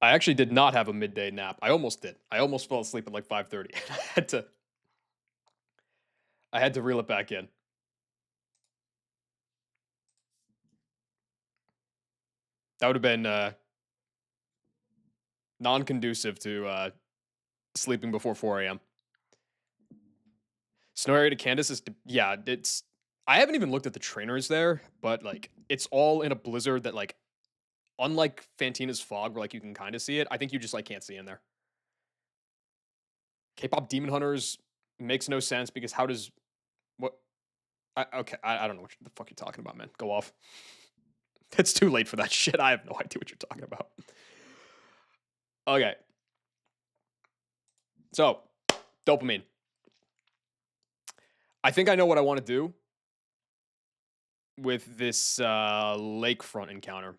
I actually did not have a midday nap. I almost did. I almost fell asleep at like 5:30. I had to reel it back in. That would have been non-conducive to sleeping before 4 a.m. Snow area to Candace is yeah, it's I haven't even looked at the trainers there, but like it's all in a blizzard that like unlike Fantina's fog where like you can kind of see it, I think you just like can't see in there. K-pop Demon Hunters makes no sense because how does what okay, I don't know what the fuck you're talking about, man. Go off. It's too late for that shit. I have no idea what you're talking about. Okay. So, dopamine. I think I know what I want to do with this lakefront encounter.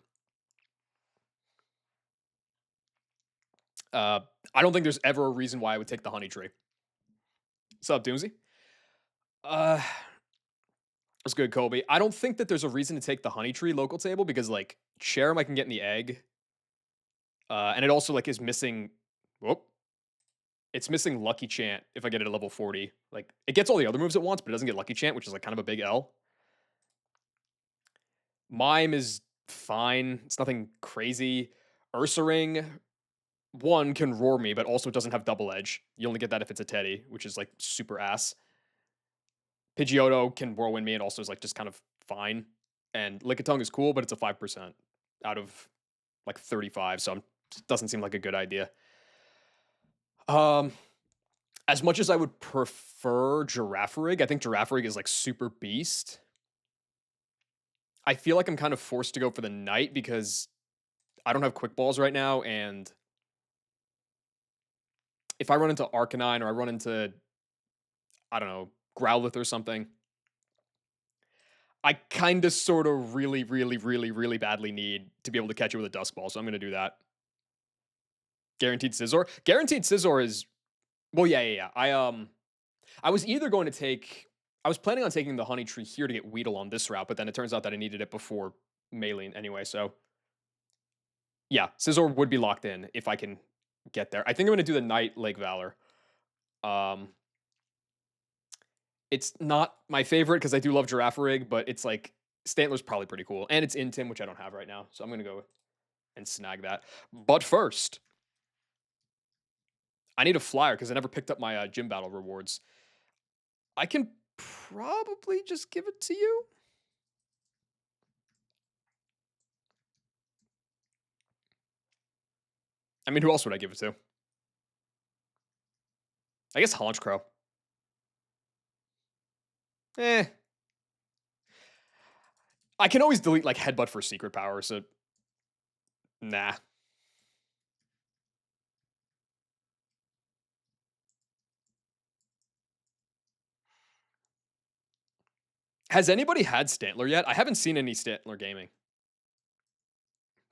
I don't think there's ever a reason why I would take the honey tree. What's up, Doomsy? Uh, that's good, Kobe. I don't think that there's a reason to take the honey tree local table because like Cherrim I can get in the egg, and it also like is missing. Whoop. It's missing Lucky Chant if I get it at level 40. Like it gets all the other moves at once, but it doesn't get Lucky Chant, which is like kind of a big L. Mime is fine. It's nothing crazy. Ursaring, one can roar me, but also it doesn't have double edge. You only get that if it's a Teddy, which is like super ass. Pidgeotto can whirlwind me and also is like just kind of fine. And Lickitung is cool, but it's a 5% out of like 35, so it doesn't seem like a good idea. As much as I would prefer Girafarig, I think Girafarig is like super beast. I feel like I'm kind of forced to go for the Knight because I don't have quick balls right now, and if I run into Arcanine or I run into, I don't know, Growlithe or something, I kind of sort of really badly need to be able to catch it with a Dusk Ball, so I'm going to do that. Guaranteed Scizor. Guaranteed Scizor is, well, yeah. I was either going to take, I was planning on taking the Honey Tree here to get Weedle on this route, but then it turns out that I needed it before Maylene anyway, so yeah, Scizor would be locked in if I can get there. I think I'm going to do the Knight Lake Valor. Um, it's not my favorite because I do love Girafarig, but it's like Stantler's probably pretty cool, and it's Intim, which I don't have right now, so I'm going to go and snag that. But first, I need a flyer because I never picked up my gym battle rewards. I can probably just give it to you. I mean, who else would I give it to? I guess Honchkrow. Eh. I can always delete like Headbutt for secret power, so nah. Has anybody had Stantler yet? I haven't seen any Stantler gaming.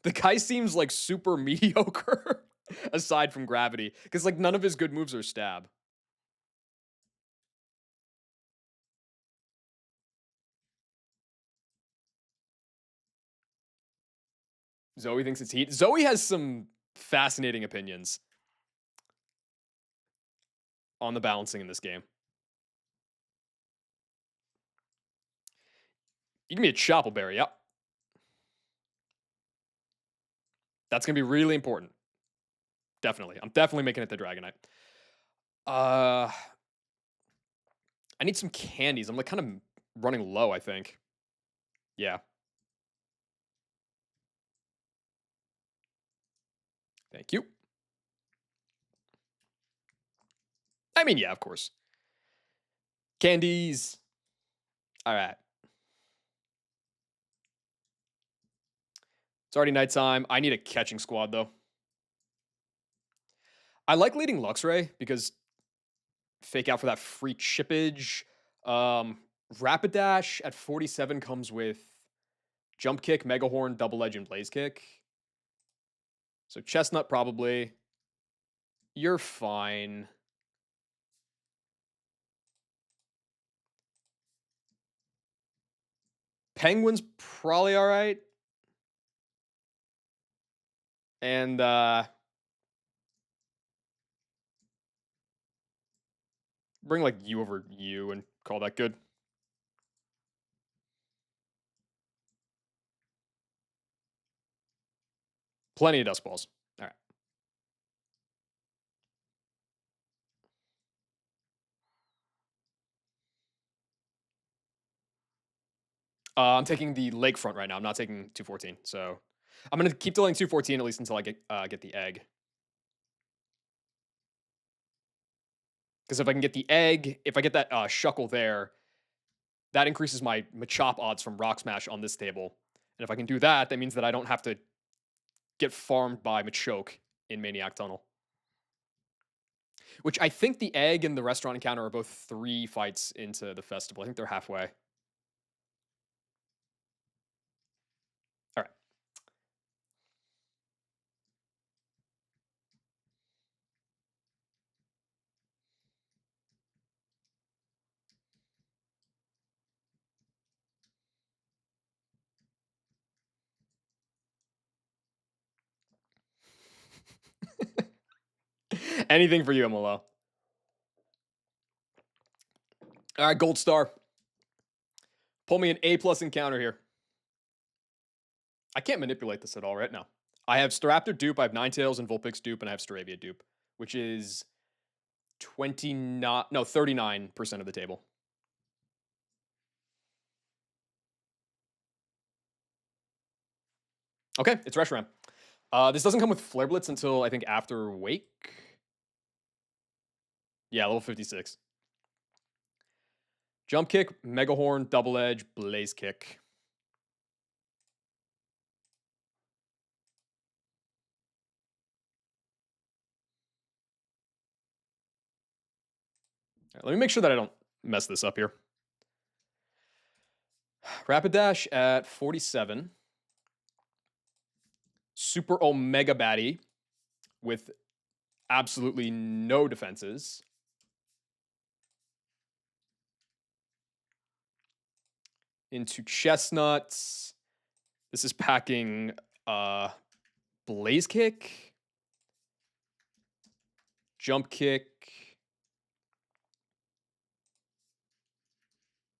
The guy seems like super mediocre aside from gravity because like none of his good moves are stab. Zoe thinks it's heat. Zoe has some fascinating opinions on the balancing in this game. You give me a Choppleberry, yep. That's gonna be really important. Definitely. I'm definitely making it the Dragonite. I need some candies. I'm like kind of running low, I think. Yeah. Thank you. I mean, yeah, of course. Candies. All right. It's already nighttime. I need a catching squad, though. I like leading Luxray because fake out for that free chippage. Rapidash at 47 comes with Jump Kick, Mega Horn, Double Edge, and Blaze Kick. So Chestnut probably. You're fine. Penguin's probably all right. And Bring like you over you and call that good. Plenty of dust balls. All right. I'm taking the lakefront right now. I'm not taking 214. So I'm gonna keep delaying 214 at least until I get the egg. Because if I can get the egg, if I get that shuckle there, that increases my Machop odds from Rock Smash on this table. And if I can do that, that means that I don't have to get farmed by Machoke in Maniac Tunnel. Which I think the egg and the restaurant encounter are both 3 fights into the festival. I think they're halfway. All right. Anything for you, MLO. All right, gold star. Pull me an A+ encounter here. I can't manipulate this at all right now. I have Staraptor dupe, I have Ninetales and Vulpix dupe, and I have Staravia dupe, which is 39% of the table. Okay, it's Reshiram. This doesn't come with Flare Blitz until I think after Wake. Yeah, level 56. Jump Kick, Mega Horn, Double Edge, Blaze Kick. Right, let me make sure that I don't mess this up here. Rapidash at 47. Super Omega Batty with absolutely no defenses. Into Chestnuts. This is packing Blaze Kick, Jump Kick,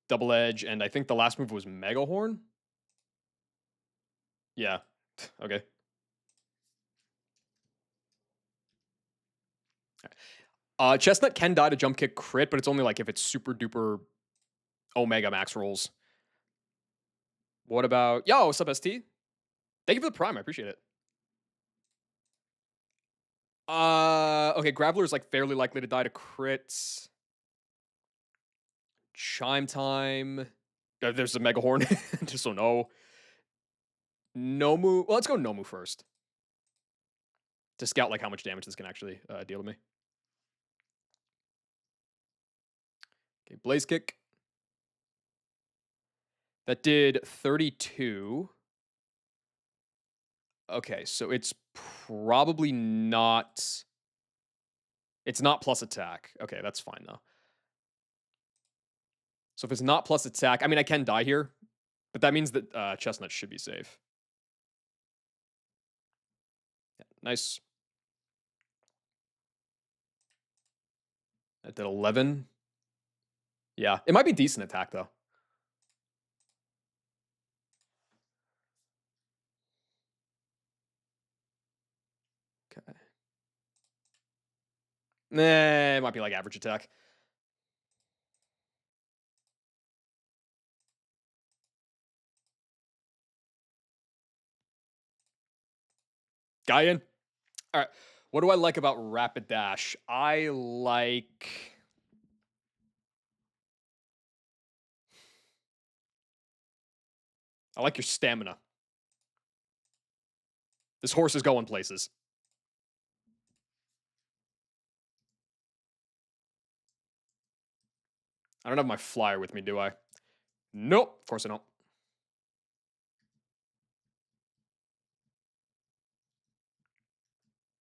Double Edge, and I think the last move was Mega Horn. Yeah. Okay. Chestnut can die to Jump Kick crit, but it's only like if it's super duper Omega max rolls. What about yo? What's up, ST? Thank you for the prime. I appreciate it. Okay, Graveler is like fairly likely to die to crits. Chime time. There's a Mega Horn. Just so no. Nomu. Well, let's go Nomu first to scout like how much damage this can actually deal to me. Okay, Blaze Kick. That did 32. Okay, so it's probably not. It's not plus attack. Okay, that's fine though. So if it's not plus attack, I mean, I can die here, but that means that Chestnut should be safe. Yeah, nice. That did 11. Yeah, it might be decent attack though. Okay. Nah, it might be like average attack. Guy in. All right. What do I like about Rapid Dash? I like your stamina. This horse is going places. I don't have my flyer with me, do I? Nope. Of course I don't.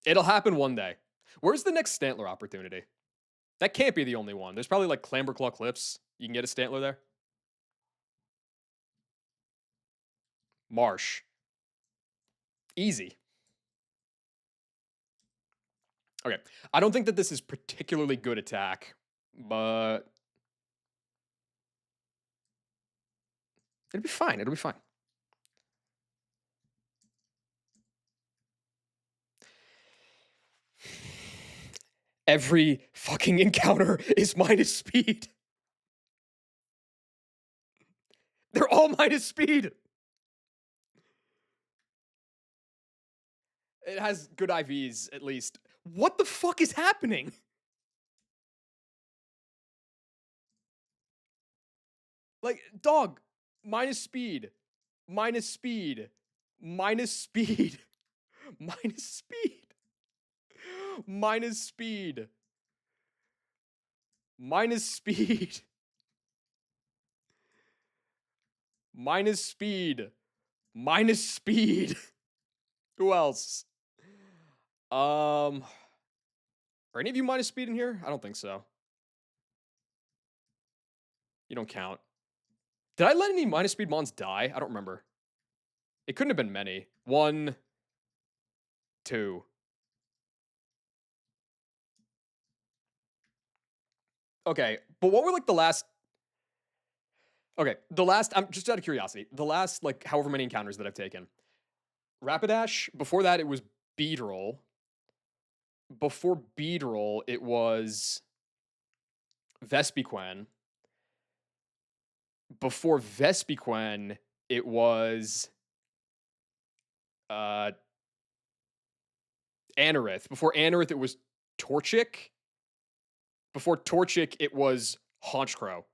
It'll happen one day. Where's the next Stantler opportunity? That can't be the only one. There's probably like Clamberclaw Cliffs. You can get a Stantler there. Marsh. Easy. Okay. I don't think that this is particularly good attack. but it'll be fine. It'll be fine. Every fucking encounter is minus speed. They're all minus speed. It has good IVs, at least. What the fuck is happening? Like, dog, minus speed, minus speed, minus speed, minus speed, minus speed, minus speed, minus speed, minus speed. Who else? Are any of you minus speed in here? I don't think so. You don't count. Did I let any minus speed mons die? I don't remember. It couldn't have been many. 1, 2. Okay, but what were like the last? Okay, the last. I'm just out of curiosity. The last like however many encounters that I've taken. Rapidash. Before that, it was Beedrill. Before Beedrill, it was Vespiquen. Before Vespiquen, it was Anorith. Before Anorith, it was Torchic. Before Torchic, it was Haunchcrow.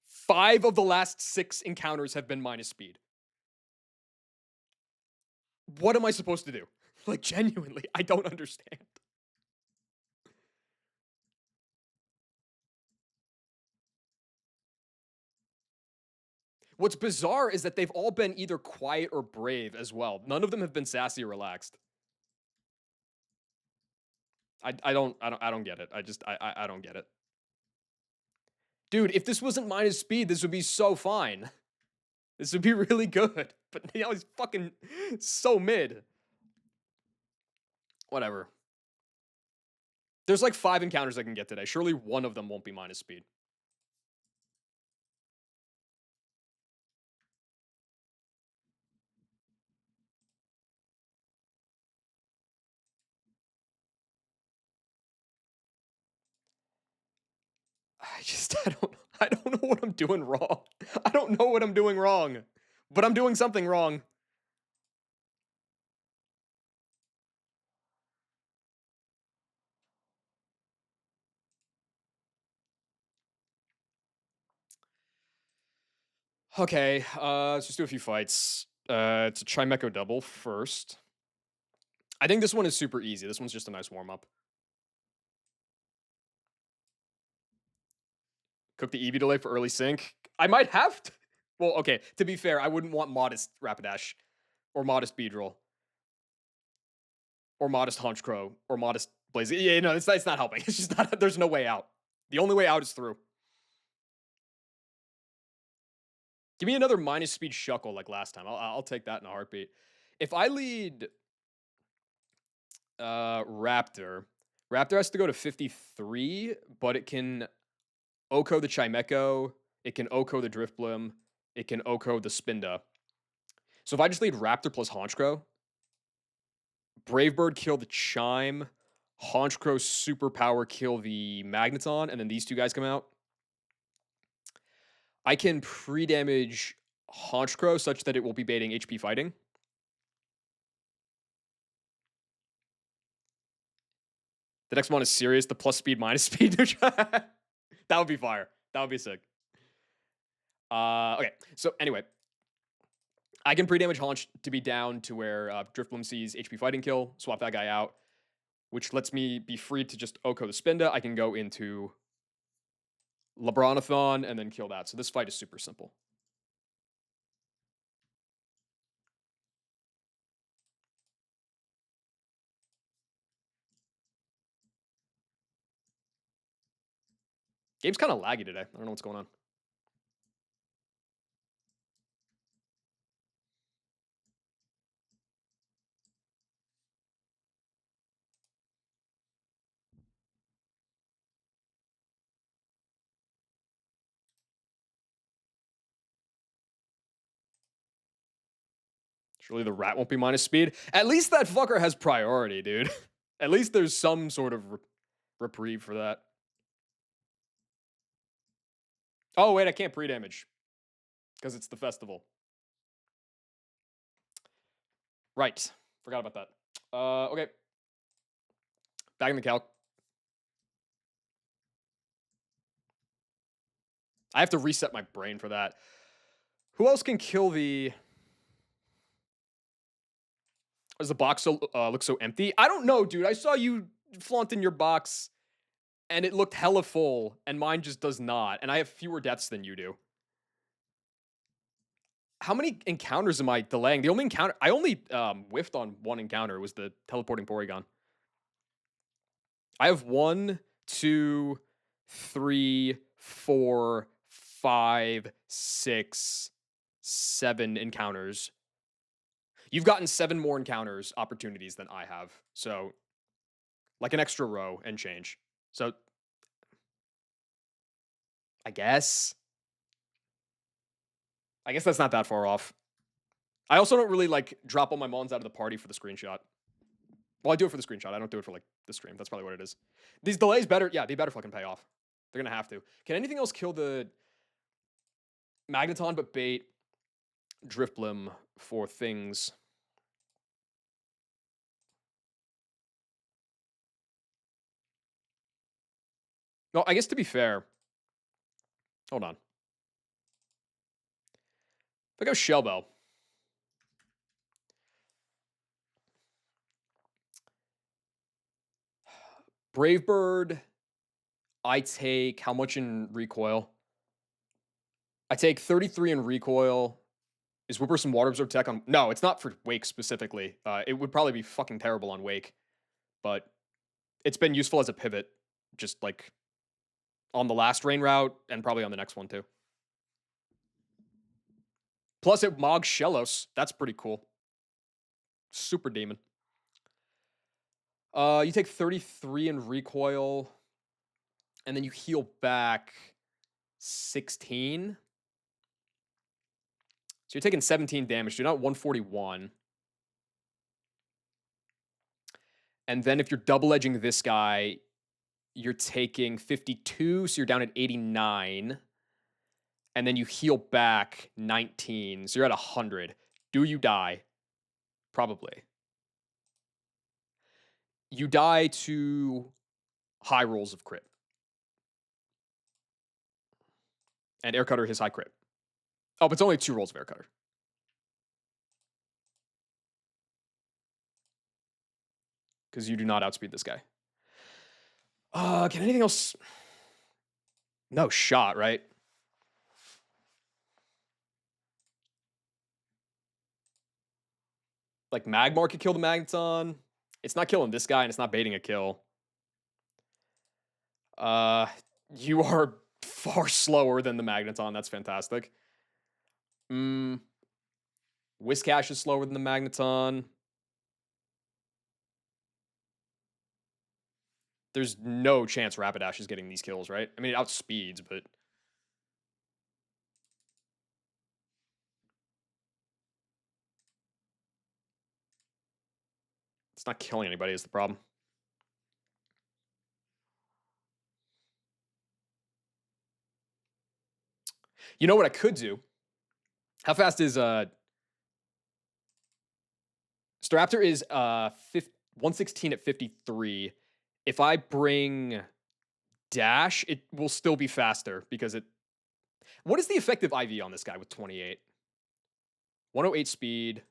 5 of the last 6 encounters have been minus speed. What am I supposed to do? Like, genuinely, I don't understand. What's bizarre is that they've all been either quiet or brave as well. None of them have been sassy or relaxed. I don't get it. I don't get it. Dude, if this wasn't minus speed, this would be so fine. This would be really good. But now he's fucking so mid. Whatever. There's like 5 encounters I can get today. Surely one of them won't be minus speed. I don't know what I'm doing wrong. I don't know what I'm doing wrong. But I'm doing something wrong. Okay, let's just do a few fights. It's a Chimecho double first. I think this one is super easy. This one's just a nice warm-up. Cook the EV delay for early sync. I might have to. Well, okay, to be fair, I wouldn't want modest Rapidash or modest Beedrill or modest Haunchcrow or modest Blaze. Yeah, no, it's not helping. It's just not, there's no way out. The only way out is through. Give me another minus speed Shuckle like last time. I'll take that in a heartbeat. If I lead Raptor, Raptor has to go to 53, but it can Oko the Chimecho, it can Oko the Driftblim, it can Oko the Spinda. So if I just lead Raptor plus Haunchcrow, Bravebird kill the Chime, Haunchcrow superpower kill the Magneton, and then these two guys come out. I can pre-damage Haunchcrow such that it will be baiting HP fighting. The next one is serious, the plus speed minus speed. That would be fire. That would be sick. Okay, so anyway, I can pre-damage Haunch to be down to where Driftbloom sees HP fighting kill, swap that guy out, which lets me be free to just Oko the Spinda. I can go into Lebronathon and then kill that. So this fight is super simple. Game's kind of laggy today. I don't know what's going on. Surely the rat won't be minus speed. At least that fucker has priority, dude. At least there's some sort of reprieve for that. Oh, wait, I can't pre-damage because it's the festival. Right. Forgot about that. Okay. Back in the calc. I have to reset my brain for that. Who else can kill the... Does the box so, look so empty? I don't know, dude. I saw you flaunting your box, and it looked hella full, and mine just does not. And I have fewer deaths than you do. How many encounters am I delaying? The only encounter... I only whiffed on one encounter. It was the teleporting Porygon. I have 1, 2, 3, 4, 5, 6, 7 encounters. You've gotten 7 more encounters opportunities than I have. So, like an extra row and change. So, I guess that's not that far off. I also don't really like drop all my mons out of the party for the screenshot. Well, I do it for the screenshot. I don't do it for like the stream. That's probably what it is. These delays better, yeah, they better fucking pay off. They're gonna have to. Can anything else kill the Magneton but bait Drifblim for things? No, I guess to be fair. Hold on. If I go Shell Bell. Brave Bird, I take how much in recoil? I take 33 in recoil. Is Whipper some Water Absorb tech on? No, it's not for Wake specifically. It would probably be fucking terrible on Wake, but it's been useful as a pivot, just like on the last rain route and probably on the next one too. Plus it mogs Shellos. That's pretty cool. Super demon. You take 33 in recoil, and then you heal back 16. So you're taking 17 damage. You're not 141. And then if you're double edging this guy, you're taking 52, so you're down at 89. And then you heal back 19, so you're at 100. Do you die? Probably. You die to high rolls of crit. And Air Cutter his high crit. Oh, but it's only 2 rolls of Air Cutter. Because you do not outspeed this guy. Can anything else? No shot, right? Like Magmar could kill the Magneton. It's not killing this guy, and it's not baiting a kill. You are far slower than the Magneton. That's fantastic. Whiscash is slower than the Magneton. There's no chance Rapidash is getting these kills, right? I mean, it outspeeds, but... it's not killing anybody is the problem. You know what I could do? How fast is... Staraptor is 116 at 53. If I bring Dash, it will still be faster because it... What is the effective IV on this guy with 28? 108 speed.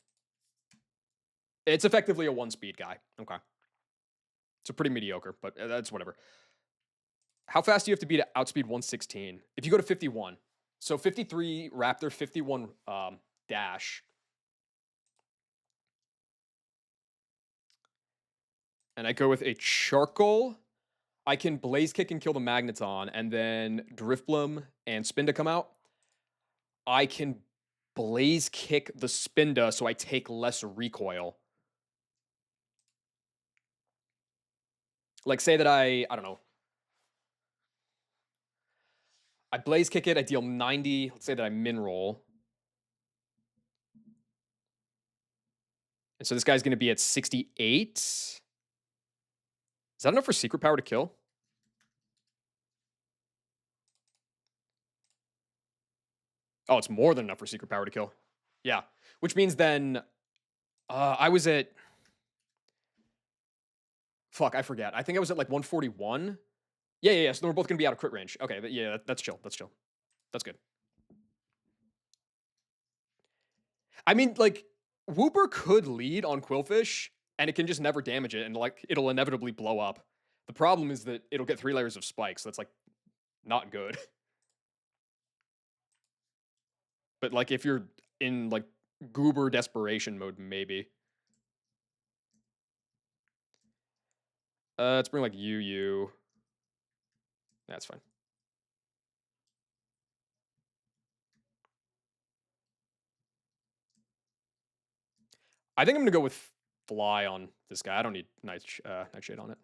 It's effectively a 1 speed guy. Okay. It's a pretty mediocre, but that's whatever. How fast do you have to be to outspeed 116? If you go to 51. So 53 Raptor, 51 Dash. And I go with a Charcoal. I can Blaze Kick and kill the Magneton, and then Drifblim and Spinda come out. I can Blaze Kick the Spinda, so I take less recoil. Like, say that I don't know. I Blaze Kick it, I deal 90. Let's say that I min roll. So this guy's going to be at 68. Is that enough for secret power to kill? Oh, it's more than enough for secret power to kill. Yeah. Which means then I was at fuck, I forget. I think I was at like 141. Yeah. So then we're both gonna be out of crit range. Okay, yeah, that's chill. That's chill. That's good. I mean, like, Wooper could lead on Quillfish, and it can just never damage it, and like it'll inevitably blow up. The problem is that it'll get 3 layers of spikes. So that's like not good. But like if you're in like goober desperation mode, maybe. Let's bring like Yu. That's fine. I think I'm gonna go with Fly on this guy. I don't need Nightshade on it.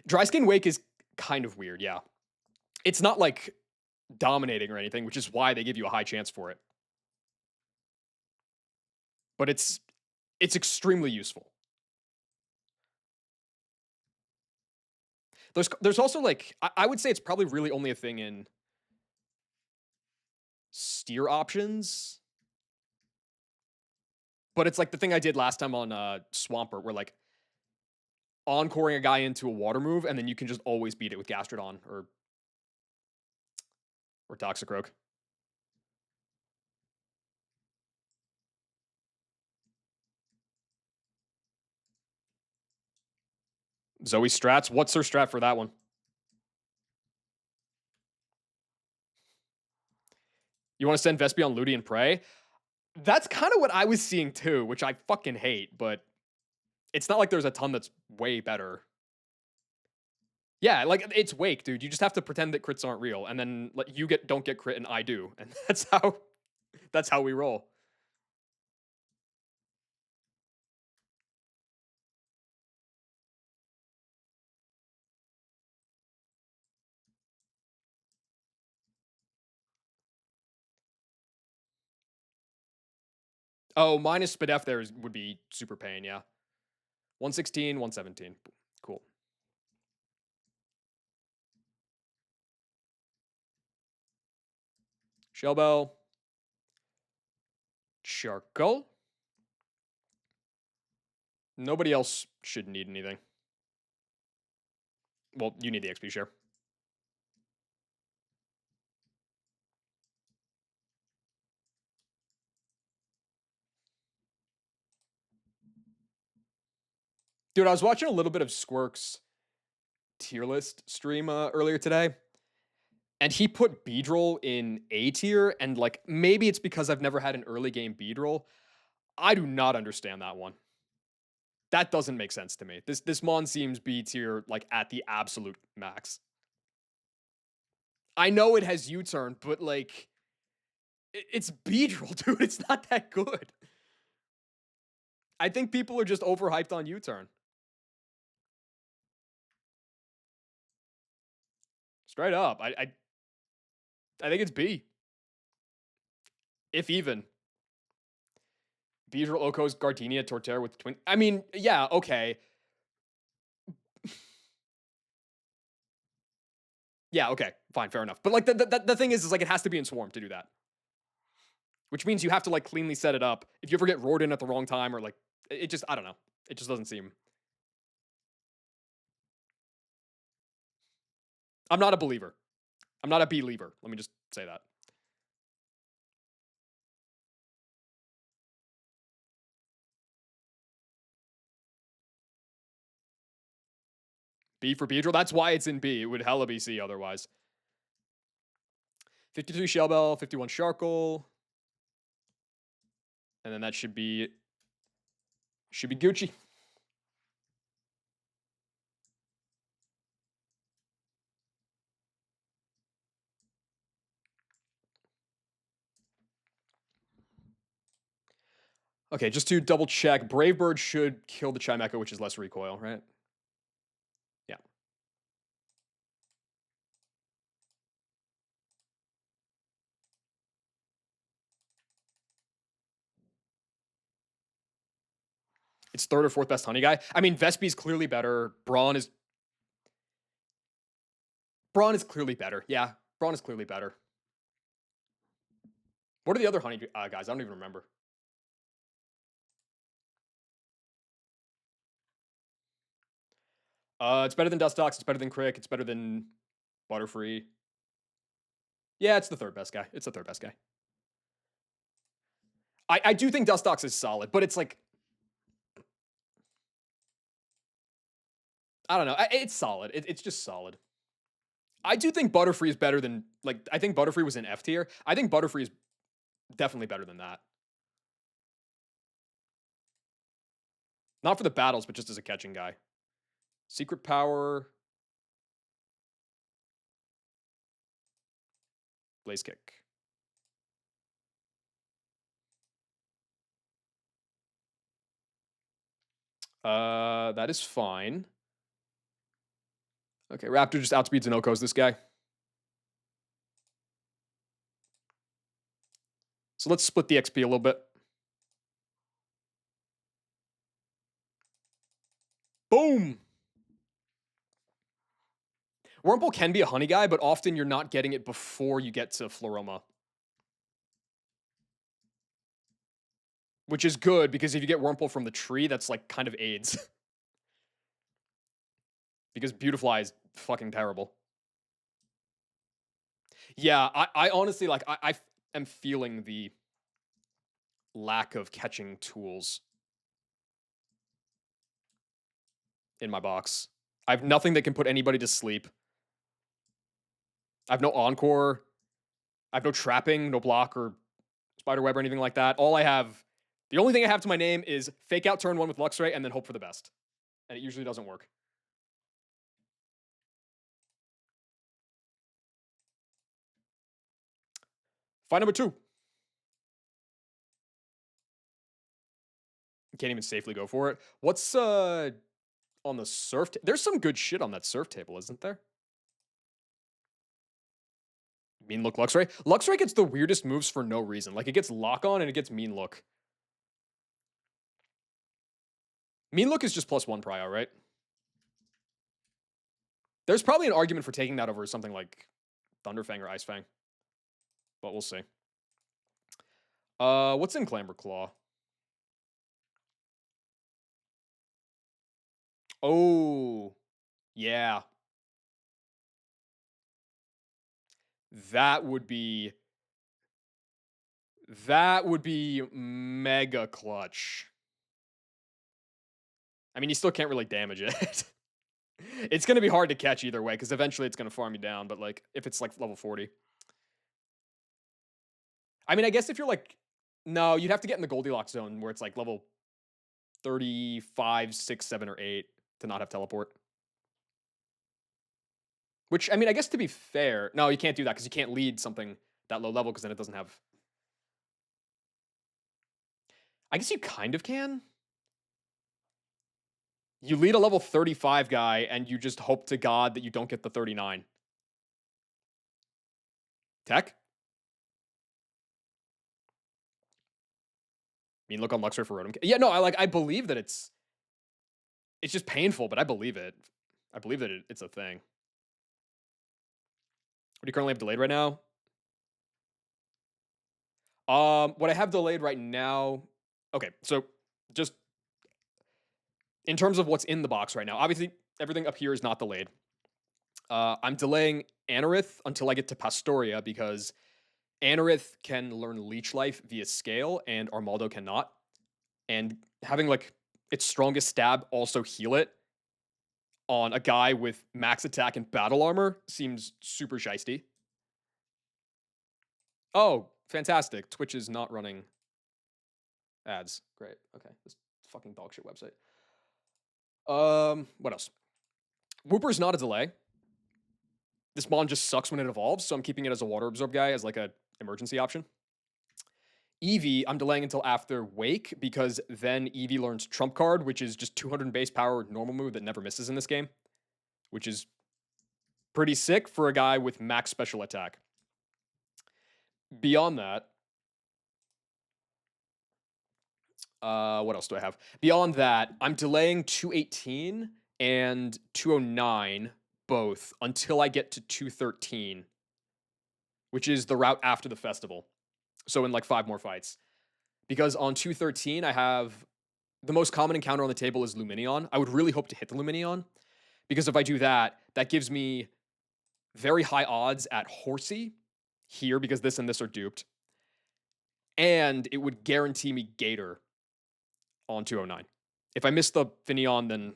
Dry Skin Wake is kind of weird, yeah. It's not like dominating or anything, which is why they give you a high chance for it. But it's extremely useful. There's also like I would say it's probably really only a thing in steer options. But it's like the thing I did last time on Swampert, where like encoring a guy into a water move, and then you can just always beat it with Gastrodon or Toxicroak. Zoe strats. What's her strat for that one? You want to send Vespi on Ludi and Prey? That's kind of what I was seeing too, which I fucking hate, but it's not like there's a ton that's way better. Yeah, like it's Wake, dude. You just have to pretend that crits aren't real, and then like you don't get crit and I do, and that's how we roll. Oh, minus Spadef there would be super pain, yeah. 116, 117. Cool. Shellbell. Charcoal. Nobody else should need anything. Well, you need the XP share. Dude, I was watching a little bit of Squirk's tier list stream earlier today, and he put Beedrill in A tier, and like maybe it's because I've never had an early game Beedrill. I do not understand that one. That doesn't make sense to me. This Mon seems B tier like at the absolute max. I know it has U-turn, but like it's Beedrill, dude. It's not that good. I think people are just overhyped on U-turn. Straight up. I think it's B. If even. Beedrill, Okos, Gardenia, Torterra with twin. I mean, yeah, okay. Yeah, okay. Fine, fair enough. But like the thing is like it has to be in Swarm to do that. Which means you have to like cleanly set it up. If you ever get roared in at the wrong time or like it just I don't know. It just doesn't seem. I'm not a believer. I'm not a believer. Let me just say that. B for Beedrill. That's why it's in B. It would hella be C otherwise. 52 Shellbell, 51 Sharkle. And then that should be Gucci. Okay, just to double check, Brave Bird should kill the Chimecho, which is less recoil, right? Yeah. It's third or fourth best honey guy. I mean, Vespi's clearly better. Brawn is clearly better. Yeah, Brawn is clearly better. What are the other honey guys? I don't even remember. It's better than Dustox. It's better than Crick. It's better than Butterfree. Yeah, it's the third best guy. It's the third best guy. I do think Dustox is solid, but it's like, I don't know. It's solid. It's just solid. I do think Butterfree is better than, like, I think Butterfree was in F tier. I think Butterfree is definitely better than that. Not for the battles, but just as a catching guy. Secret power. Blaze kick. That is fine. Okay, Raptor just outspeeds and Okos this guy. So let's split the XP a little bit. Boom! Wurmple can be a honey guy, but often you're not getting it before you get to Floroma. Which is good, because if you get Wurmple from the tree, that's like kind of AIDS. Because Beautifly is fucking terrible. Yeah, I honestly, like, I am feeling the lack of catching tools in my box. I have nothing that can put anybody to sleep. I have no Encore. I have no trapping, no block or Spiderweb or anything like that. The only thing I have to my name is fake out turn 1 with Luxray and then hope for the best. And it usually doesn't work. Fight number 2. Can't even safely go for it. What's on the surf? There's some good shit on that surf table, isn't there? Mean Look Luxray. Luxray gets the weirdest moves for no reason. Like, it gets Lock On and it gets Mean Look. Mean Look is just +1 prio, right? There's probably an argument for taking that over something like Thunderfang or Ice Fang. But we'll see. What's in Clamber Claw? Oh, yeah. That would be mega clutch. I mean, you still can't really damage it. It's going to be hard to catch either way, because eventually it's going to farm you down, but like, if it's like level 40. I mean, I guess if you're like, no, you'd have to get in the Goldilocks zone where it's like level 35, 6, 7, or 8 to not have teleport. Which, I mean, I guess to be fair, no, you can't do that because you can't lead something that low level because then it doesn't have... I guess you kind of can. You lead a level 35 guy and you just hope to God that you don't get the 39. Tech? I mean, look on Luxray for Rotom. Yeah, no, I believe that it's just painful, but I believe it. I believe that it's a thing. What do you currently have delayed right now? What I have delayed right now... Okay, so just in terms of what's in the box right now, obviously everything up here is not delayed. I'm delaying Anorith until I get to Pastoria because Anorith can learn Leech Life via Scale and Armaldo cannot. And having like its strongest stab also heal it on a guy with max attack and battle armor seems super shisty. Oh, fantastic. Twitch is not running ads. Great. Okay. This fucking dog shit website. What else? Wooper's not a delay. This Mon just sucks when it evolves, so I'm keeping it as a water absorb guy as like a emergency option. Eevee, I'm delaying until after Wake because then Eevee learns Trump Card, which is just 200 base power normal move that never misses in this game, which is pretty sick for a guy with max special attack. Beyond that, what else do I have? Beyond that, I'm delaying 218 and 209 both until I get to 213, which is the route after the festival. So in like 5 more fights. Because on 213, I have the most common encounter on the table is Luminion. I would really hope to hit the Luminion. Because if I do that, that gives me very high odds at Horsey here because this and this are duped. And it would guarantee me Gator on 209. If I miss the Finneon, then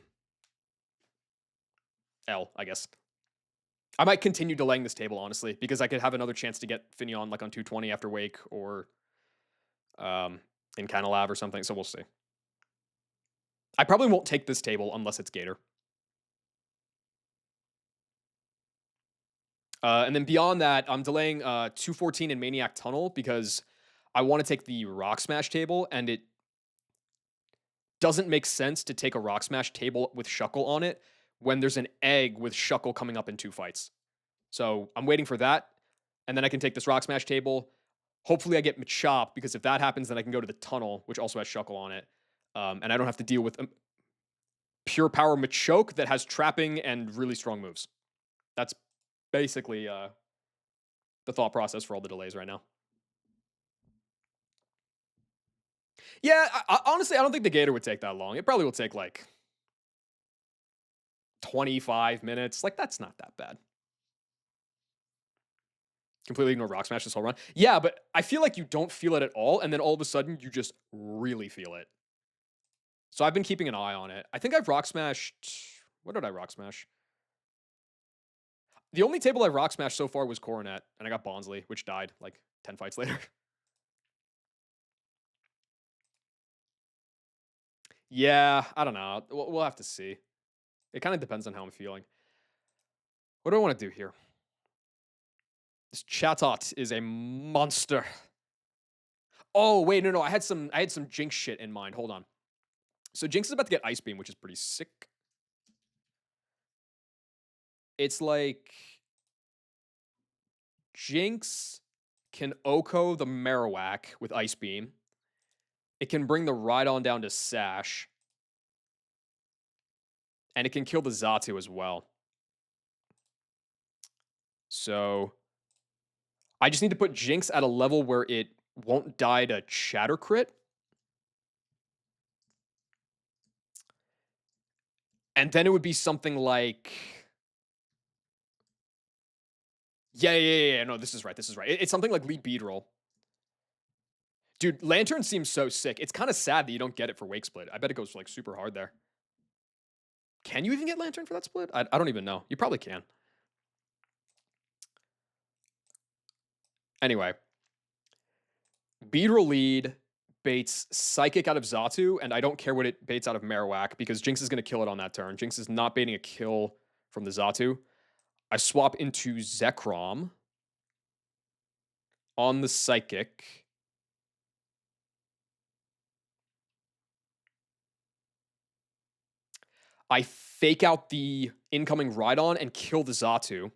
L, I guess. I might continue delaying this table, honestly, because I could have another chance to get Finneon like on 220 after Wake or in Canalab or something, so we'll see. I probably won't take this table unless it's Gator. And then beyond that, I'm delaying 214 in Maniac Tunnel because I want to take the Rock Smash table, and it doesn't make sense to take a Rock Smash table with Shuckle on it when there's an egg with Shuckle coming up in 2 fights. So I'm waiting for that, and then I can take this Rock Smash table. Hopefully I get Machop, because if that happens, then I can go to the Tunnel, which also has Shuckle on it. And I don't have to deal with Pure Power Machoke that has trapping and really strong moves. That's basically the thought process for all the delays right now. Yeah, honestly, I don't think the Gator would take that long. It probably will take like 25 minutes. Like, that's not that bad. Completely ignore Rock Smash this whole run. Yeah, but I feel like you don't feel it at all, and then all of a sudden you just really feel it. So I've been keeping an eye on it. I think I've Rock Smashed. What did I Rock Smash? The only table I Rock Smashed so far was Coronet, and I got Bonsley, which died like 10 fights later. Yeah, I don't know. We'll have to see. It kind of depends on how I'm feeling. What do I want to do here? This Chatot is a monster. Oh wait, no, I had some Jinx shit in mind. Hold on. So Jinx is about to get Ice Beam, which is pretty sick. It's like Jinx can Oko the Marowak with Ice Beam. It can bring the Rhydon down to Sash. And it can kill the Xatu as well. So I just need to put Jinx at a level where it won't die to Shatter Crit. And then it would be something like... Yeah. No, this is right. It's something like Lead Beedrill. Dude, Lantern seems so sick. It's kind of sad that you don't get it for Wake Split. I bet it goes like super hard there. Can you even get Lantern for that split? I don't even know. You probably can. Anyway. Beedrill lead baits Psychic out of Xatu, and I don't care what it baits out of Marowak because Jinx is going to kill it on that turn. Jinx is not baiting a kill from the Xatu. I swap into Zekrom on the Psychic. I fake out the incoming Rhydon and kill the Xatu.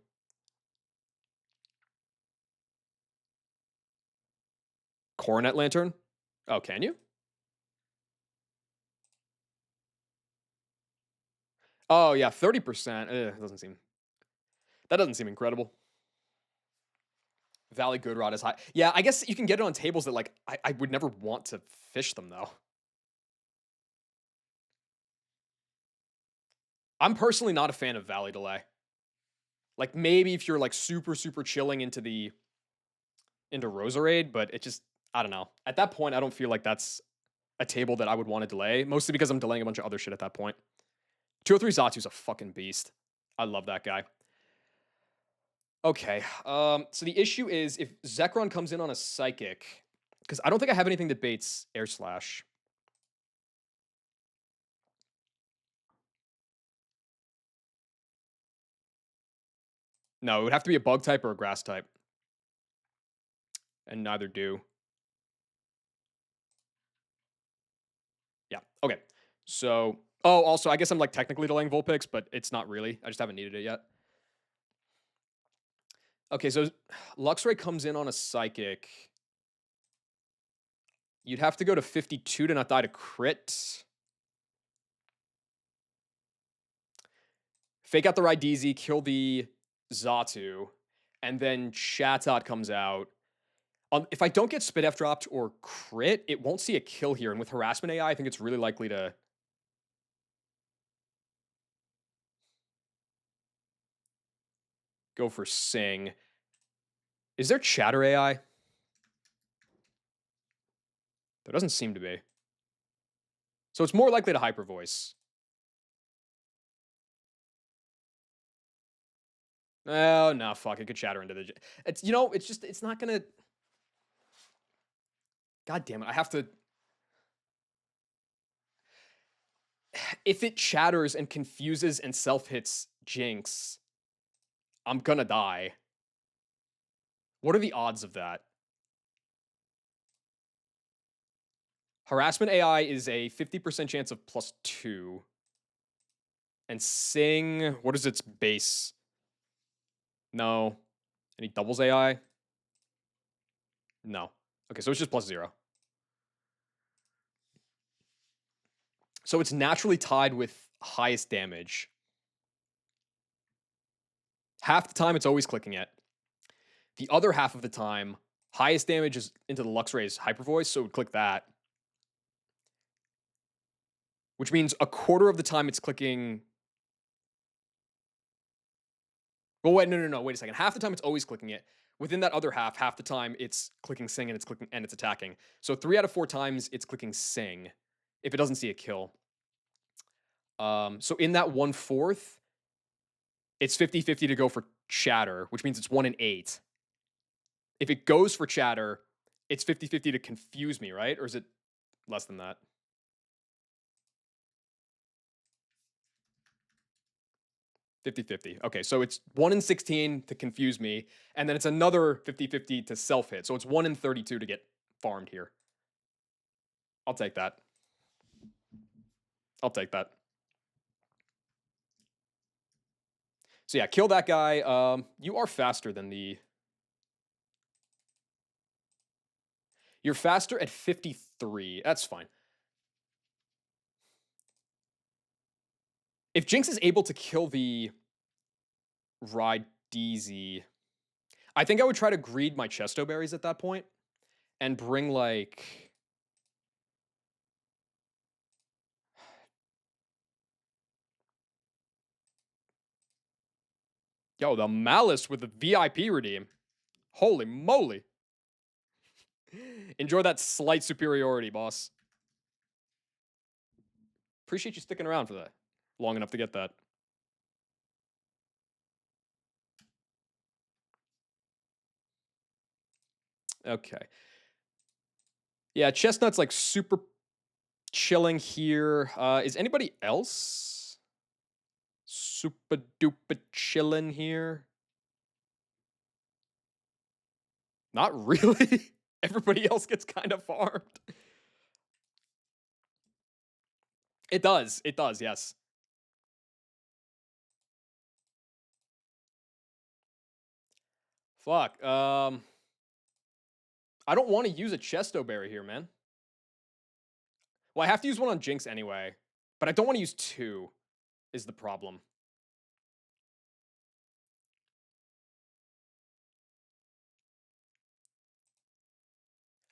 Coronet Lantern? Oh, can you? Oh, yeah, 30%. That doesn't seem incredible. Valley Good Rod is high. Yeah, I guess you can get it on tables that, like, I would never want to fish them, though. I'm personally not a fan of Valley Delay. Like, maybe if you're, like, super chilling into Roserade, but it just, I don't know. At that point, I don't feel like that's a table that I would want to delay, mostly because I'm delaying a bunch of other shit at that point. 203 Zatu's a fucking beast. I love that guy. Okay, so the issue is if Zekrom comes in on a Psychic, because I don't think I have anything that baits Air Slash. No, it would have to be a Bug type or a Grass type. And neither do. So, oh, also, I guess I'm like technically delaying Vulpix, but it's not really. I just haven't needed it yet. Okay, so Luxray comes in on a Psychic. You'd have to go to 52 to not die to crit. Fake out the Raideezy, kill the Xatu, and then Chatot comes out. If I don't get Spit F dropped or crit, it won't see a kill here. And with Harassment AI, I think it's really likely to go for Sing. Is there Chatter AI? There doesn't seem to be. So it's more likely to Hyper Voice. Oh, no, fuck. It could Chatter into the... It's, you know, it's just, it's not gonna... God damn it. I have to... If it chatters and confuses and self-hits Jinx, I'm gonna die. What are the odds of that? Harassment AI is a 50% chance of +2. And Sing, what is its base? No. Any doubles AI? No. Okay, so it's just +0. So it's naturally tied with highest damage. Half the time, it's always clicking it. The other half of the time, highest damage is into the Luxray's Hyper Voice, so it would click that. Which means a quarter of the time it's clicking... Well, wait, no, wait a second. Half the time it's always clicking it. Within that other half the time it's clicking Sing and it's attacking. So 3 out of 4 times it's clicking Sing if it doesn't see a kill. So in that 1/4, it's 50-50 to go for Chatter, which means it's 1 in 8. If it goes for Chatter, it's 50-50 to confuse me, right? Or is it less than that? 50-50. Okay, so it's 1 in 16 to confuse me, and then it's another 50-50 to self-hit. So it's 1 in 32 to get farmed here. I'll take that. I'll take that. So yeah, kill that guy. You are faster than the... You're faster at 53. That's fine. If Jinx is able to kill the Raideezy, I think I would try to greed my Chesto Berries at that point and bring like... Yo, the Malice with the VIP redeem. Holy moly. Enjoy that slight superiority, boss. Appreciate you sticking around for that. Long enough to get that. Okay. Yeah, Chestnut's like super chilling here. Is anybody else super duper chilling here? Not really. Everybody else gets kind of farmed. It does. It does, yes. Fuck. I don't want to use a Chesto Berry here, man. Well, I have to use one on Jinx anyway. But I don't want to use 2, is the problem.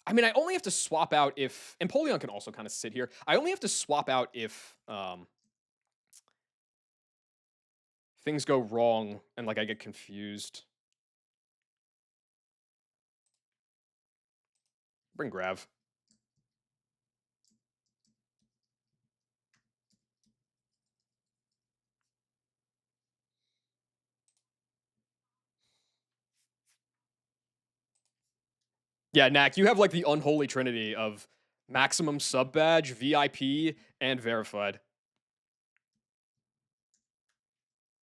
I mean, I only have to swap out if... Empoleon can also kind of sit here. I only have to swap out if things go wrong and, like, I get confused. Bring Grav. Yeah, Knack, you have, like, the unholy trinity of maximum sub badge, VIP, and verified.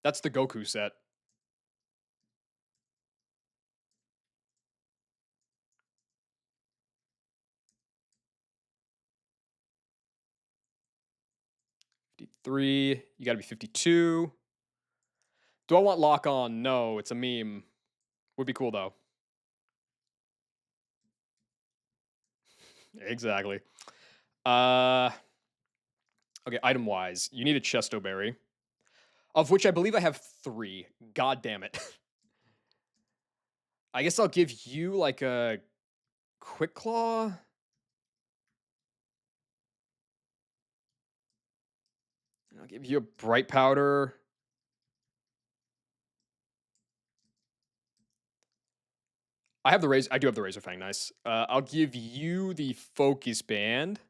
That's the Goku set. 53. You got to be 52. Do I want lock on? No, it's a meme. Would be cool though. Exactly. Uh, okay, item wise, you need a chesto berry, of which I believe I have 3. God damn it. I guess I'll give you like a quick claw. I'll give you a bright powder. I have the razor. I do have the razor fang. Nice. I'll give you the focus band.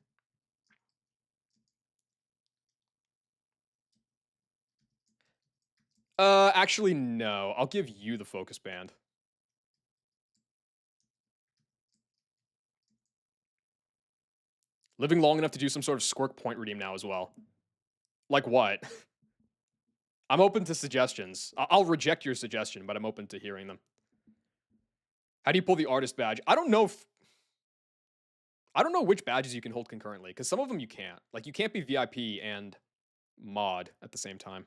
Actually, no. I'll give you the focus band. Living long enough to do some sort of squirk point redeem now as well. Like what? I'm open to suggestions. I'll reject your suggestion, but I'm open to hearing them. How do you pull the artist badge? I don't know which badges you can hold concurrently, because some of them you can't. Like, you can't be VIP and mod at the same time.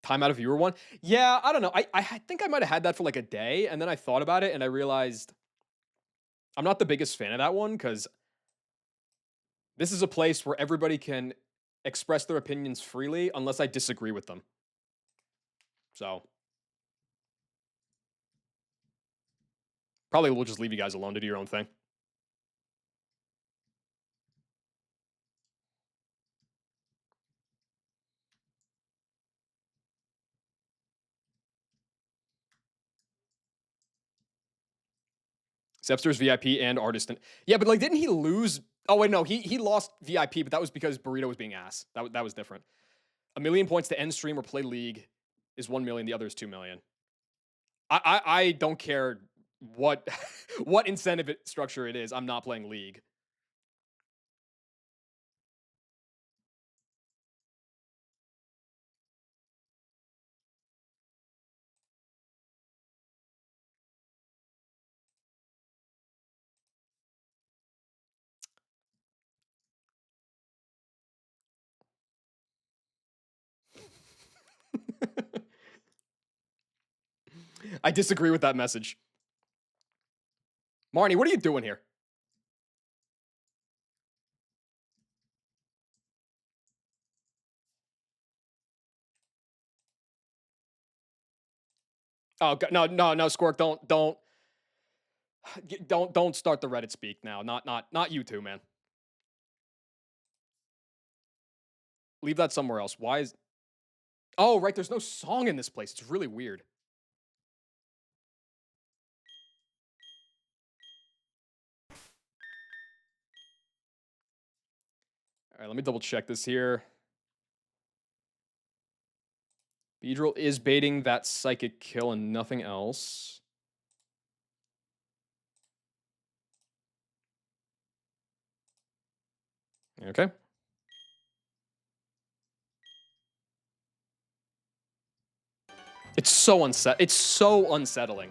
Time out of viewer one? Yeah, I don't know. I think I might have had that for like a day, and then I thought about it and I realized I'm not the biggest fan of that one, because this is a place where everybody can express their opinions freely unless I disagree with them. So probably we'll just leave you guys alone to do your own thing. Zepster's VIP and artist. Yeah, but like, didn't he lose? Oh wait, no, he lost VIP, but that was because Burrito was being ass. That was different. 1,000,000 points to end stream or play league is 1,000,000. The other is 2,000,000. I don't care what what incentive structure it is. I'm not playing league. I disagree with that message. Marnie, what are you doing here? Oh no, Squirk, don't start the Reddit speak now. Not you two, man. Leave that somewhere else. Why is? Oh right, there's no song in this place. It's really weird. All right, let me double check this here. Beedrill is baiting that psychic kill and nothing else. Okay. It's so unsettling.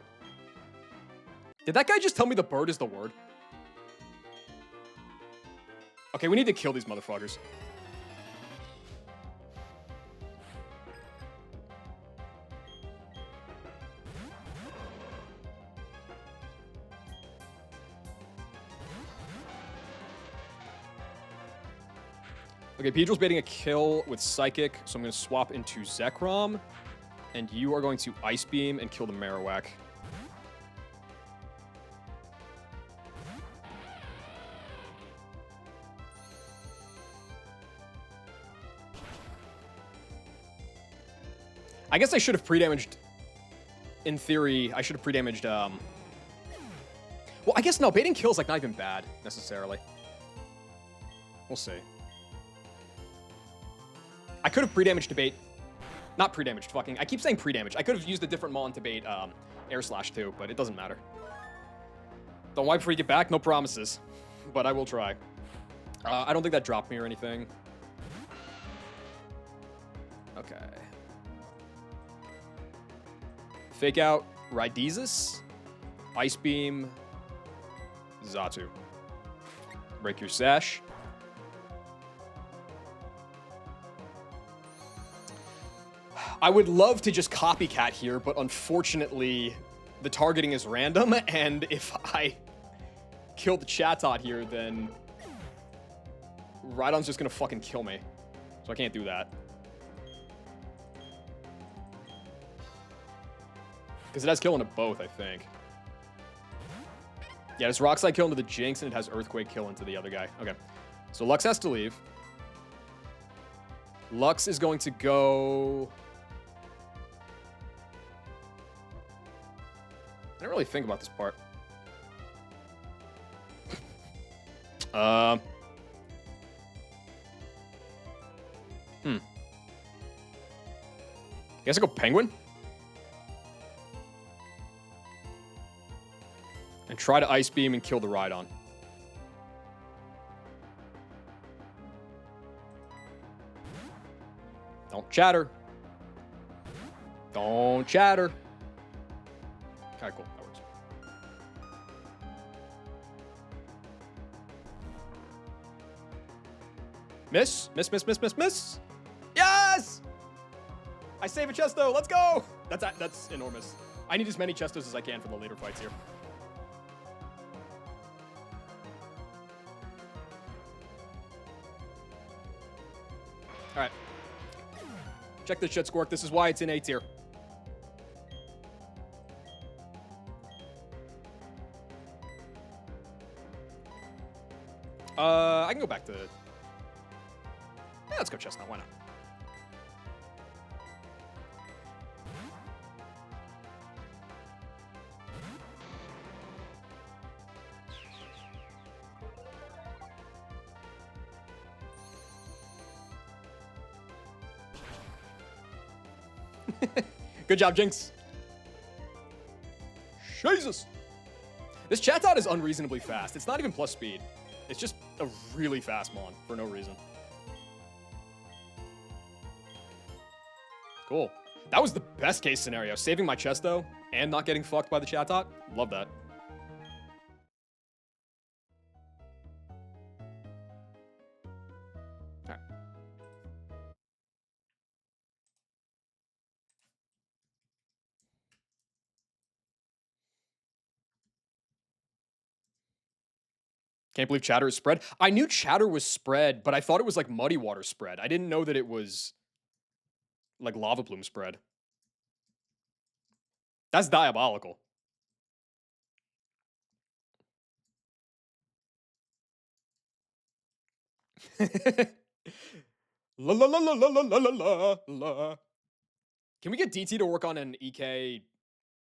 Did that guy just tell me the bird is the word? Okay, we need to kill these motherfuckers. Okay, Beedrill's baiting a kill with Psychic, so I'm going to swap into Zekrom, and you are going to Ice Beam and kill the Marowak. I guess I should have pre-damaged, in theory, I should have pre-damaged, well, I guess no, baiting kills like not even bad, necessarily. We'll see. I could have pre-damaged to bait, not pre-damaged, fucking, I keep saying pre-damage. I could have used a different Mon to bait Air Slash too, but it doesn't matter. Don't wipe before you get back, no promises, but I will try. I don't think that dropped me or anything. Okay. Fake out Rhydesis, Ice Beam, Zatu. Break your Sash. I would love to just copycat here, but unfortunately, the targeting is random, and if I kill the Chatot here, then Rhydon's just gonna fucking kill me. So I can't do that. Because it has kill into both, I think. Yeah, it's Rock Slide kill into the Jinx, and it has Earthquake kill into the other guy. Okay. So Lux has to leave. Lux is going to go... I didn't really think about this part. I guess I go Penguin. And try to Ice Beam and kill the Rhydon. Don't chatter. Don't chatter. Okay, cool. That works. Miss. Miss, miss, miss, miss, miss. Yes! I save a Chesto. Let's go! That's enormous. I need as many Chestos as I can for the later fights here. All right. Check this shit, Squirk. This is why it's in A tier. I can go back to... Yeah, let's go Chestnut. Why not? Good job, Jinx. Jesus. This Chatot is unreasonably fast. It's not even plus speed. It's just a really fast mon for no reason. Cool. That was the best case scenario. Saving my Chesto and not getting fucked by the Chatot. Love that. All right. Can't believe Chatter is spread. I knew Chatter was spread, but I thought it was like Muddy Water spread. I didn't know that it was like Lava Plume spread. That's diabolical. La la la la la la la la la. Can we get DT to work on an EK?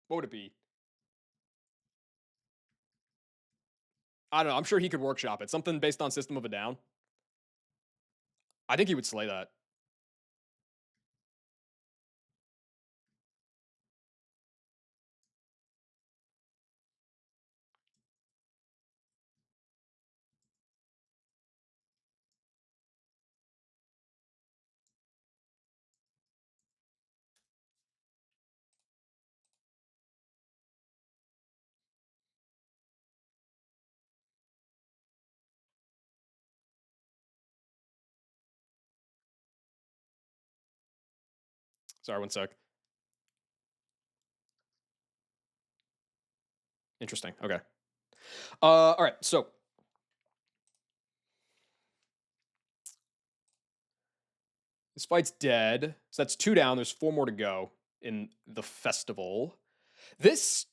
What would it be? I don't know. I'm sure he could workshop it. Something based on System of a Down. I think he would slay that. Sorry, one sec. Interesting. Okay. All right. So this fight's dead. So that's 2 down. There's 4 more to go in the festival. This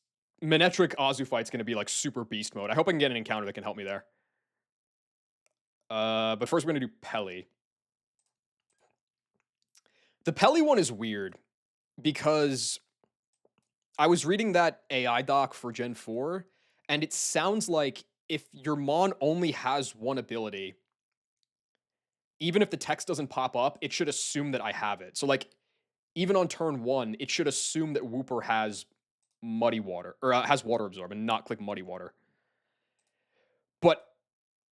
Manectric Azu fight's going to be like super beast mode. I hope I can get an encounter that can help me there. But first we're going to do Pelly. The Pelly one is weird because I was reading that AI doc for Gen 4, and it sounds like if your Mon only has one ability, even if the text doesn't pop up, it should assume that I have it. So, like, even on turn 1, it should assume that Wooper has Muddy Water, or has Water Absorb, and not click Muddy Water. But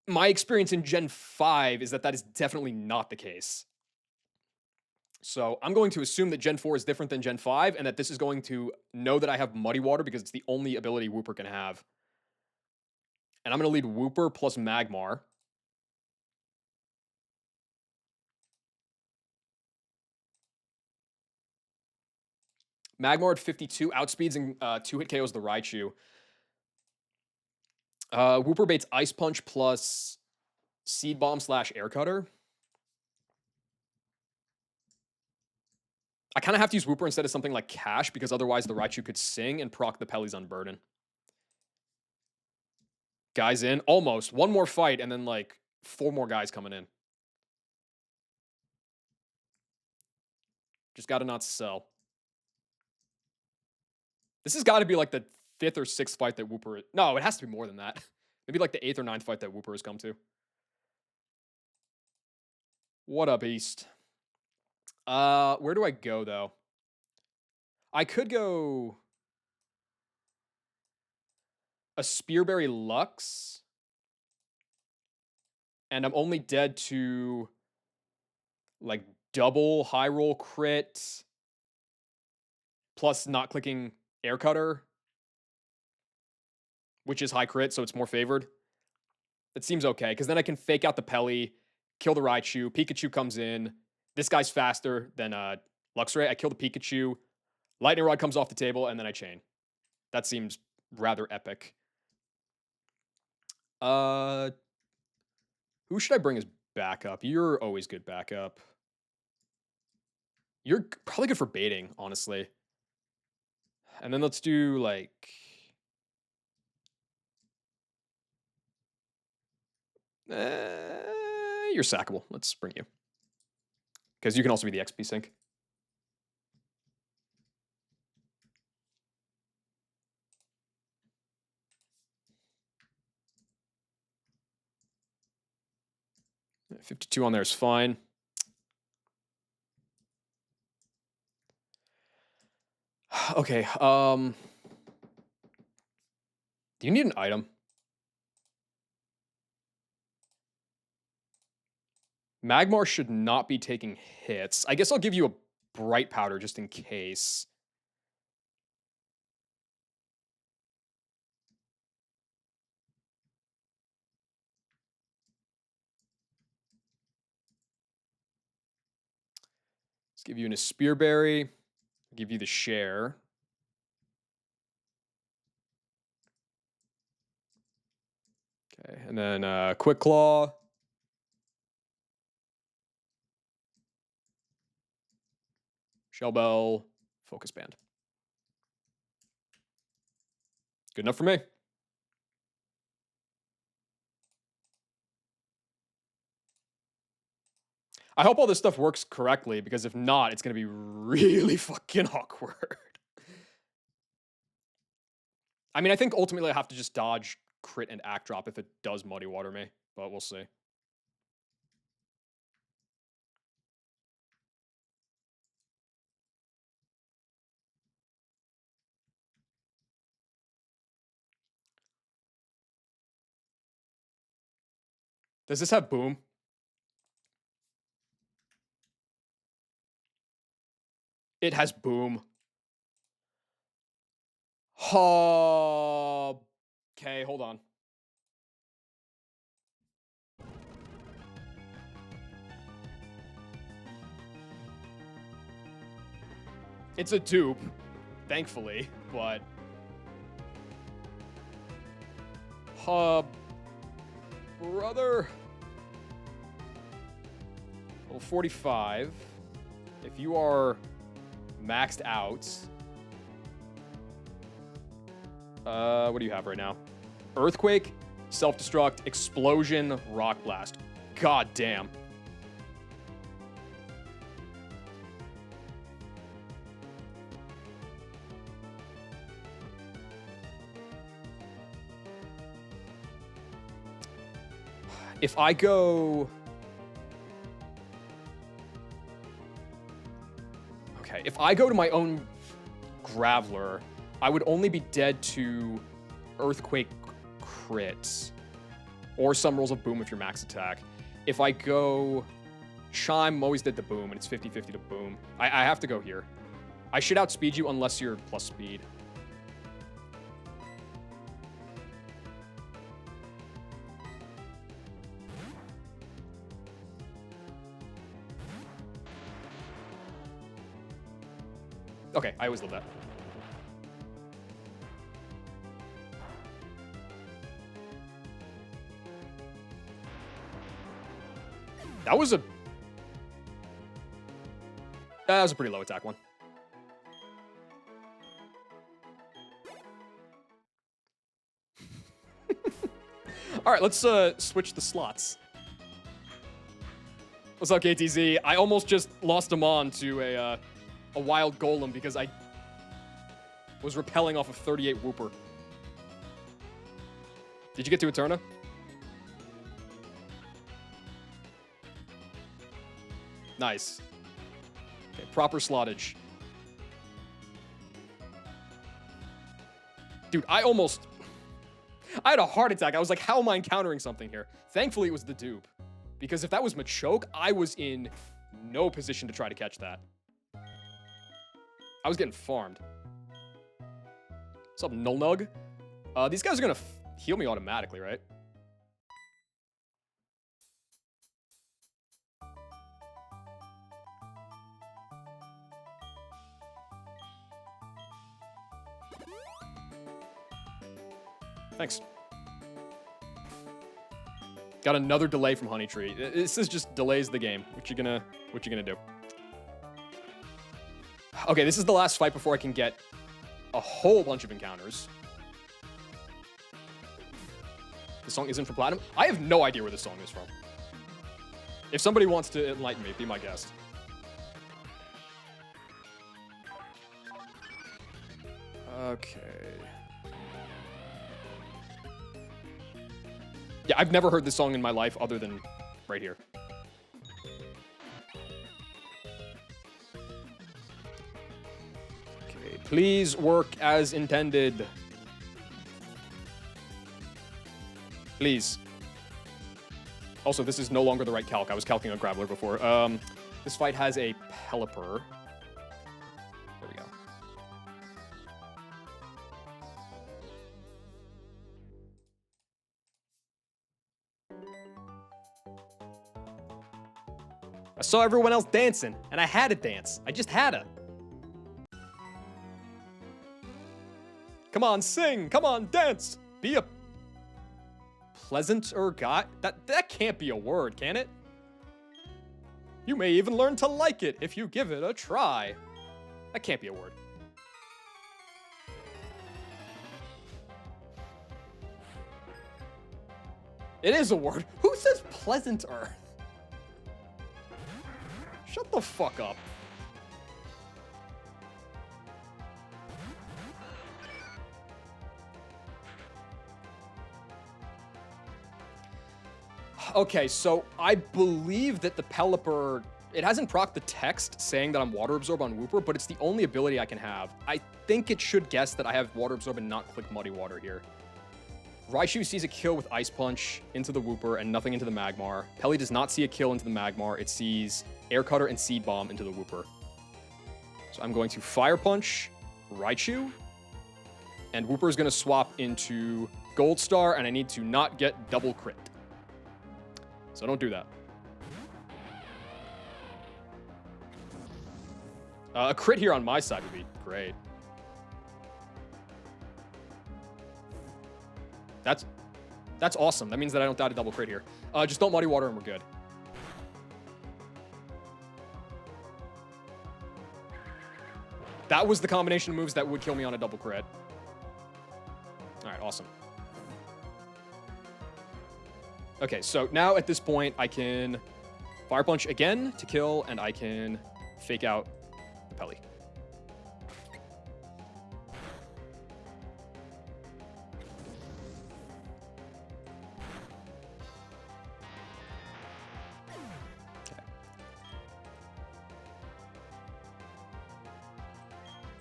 my experience in Gen 5 is that that is definitely not the case. So I'm going to assume that Gen 4 is different than Gen 5, and that this is going to know that I have Muddy Water because it's the only ability Wooper can have. And I'm going to lead Wooper plus Magmar. Magmar at 52 outspeeds and 2-hit KOs the Raichu. Wooper baits Ice Punch plus Seed Bomb / Air Cutter. I kind of have to use Wooper instead of something like Cash because otherwise the Raichu could sing and proc the Pelly's Unburden. Guys in. Almost. One more fight and then like 4 more guys coming in. Just got to not sell. This has got to be like the 5th or 6th fight that Wooper... No, it has to be more than that. Maybe like the 8th or 9th fight that Wooper has come to. What up, East? Where do I go, though? I could go... a Spearberry Lux. And I'm only dead to... like, double high roll crit. Plus not clicking Air Cutter. Which is high crit, so it's more favored. That seems okay, because then I can fake out the Pelly, kill the Raichu, Pikachu comes in. This guy's faster than Luxray. I kill the Pikachu, Lightning Rod comes off the table, and then I chain. That seems rather epic. Who should I bring as backup? You're always good backup. You're probably good for baiting, honestly. And then let's do, like... you're sackable. Let's bring you. Because you can also be the XP sync. $52 on there is fine. Okay, do you need an item? Magmar should not be taking hits. I guess I'll give you a Bright Powder just in case. Let's give you a Spearberry. I'll give you the share. Okay, and then Quick Claw. Shell Bell, Focus Band. Good enough for me. I hope all this stuff works correctly, because if not, it's going to be really fucking awkward. I mean, I think ultimately I have to just dodge crit and act drop if it does Muddy Water me, but we'll see. Does this have Boom? It has Boom. Oh, okay, hold on. It's a dupe, thankfully, but... brother. Well, 45. If you are maxed out... what do you have right now? Earthquake, Self-Destruct, Explosion, Rock Blast. God damn. If I go... Okay, if I go to my own Graveler, I would only be dead to Earthquake crits or some rolls of Boom if you're max attack. If I go Chime, I'm always dead to boom, and it's 50-50 to boom. I have to go here. I should outspeed you unless you're plus speed. Okay, I always love that. That was a pretty low attack one. All right, let's switch the slots. What's up, KTZ? I almost just lost him on to a wild golem because I was repelling off of 38 Wooper. Did you get to Eterna? Nice. Okay, proper slottage. Dude, I had a heart attack. I was like, how am I encountering something here? Thankfully, it was the dupe. Because if that was Machoke, I was in no position to try to catch that. I was getting farmed. What's up, Nulnug? These guys are going to heal me automatically, right? Thanks. Got another delay from Honeytree. This is just delays the game. What you gonna do? Okay, this is the last fight before I can get a whole bunch of encounters. This song isn't from Platinum? I have no idea where this song is from. If somebody wants to enlighten me, be my guest. Okay. Yeah, I've never heard this song in my life other than right here. Okay, please work as intended. Please. Also, this is no longer the right calc. I was calcing a Graveler before. This fight has a Pelipper. There we go. I saw everyone else dancing, and I had to dance. I just had to. Come on, sing. Come on, dance. Be a pleasanter guy. That can't be a word, can it? You may even learn to like it if you give it a try. That can't be a word. It is a word. Who says pleasanter? Shut the fuck up. Okay, so I believe that the Pelipper, it hasn't procced the text saying that I'm Water Absorb on Wooper, but it's the only ability I can have. I think it should guess that I have Water Absorb and not click Muddy Water here. Raichu sees a kill with Ice Punch into the Wooper and nothing into the Magmar. Pelly does not see a kill into the Magmar. It sees Air Cutter and Seed Bomb into the Wooper. So I'm going to Fire Punch Raichu. And Wooper is going to swap into Gold Star, and I need to not get double crit. So don't do that. A crit here on my side would be great. That's awesome. That means that I don't die to double crit here. Just don't Muddy Water and we're good. That was the combination of moves that would kill me on a double crit. All right, awesome. Okay, so now at this point, I can Fire Punch again to kill, and I can fake out the Pelly.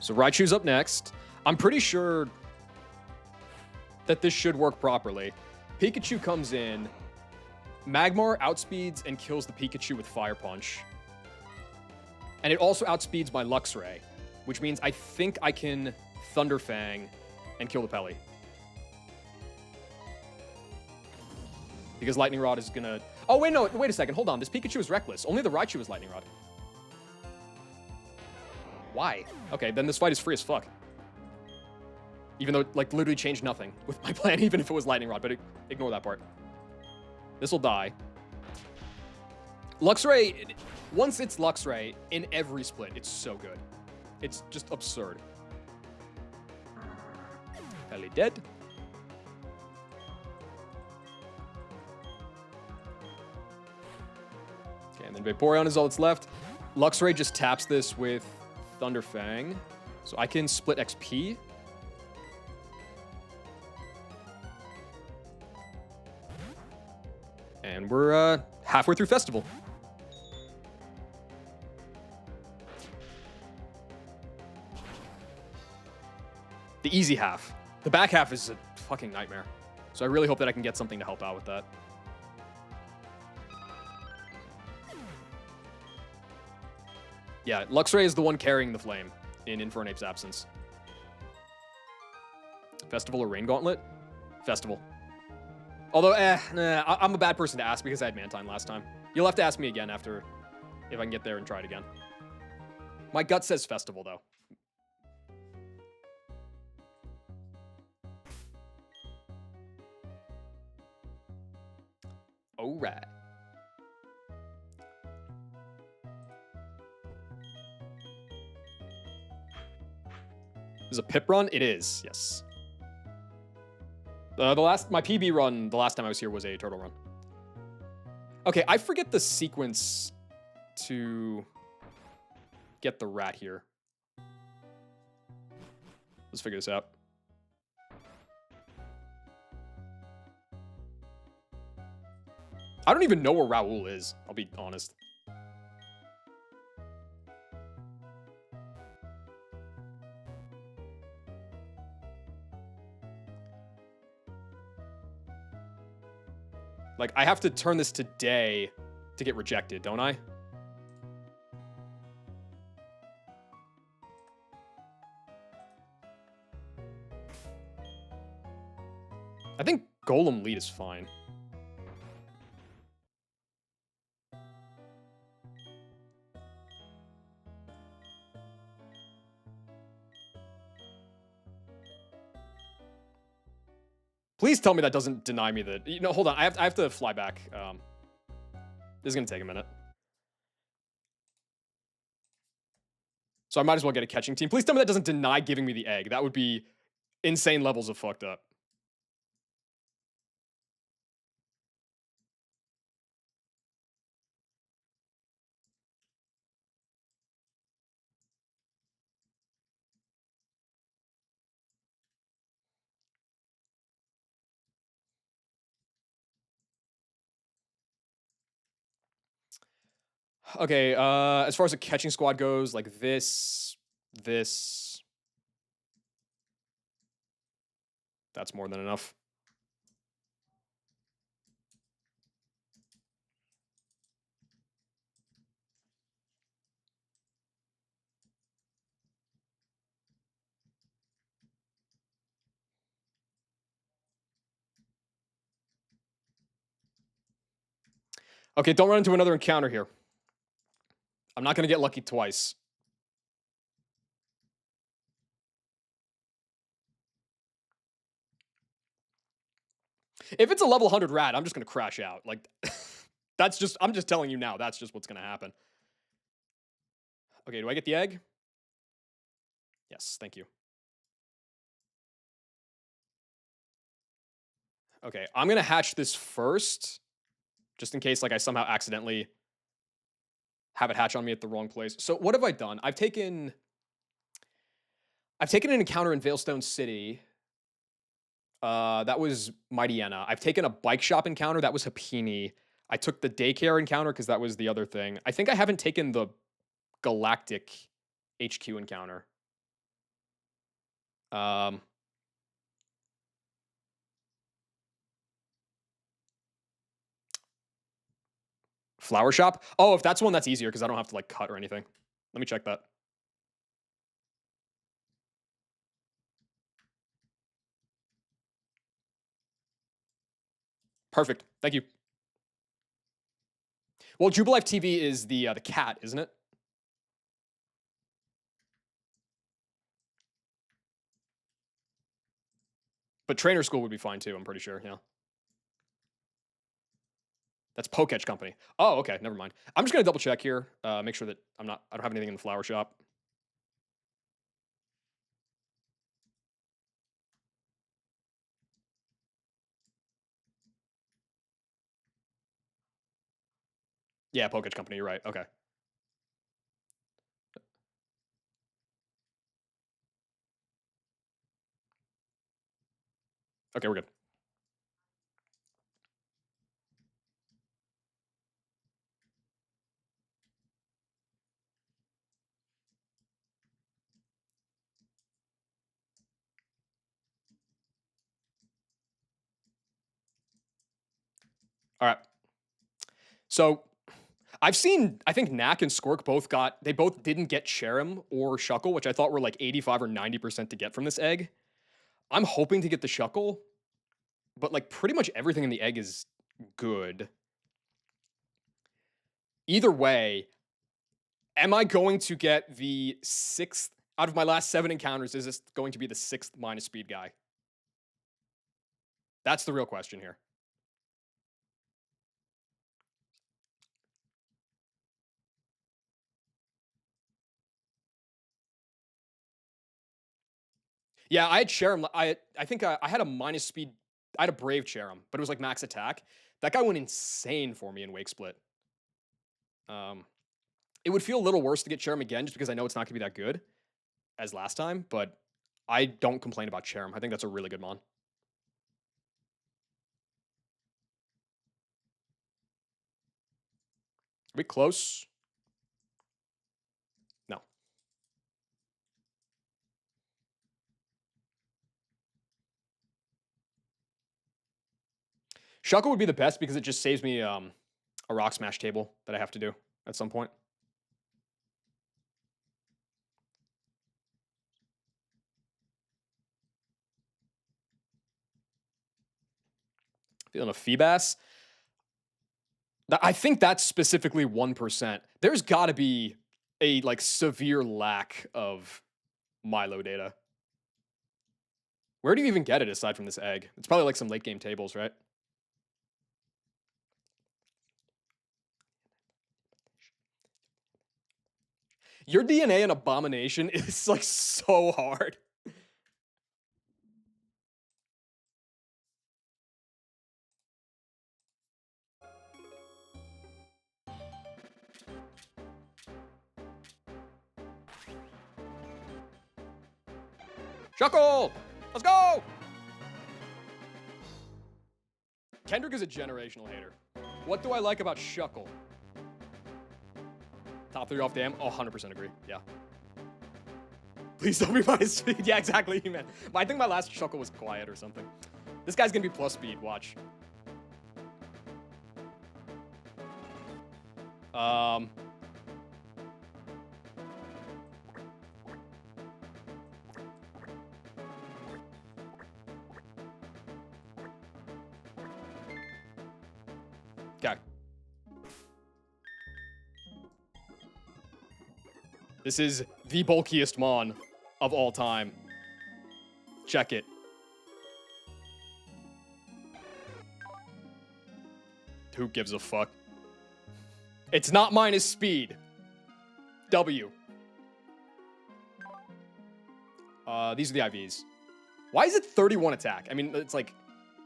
So Raichu's up next. I'm pretty sure that this should work properly. Pikachu comes in. Magmar outspeeds and kills the Pikachu with Fire Punch. And it also outspeeds my Luxray, which means I think I can Thunder Fang and kill the Pelly. Because Lightning Rod is gonna... Oh, wait, no, wait a second. Hold on. This Pikachu is reckless. Only the Raichu is Lightning Rod. Why? Okay, then this fight is free as fuck. Even though it, like, literally changed nothing with my plan, even if it was Lightning Rod, but ignore that part. This will die. Luxray, once it's Luxray, in every split, it's so good. It's just absurd. Pelly dead. Okay, and then Vaporeon is all that's left. Luxray just taps this with Thunder Fang. So I can split XP. And we're halfway through Festival. The easy half. The back half is a fucking nightmare. So I really hope that I can get something to help out with that. Yeah, Luxray is the one carrying the flame in Infernape's absence. Festival or Rain Gauntlet? Festival. Although, I'm a bad person to ask because I had Mantine last time. You'll have to ask me again after, if I can get there and try it again. My gut says Festival, though. All right. Is a pip run? It is, yes. My PB run, the last time I was here was a turtle run. Okay, I forget the sequence to get the rat here. Let's figure this out. I don't even know where Raoul is, I'll be honest. Like, I have to turn this today to get rejected, don't I? I think Golem lead is fine. Please tell me that doesn't deny me the... You know, hold on. I have to fly back. This is going to take a minute. So I might as well get a catching team. Please tell me that doesn't deny giving me the egg. That would be insane levels of fucked up. Okay, as far as the catching squad goes, like this... That's more than enough. Okay, don't run into another encounter here. I'm not going to get lucky twice. If it's a level 100 rat, I'm just going to crash out. Like, I'm just telling you now, that's just what's going to happen. Okay, do I get the egg? Yes, thank you. Okay, I'm going to hatch this first, just in case, like, I somehow accidentally have it hatch on me at the wrong place. So what have I done? I've taken an encounter in Veilstone City. That was Mightyena. I've taken a bike shop encounter. That was Hapini. I took the daycare encounter because that was the other thing. I think I haven't taken the Galactic HQ encounter. Flower shop? Oh, if that's one, that's easier because I don't have to like cut or anything. Let me check that. Perfect. Thank you. Well, Jubilife TV is the cat, isn't it? But trainer school would be fine too. I'm pretty sure. Yeah. That's Poketch Company. Oh, okay. Never mind. I'm just gonna double check here. Make sure that I don't have anything in the flower shop. Yeah, Poketch Company. You're right. Okay. Okay, we're good. All right. So I've seen, I think Knack and Squirk they both didn't get Cherim or Shuckle, which I thought were like 85 or 90% to get from this egg. I'm hoping to get the Shuckle, but like pretty much everything in the egg is good. Either way, am I going to get the sixth out of my last 7 encounters? Is this going to be the sixth minus speed guy? That's the real question here. Yeah, I had Cherim. I think I had a minus speed. I had a Brave Cherim, but it was like max attack. That guy went insane for me in Wake Split. Um, it would feel a little worse to get Cherim again, just because I know it's not going to be that good as last time. But I don't complain about Cherim. I think that's a really good mon. Are we close? No. Shuckle would be the best because it just saves me a rock smash table that I have to do at some point. Feeling a Feebas. I think that's specifically 1%. There's got to be a like severe lack of Milo data. Where do you even get it aside from this egg? It's probably like some late game tables, right? Your DNA and Abomination is like so hard. Shuckle! Let's go! Kendrick is a generational hater. What do I like about Shuckle? Top 3 off dam? Oh, 100% agree. Yeah. Please don't be minus speed. Yeah, exactly, man. I think my last Shuckle was quiet or something. This guy's gonna be plus speed. Watch. Um. Okay. This is the bulkiest mon of all time. Check it. Who gives a fuck? It's not minus speed. W. These are the IVs. Why is it 31 attack? I mean, it's like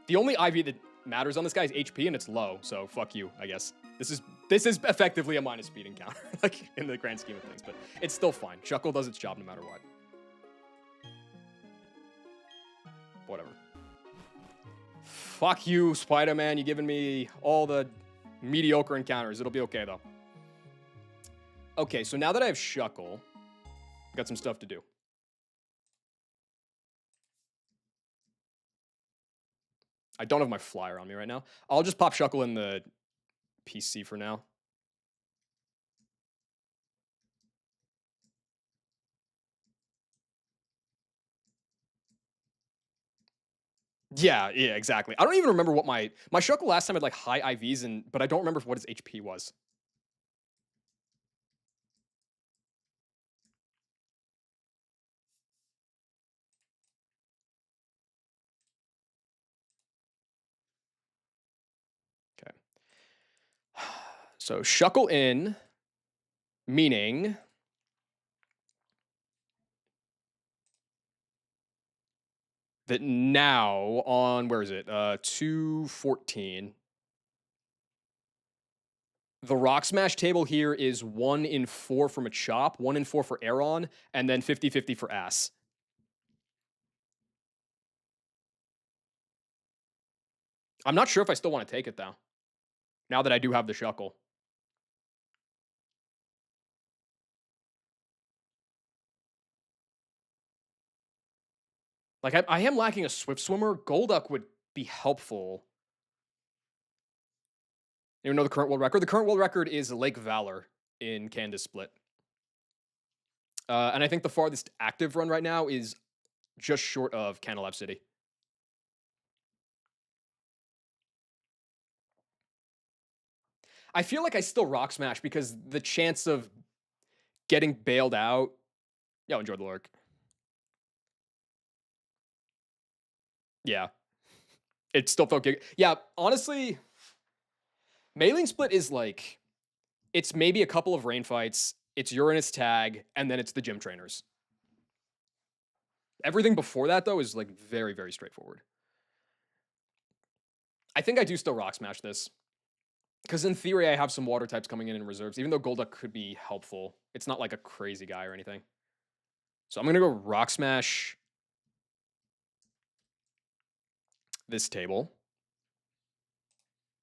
the only IV that matters on this guy is HP and it's low, so fuck you, I guess. This is effectively a minus speed encounter, like in the grand scheme of things, but it's still fine. Shuckle does its job no matter what. Whatever. Fuck you, Spider-Man. You're giving me all the mediocre encounters. It'll be okay, though. Okay, so now that I have Shuckle, I've got some stuff to do. I don't have my flyer on me right now. I'll just pop Shuckle in the PC for now. Yeah, exactly. I don't even remember what my Shuckle last time had like high IVs and but I don't remember what his HP was. Okay. So Shuckle in, meaning that now on where is it? 214. The Rock Smash table here is 1 in 4 for Machop, 1 in 4 for Aeron, and then 50-50 for Ass. I'm not sure if I still want to take it though. Now that I do have the Shuckle. Like I am lacking a Swift Swimmer. Golduck would be helpful. You know the current world record? The current world record is Lake Valor in Candace Split. And I think the farthest active run right now is just short of Canalab City. I feel like I still Rock Smash because the chance of getting bailed out. Yo, enjoy the lurk. Yeah. It still felt good. Yeah, honestly, Mailing Split is like, it's maybe a couple of rain fights, it's Uranus tag, and then it's the gym trainers. Everything before that, though, is like very, very straightforward. I think I do still Rock Smash this. Because in theory, I have some water types coming in reserves, even though Golduck could be helpful. It's not like a crazy guy or anything. So I'm going to go Rock Smash this table.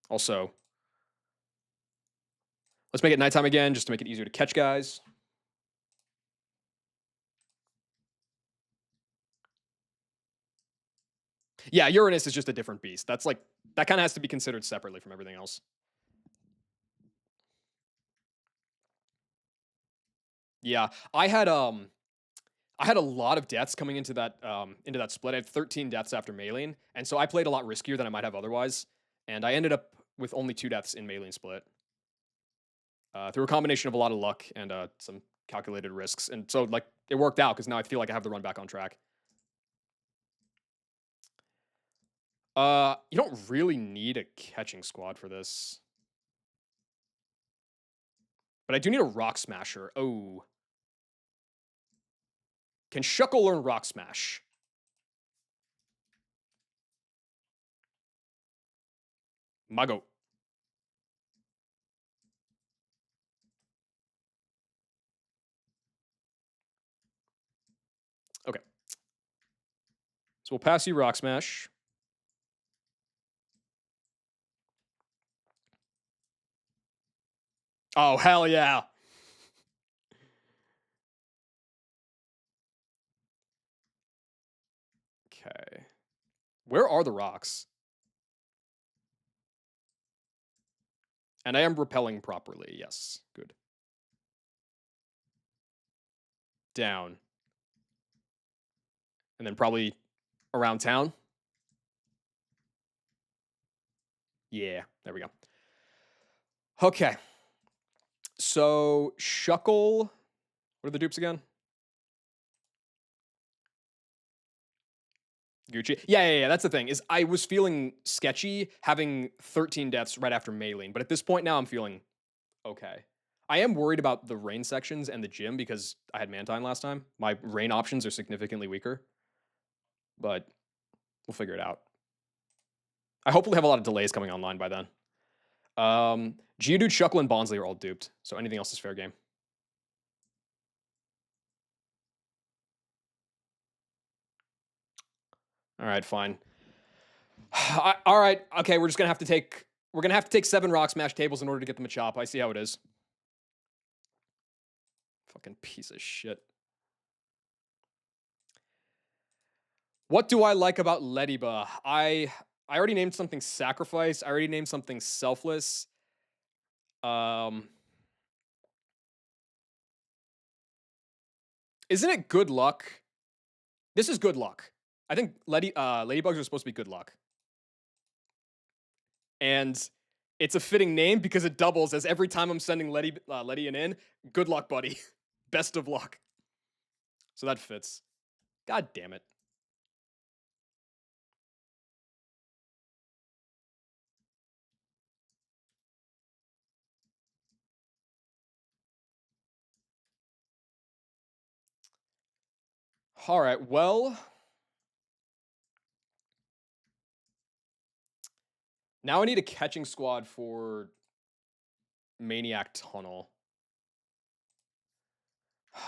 Also, let's make it nighttime again just to make it easier to catch guys. Yeah, Uranus is just a different beast. That's like, that kind of has to be considered separately from everything else. Yeah, I had a lot of deaths coming into that split. I had 13 deaths after Maylene, and so I played a lot riskier than I might have otherwise. And I ended up with only 2 deaths in Maylene split through a combination of a lot of luck and some calculated risks. And so like it worked out because now I feel like I have the run back on track. You don't really need a catching squad for this, but I do need a Rock Smasher. Oh, can Shuckle learn Rock Smash? Mago. Okay. So we'll pass you Rock Smash. Oh, hell yeah. Okay. Where are the rocks? And I am repelling properly. Yes. Good. Down. And then probably around town. Yeah. There we go. Okay. So Shuckle. What are the dupes again? Gucci. Yeah. That's the thing. Is I was feeling sketchy having 13 deaths right after Maylene, but at this point now I'm feeling okay. I am worried about the rain sections and the gym because I had Mantine last time. My rain options are significantly weaker, but we'll figure it out. I hopefully have a lot of delays coming online by then. Geodude, Shuckle, and Bonsly are all duped, so anything else is fair game. All right, fine. All right, okay, we're gonna have to take 7 Rock Smash tables in order to get the Machop. I see how it is. Fucking piece of shit. What do I like about Lediba? I already named something Sacrifice. I already named something Selfless. Isn't it Good Luck? This is Good Luck. I think ladybugs are supposed to be good luck. And it's a fitting name because it doubles as every time I'm sending Letty in, good luck, buddy. Best of luck. So that fits. God damn it. All right, well. Now I need a catching squad for Maniac Tunnel.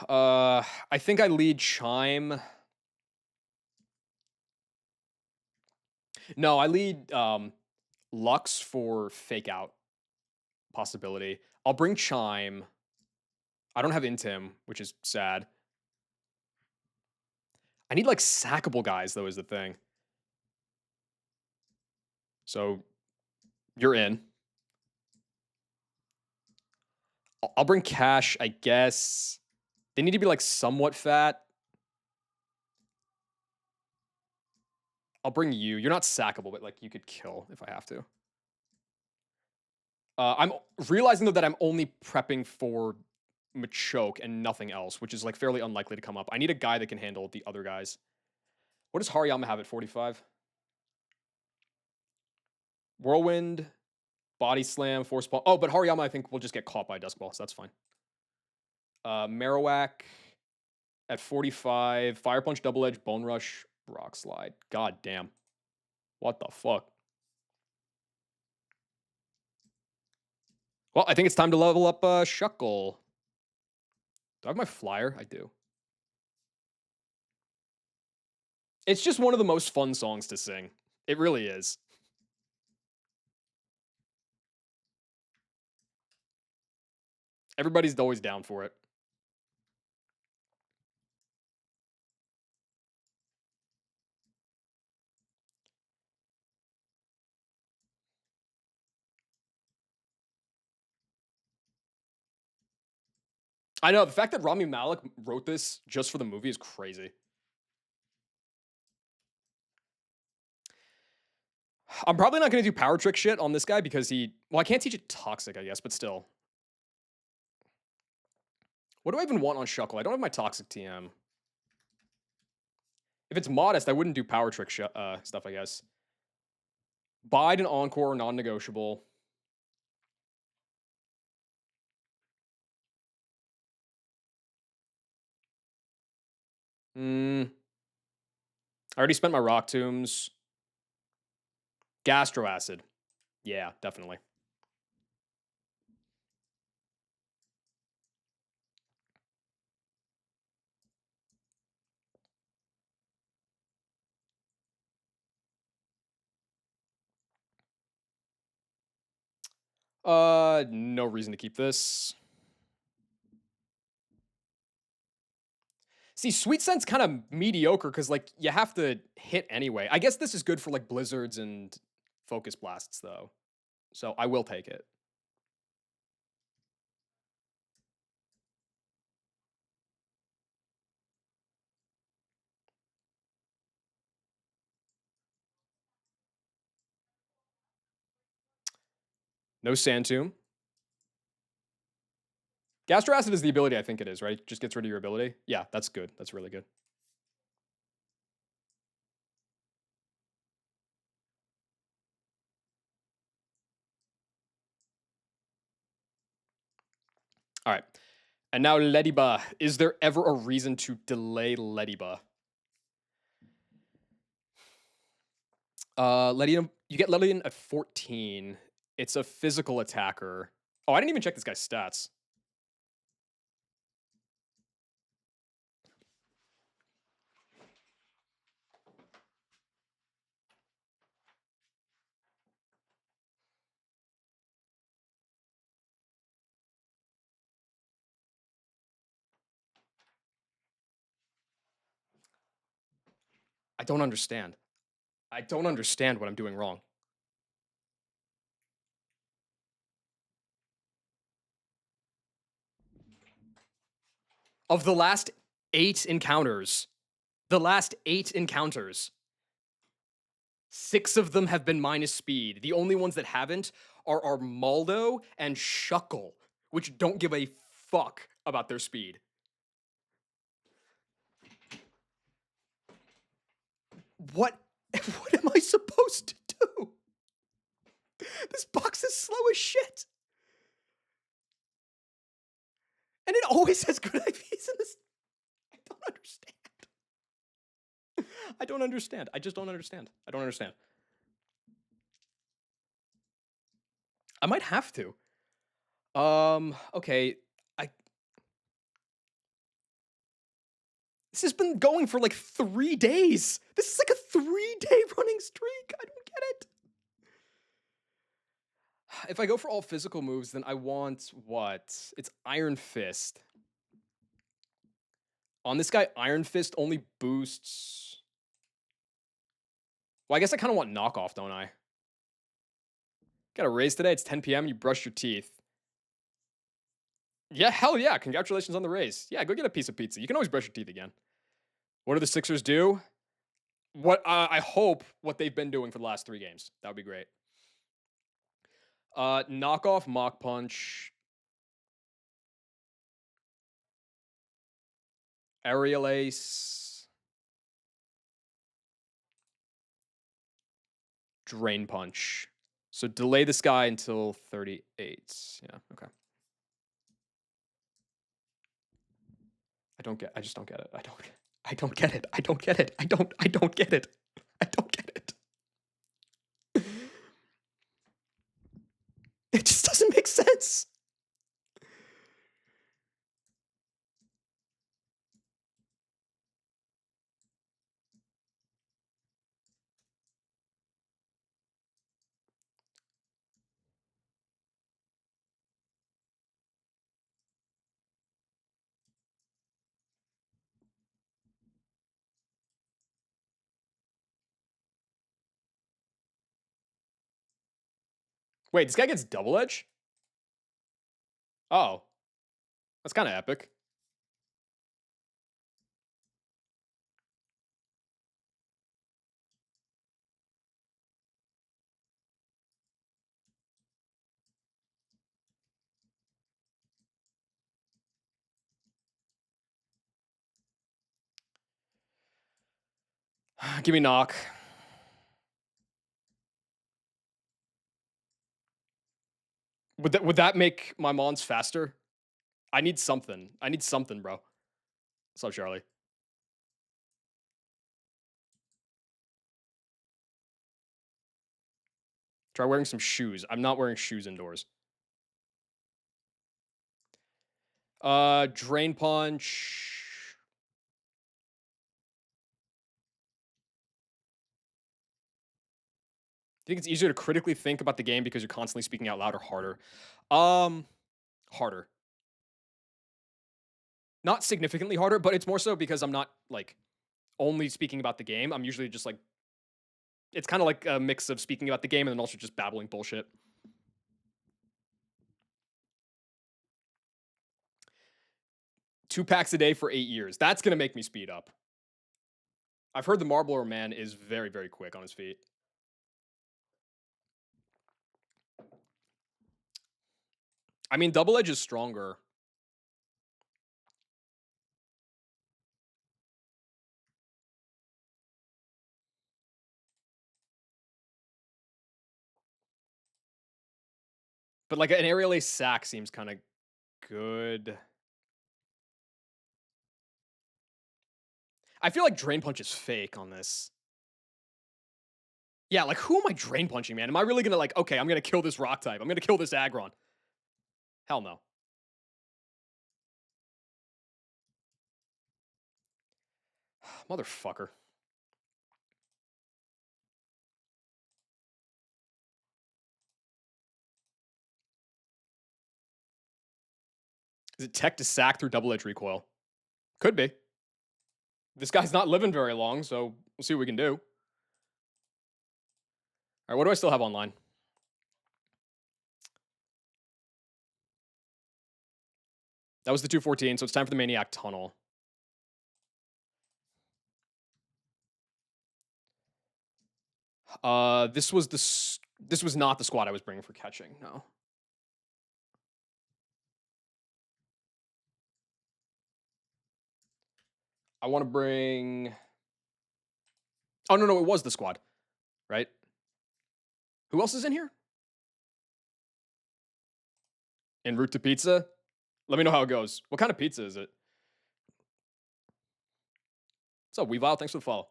I think I lead Chime. No, I lead Lux for Fake Out possibility. I'll bring Chime. I don't have Intim, which is sad. I need like sackable guys though is the thing. So you're in. I'll bring Cash, I guess. They need to be like somewhat fat. I'll bring you. You're not sackable, but like you could kill if I have to. I'm realizing though that I'm only prepping for Machoke and nothing else, which is like fairly unlikely to come up. I need a guy that can handle the other guys. What does Hariyama have at 45? Whirlwind, Body Slam, Force Ball. Oh, but Hariyama I think will just get caught by Dusk Ball, so that's fine. Marowak at 45. Fire Punch, Double Edge, Bone Rush, Rock Slide. God damn. What the fuck? Well, I think it's time to level up Shuckle. Do I have my flyer? I do. It's just one of the most fun songs to sing. It really is. Everybody's always down for it. I know, the fact that Rami Malek wrote this just for the movie is crazy. I'm probably not going to do power trick shit on this guy because well, I can't teach it toxic, I guess, but still. What do I even want on Shuckle? I don't have my toxic TM. If it's modest, I wouldn't do power trick stuff, I guess. Bide and Encore, non-negotiable. I already spent my Rock Tombs. Gastro Acid. Yeah, definitely. No reason to keep this. See, Sweet Scent's kind of mediocre because, like, you have to hit anyway. I guess this is good for, like, Blizzards and Focus Blasts, though. So I will take it. No Sand Tomb. Gastro Acid is the ability I think it is, right? Just gets rid of your ability. Yeah, that's good. That's really good. All right. And now Lediba. Is there ever a reason to delay Lediba? Ledian, you get Ledian at 14. It's a physical attacker. Oh, I didn't even check this guy's stats. I don't understand. I don't understand what I'm doing wrong. Of the last 8 encounters, The last 8 encounters, 6 of them have been minus speed. The only ones that haven't are Armaldo and Shuckle, which don't give a fuck about their speed. What am I supposed to do? This box is slow as shit. And it always has good IVs in this. I don't understand. I don't understand. I just don't understand. I don't understand. I might have to. Okay. This has been going for like 3 days. This is like a 3-day running streak. I don't get it. If I go for all physical moves, then I want what? It's Iron Fist. On this guy, Iron Fist only boosts. Well, I guess I kind of want knockoff, don't I? Got a raise today. It's 10 p.m. You brush your teeth. Yeah, hell yeah. Congratulations on the raise. Yeah, go get a piece of pizza. You can always brush your teeth again. What do the Sixers do? What I hope what they've been doing for the last 3 games. That would be great. Knockoff, Mach Punch, Aerial Ace, Drain Punch. So delay this guy until 38. Yeah, okay. I just don't get it. I don't get it. I don't get it. I don't get it. I don't get it. I don't get it. It just doesn't make sense. Wait, this guy gets double edge? Oh. That's kind of epic. Give me knock. Would that make my mons faster? I need something. I need something, bro. What's up, Charlie? Try wearing some shoes. I'm not wearing shoes indoors. Drain Punch. Do you think it's easier to critically think about the game because you're constantly speaking out loud or harder? Harder. Not significantly harder, but it's more so because I'm not like only speaking about the game. I'm usually just like it's kind of like a mix of speaking about the game and then also just babbling bullshit. Two packs a day for 8 years. That's gonna make me speed up. I've heard the Marbler man is very, very quick on his feet. I mean, Double Edge is stronger. But like an aerial ace sack seems kind of good. I feel like Drain Punch is fake on this. Yeah, like who am I Drain Punching, man? Am I really gonna like, okay, I'm gonna kill this rock type. I'm gonna kill this Aggron. Hell no. Motherfucker. Is it tech to sack through double edge recoil? Could be. This guy's not living very long, so we'll see what we can do. All right, what do I still have online? That was the 214, so it's time for the Maniac Tunnel. This was this was not the squad I was bringing for catching. No. I want to bring. Oh no, it was the squad, right? Who else is in here? En route to pizza. Let me know how it goes. What kind of pizza is it? What's up, Weavile? Thanks for the follow.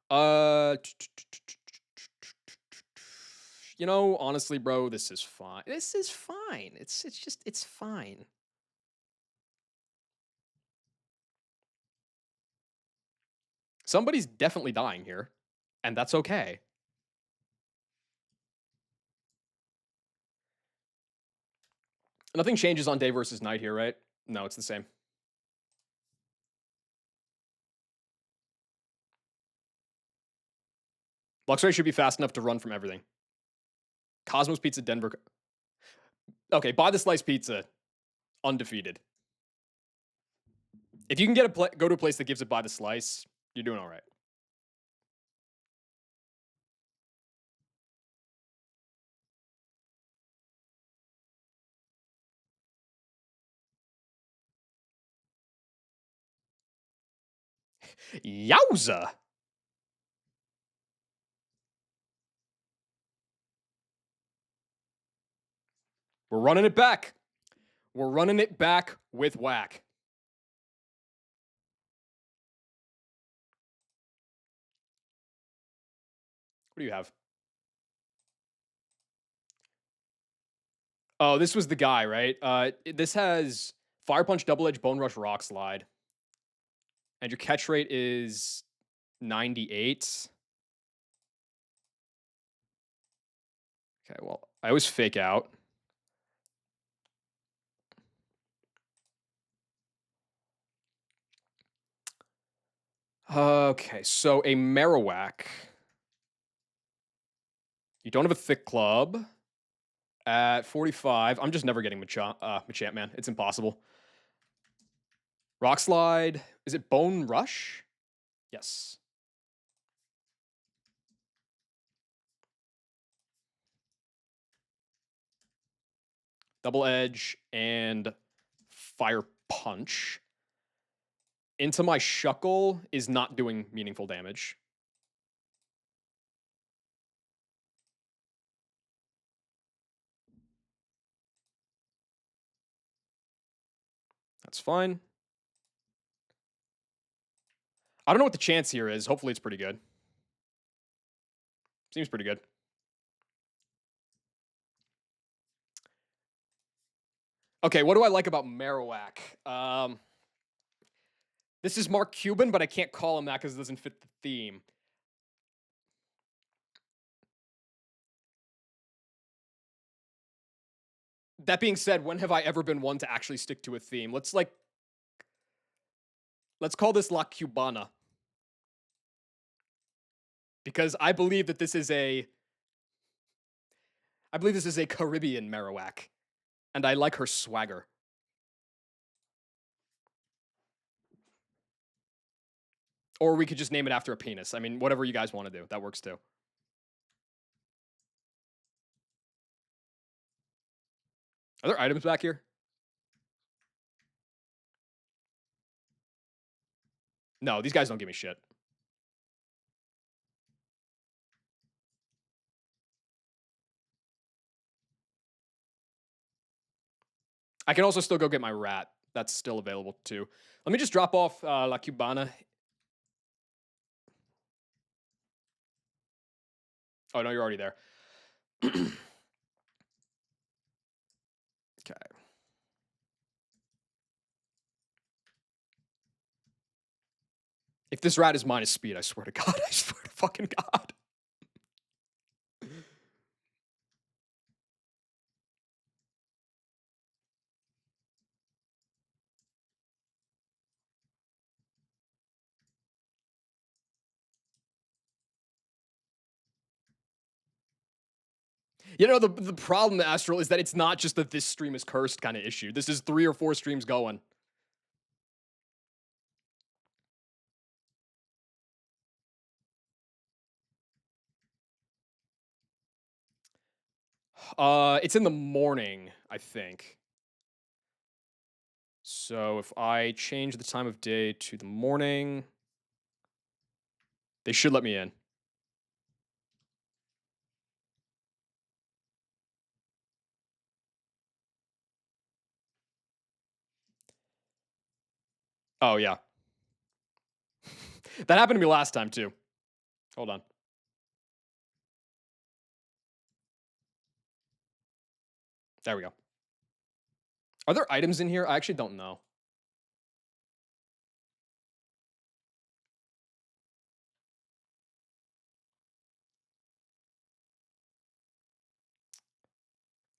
Uh, you know, honestly, bro, this is fine. This is fine. It's fine. Somebody's definitely dying here, and that's okay. Nothing changes on day versus night here, right? No, it's the same. Luxray should be fast enough to run from everything. Cosmos Pizza, Denver. Okay, buy the slice pizza. Undefeated. If you can get go to a place that gives it by the slice, you're doing all right. Yowza! We're running it back. We're running it back with whack. What do you have? Oh, this was the guy, right? This has Fire Punch, Double Edge, Bone Rush, Rock Slide. And your catch rate is 98. Okay, well, I always fake out. Okay, so a Marowak. You don't have a thick club. At 45, I'm just never getting Machamp, man. It's impossible. Rock Slide. Is it Bone Rush? Yes. Double Edge and Fire Punch. Into my Shuckle is not doing meaningful damage. That's fine. I don't know what the chance here is. Hopefully it's pretty good. Seems pretty good. Okay, what do I like about Marowak? This is Mark Cuban, but I can't call him that because it doesn't fit the theme. That being said, when have I ever been one to actually stick to a theme? Let's call this La Cubana. Because I believe that this is a Caribbean Marowak. And I like her swagger. Or we could just name it after a penis. I mean, whatever you guys want to do. That works too. Are there items back here? No, these guys don't give me shit. I can also still go get my rat. That's still available too. Let me just drop off La Cubana. Oh, no, you're already there. Okay. If this rat is minus speed, I swear to God. I swear to fucking God. You know, the problem, Astral, is that it's not just that this stream is cursed kind of issue. This is 3 or 4 streams going. It's in the morning, I think. So if I change the time of day to the morning, they should let me in. Oh, yeah. That happened to me last time too. Hold on. There we go. Are there items in here? I actually don't know.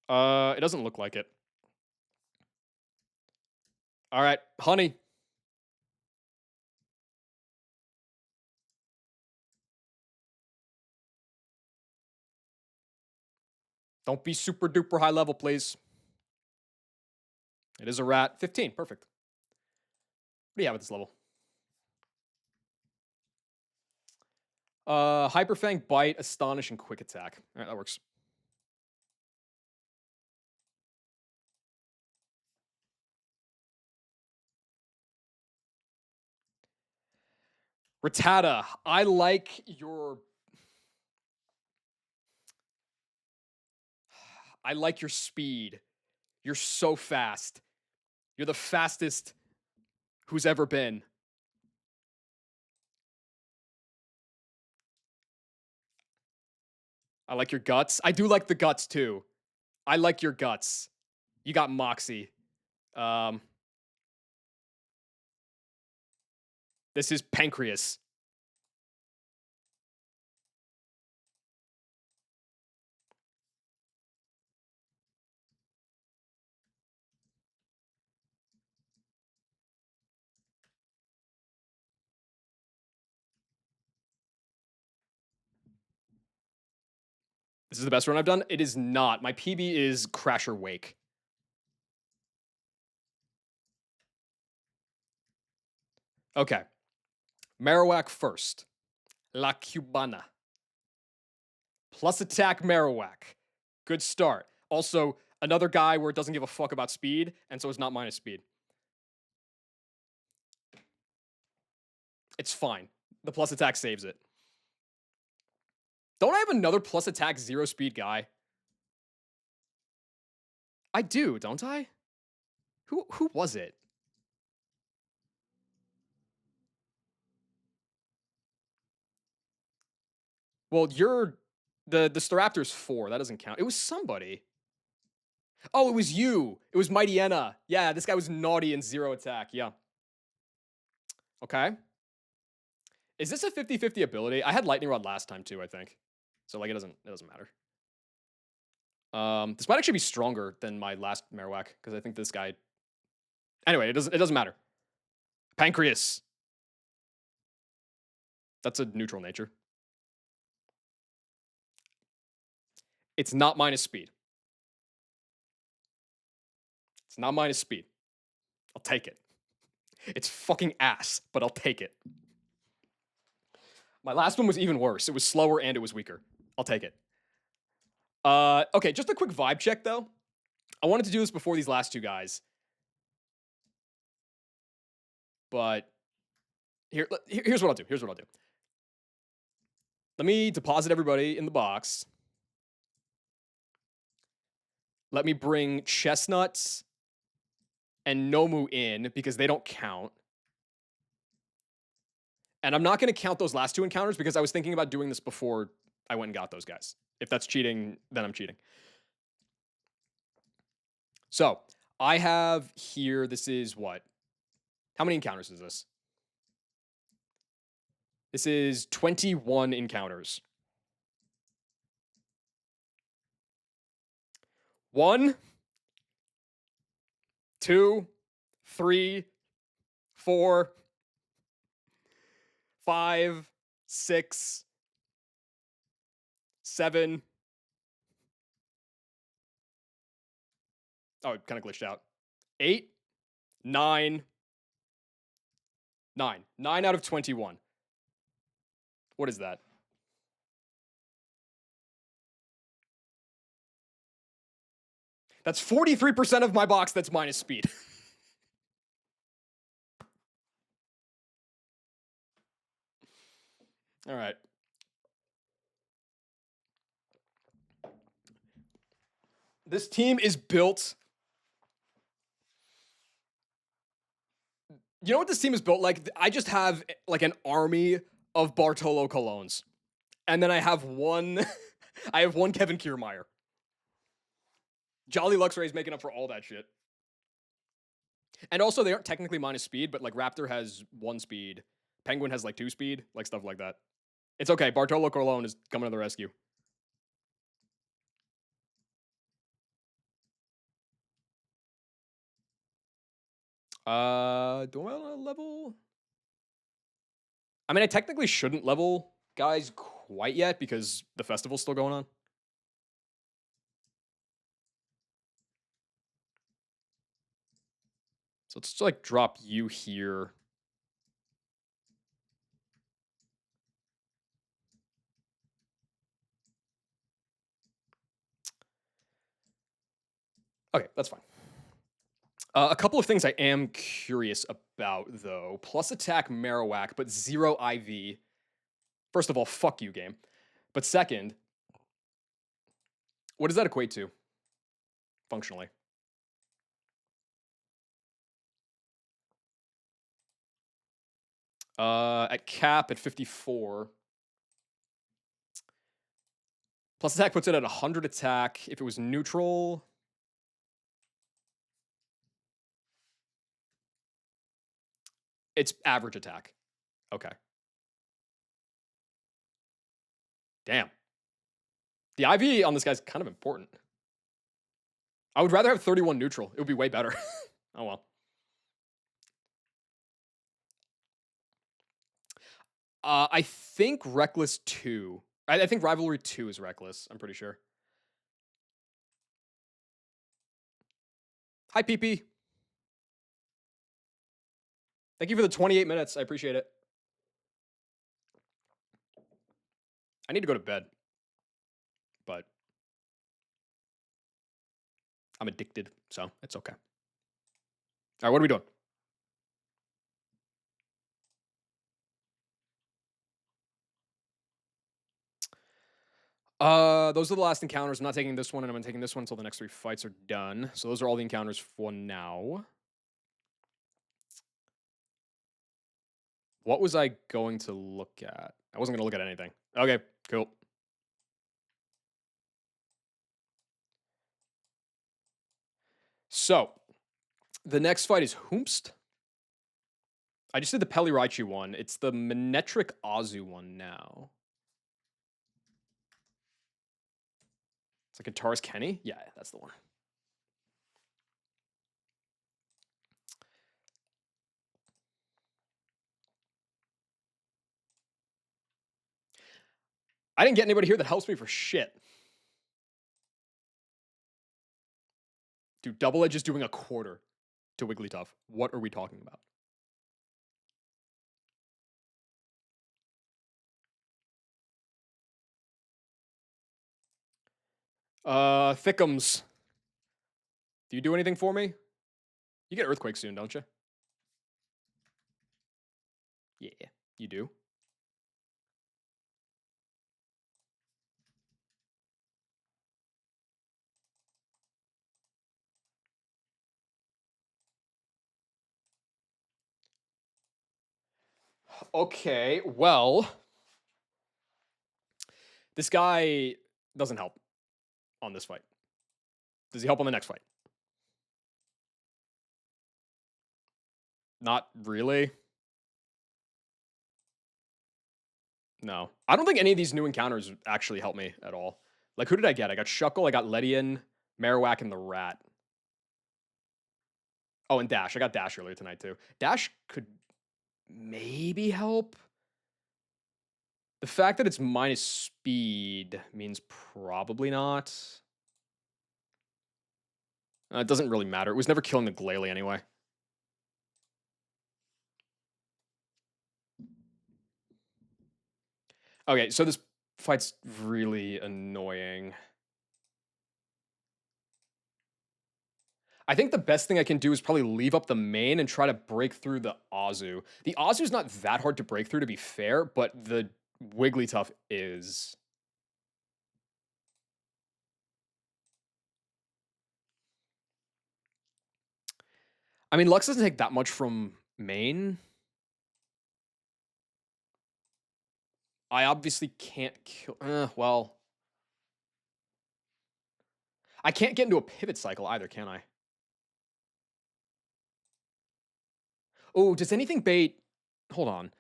It doesn't look like it. All right, honey. Don't be super duper high level, please. It is a rat. 15. Perfect. What do you have at this level? Hyper Fang, Bite, Astonish, and Quick Attack. All right, that works. Rattata, I like your speed. You're so fast. You're the fastest who's ever been. I like your guts. I do like the guts too. I like your guts. You got Moxie. Um, this is Pancreas. This is the best run I've done. It is not. My PB is Crasher Wake. Okay. Marowak first. La Cubana. Plus attack Marowak. Good start. Also, another guy where it doesn't give a fuck about speed, and so it's not minus speed. It's fine. The plus attack saves it. Don't I have another plus attack 0 speed guy? I do, don't I? Who was it? Well, you're the Staraptor's 4. That doesn't count. It was somebody. Oh, it was you. It was Mighty Enna. Yeah, this guy was naughty and 0 attack. Yeah. Okay. Is this a 50-50 ability? I had Lightning Rod last time too, I think. So like it doesn't matter. This might actually be stronger than my last Marowak because I think this guy. Anyway, it doesn't matter. Pancreas. That's a neutral nature. It's not minus speed. It's not minus speed. I'll take it. It's fucking ass, but I'll take it. My last one was even worse. It was slower and it was weaker. I'll take it. Okay, just a quick vibe check though. I wanted to do this before these last two guys, but here's what I'll do. Here's what I'll do. Let me deposit everybody in the box. Let me bring Chestnuts and Nomu in because they don't count. And I'm not going to count those last two encounters because I was thinking about doing this before I went and got those guys. If that's cheating, then I'm cheating. So I have here, this is what? How many encounters is this? This is 21 encounters. 1, 2, 3, 4, 5, 6, 7. Oh, it kind of glitched out. 8, 9, 9. 9 out of 21. What is that? That's 43% of my box that's minus speed. All right. This team is built. You know what this team is built like? I just have like an army of Bartolo Colognes. And then I have one I have one Kevin Kiermaier. Jolly Luxray is making up for all that shit. And also they aren't technically minus speed, but like Raptor has 1 speed. Penguin has like 2 speed, like stuff like that. It's okay. Bartolo Colon is coming to the rescue. Do I want to level? I mean, I technically shouldn't level guys quite yet because the festival's still going on. So let's just like drop you here. Okay, that's fine. A couple of things I am curious about, though. Plus attack Marowak, but 0 IV. First of all, fuck you, game. But second, what does that equate to? Functionally. At cap at 54. Plus attack puts it at 100 attack. If it was neutral... It's average attack. Okay. Damn. The IV on this guy's kind of important. I would rather have 31 neutral. It would be way better. Oh well. I think Reckless 2. I think Rivalry 2 is Reckless. I'm pretty sure. Hi, PP. Thank you for the 28 minutes. I appreciate it. I need to go to bed. But I'm addicted, so it's okay. All right, what are we doing? Those are the last encounters. I'm not taking this one, and I'm taking this one until the next 3 fights are done. So those are all the encounters for now. What was I going to look at? I wasn't going to look at anything. Okay, cool. So, the next fight is Hoomst. I just did the Peli Raichu one. It's the Manectric Azu one now. It's like Guitarist Kenny? Yeah, that's the one. I didn't get anybody here that helps me for shit. Dude, Double Edge is doing a quarter to Wigglytuff. What are we talking about? Thickums. Do you do anything for me? You get Earthquake soon, don't you? Yeah, you do. Okay, well, this guy doesn't help on this fight. Does he help on the next fight? Not really. No. I don't think any of these new encounters actually help me at all. Like, who did I get? I got Shuckle, I got Ledian, Marowak, and the Rat. Oh, and Dash. I got Dash earlier tonight, too. Dash could maybe help. The fact that it's minus speed means probably not. It doesn't really matter. It was never killing the Glalie anyway. Okay, so this fight's really annoying. I think the best thing I can do is probably leave up the main and try to break through the Azu. The Azu's not that hard to break through, to be fair, but the Wigglytuff is. I mean, Lux doesn't take that much from main. I obviously can't kill. Well, I can't get into a pivot cycle either, can I? Oh, does anything bait? Hold on.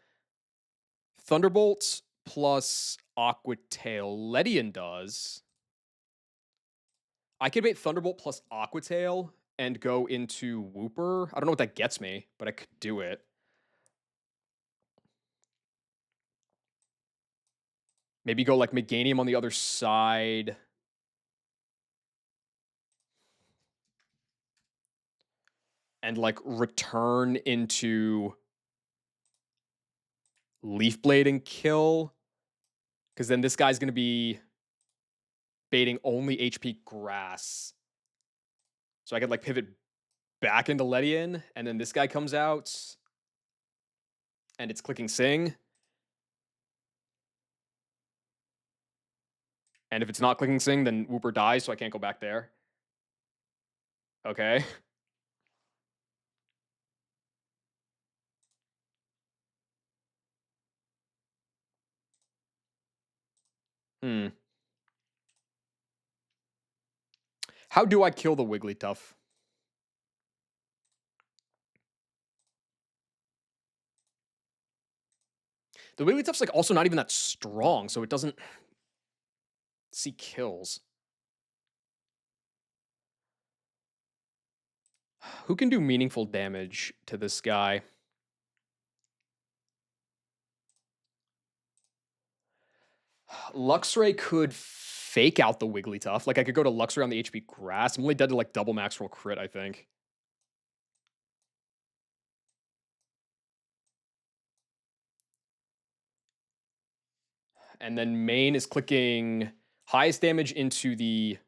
Thunderbolts plus Aqua Tail. Ledian does. I could bait Thunderbolt plus Aqua Tail and go into Wooper. I don't know what that gets me, but I could do it. Maybe go like Meganium on the other side. And like return into Leaf Blade and kill. Because then this guy's going to be baiting only HP Grass. So I could like pivot back into Ledian, and then this guy comes out, and it's clicking Sing. And if it's not clicking Sing, then Wooper dies, so I can't go back there. Okay. How do I kill the Wigglytuff? The Wigglytuff's like also not even that strong, so it doesn't see kills. Who can do meaningful damage to this guy? Luxray could fake out the Wigglytuff. Like I could go to Luxray on the HP Grass. I'm only dead to like double max roll crit, I think. And then main is clicking highest damage into the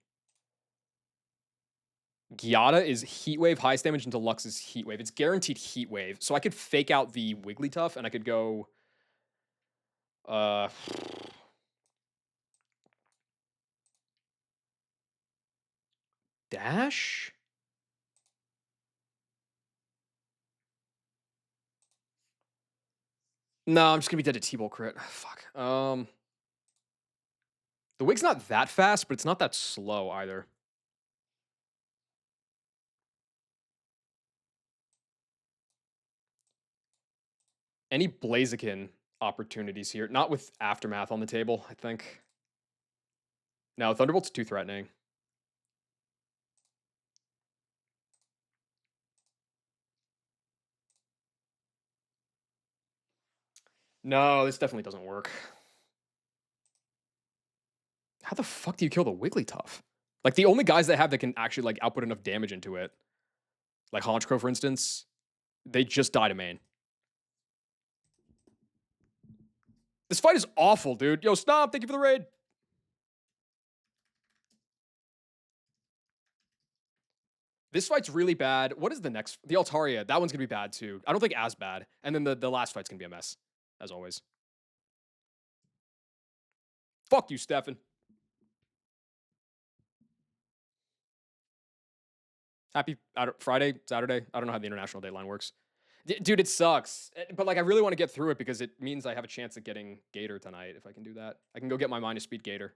Gyata is Heat Wave, highest damage into Lux is Heat Wave. It's guaranteed Heat Wave. So I could fake out the Wigglytuff and I could go dash? No, I'm just gonna be dead to T-Ball crit. Fuck. The Wig's not that fast, but it's not that slow either. Any Blaziken opportunities here? Not with Aftermath on the table, I think. No, Thunderbolt's too threatening. No, this definitely doesn't work. How the fuck do you kill the Wigglytuff? Like the only guys that have that can actually like output enough damage into it, like Honchkrow, for instance, they just die to main. This fight is awful, dude. Yo, Stomp, thank you for the raid. This fight's really bad. What is the next? The Altaria. That one's gonna be bad too. I don't think as bad. And then the last fight's gonna be a mess, as always. Fuck you, Stefan. Happy Friday, Saturday. I don't know how the international dateline works. Dude, it sucks. But like, I really want to get through it because it means I have a chance at getting Gator tonight if I can do that. I can go get my minus speed Gator.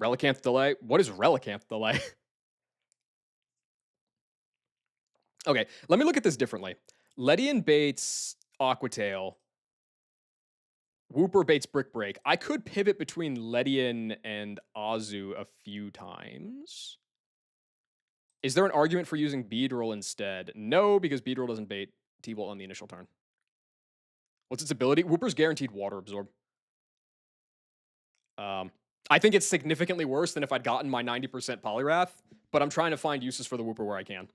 Relicanth delay? What is Relicanth delay? Okay, let me look at this differently. Ledian baits Aqua Tail. Wooper baits Brick Break. I could pivot between Ledian and Azu a few times. Is there an argument for using Beedrill instead? No, because Beedrill doesn't bait T-Bolt on the initial turn. What's its ability? Wooper's guaranteed Water Absorb. I think it's significantly worse than if I'd gotten my 90% Polyrath, but I'm trying to find uses for the Wooper where I can.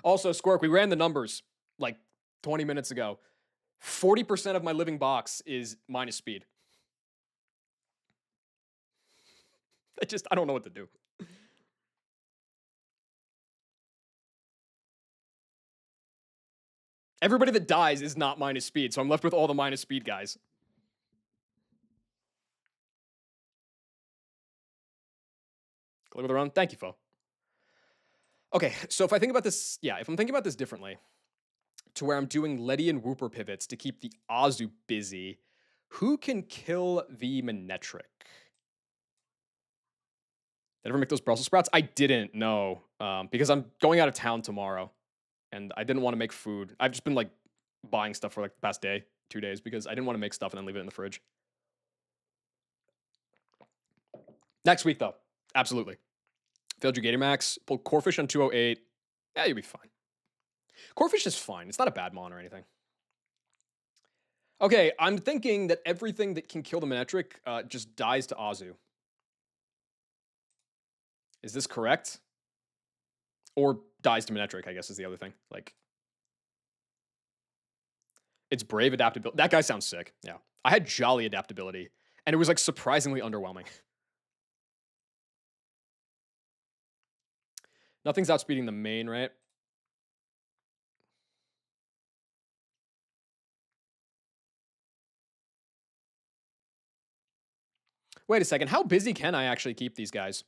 Also, Squirk, we ran the numbers like 20 minutes ago. 40% of my living box is minus speed. I don't know what to do. Everybody that dies is not minus speed, so I'm left with all the minus speed guys. Click with the run. Thank you, Fo. Okay, so if I think about this, if I'm thinking about this differently, to where I'm doing Letty and Whooper pivots to keep the Azu busy, who can kill the Manectric? Did I ever make those Brussels sprouts? I didn't, no, because I'm going out of town tomorrow, and I didn't want to make food. I've just been like buying stuff for like the past day, 2 days, because I didn't want to make stuff and then leave it in the fridge. Next week, though, absolutely. Failed your Gator Max, pulled Corphish on 208. Yeah, you'll be fine. Corphish is fine. It's not a bad mon or anything. Okay, I'm thinking that everything that can kill the Manectric just dies to Azu. Is this correct? Or dies to Manectric, I guess, is the other thing. Like, it's brave adaptability. That guy sounds sick. Yeah. I had jolly adaptability, and it was like surprisingly underwhelming. Nothing's outspeeding the main, right? Wait a second. How busy can I actually keep these guys?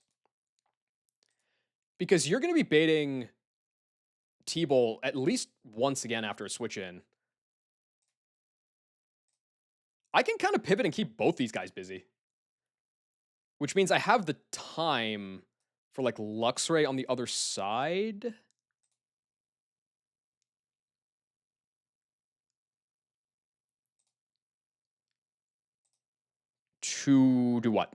Because you're going to be baiting T-Bowl at least once again after a switch in. I can kind of pivot and keep both these guys busy. Which means I have the time for like Luxray on the other side. To do what?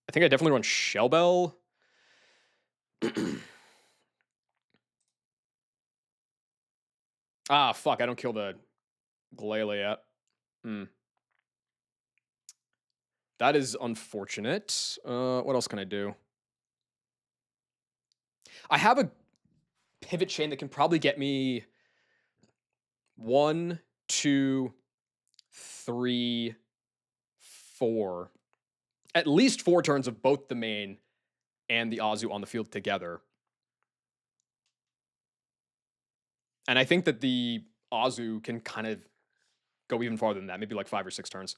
I think I definitely run Shell Bell. Ah, fuck. I don't kill the Glalie yet. That is unfortunate. What else can I do? I have a pivot chain that can probably get me 1, 2, 3, 4. At least 4 turns of both the main and the Azu on the field together. And I think that the Azu can kind of go even farther than that, maybe like 5 or 6 turns.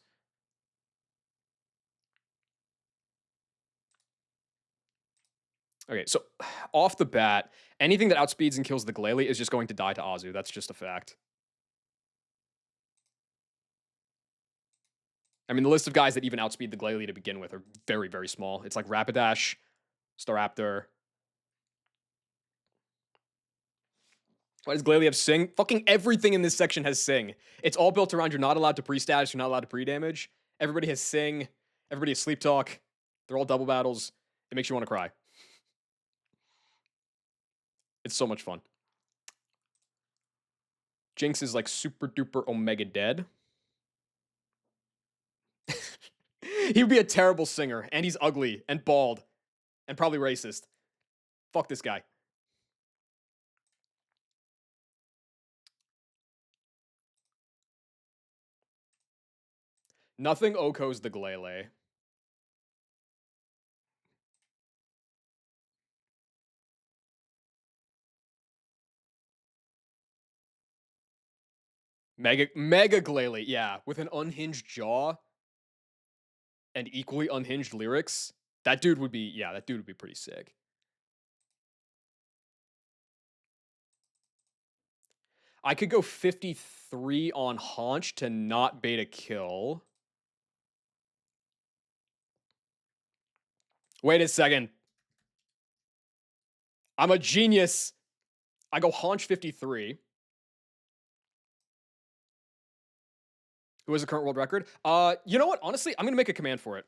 Okay, so off the bat, anything that outspeeds and kills the Glalie is just going to die to Azu. That's just a fact. I mean, the list of guys that even outspeed the Glalie to begin with are very, very small. It's like Rapidash, Staraptor. Why does Glalie have Sing? Fucking everything in this section has Sing. It's all built around you're not allowed to pre-status, you're not allowed to pre-damage. Everybody has Sing. Everybody has Sleep Talk. They're all double battles. It makes you want to cry. It's so much fun. Jinx is like super duper omega dead. He would be a terrible singer, and he's ugly and bald and probably racist. Fuck this guy. Nothing Oko's the Glalie. Mega Glalie, yeah, with an unhinged jaw and equally unhinged lyrics. That dude would be, that dude would be pretty sick. I could go 53 on Haunch to not bait a kill. Wait a second. I'm a genius. I go Haunch 53. Who has the current world record? You know what? Honestly, I'm going to make a command for it.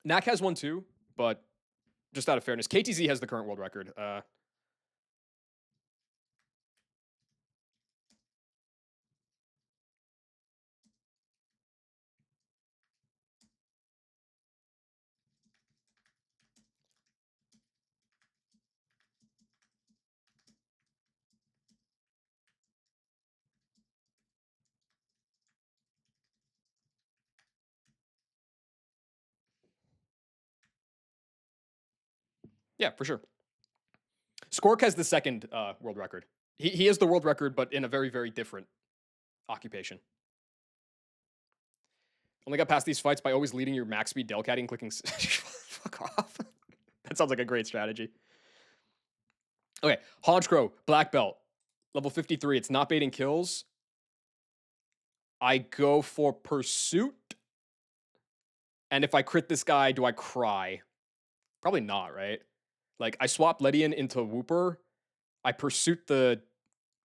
Knack has one too, but just out of fairness, KTZ has the current world record. Yeah, for sure. Squirk has the second world record. He is the world record, but in a very, very different occupation. Only got past these fights by always leading your max speed Delcatty and clicking. Fuck off. That sounds like a great strategy. Okay, Honchcrow, black belt, level 53. It's not baiting kills. I go for pursuit. And if I crit this guy, do I cry? Probably not, right? Like, I swap Ledian into Whooper. I pursuit the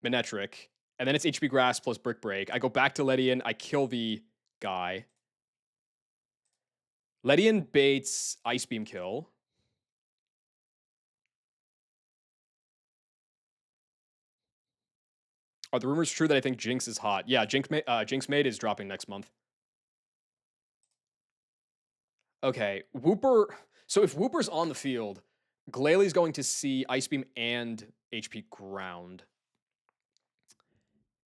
Manetric. And then it's HP Grass plus Brick Break. I go back to Ledian. I kill the guy. Ledian baits Ice Beam kill. Are the rumors true that I think Jinx is hot? Yeah, Jinx Maid is dropping next month. Okay, Whooper. So if Whooper's on the field, Glalie is going to see Ice Beam and HP Ground.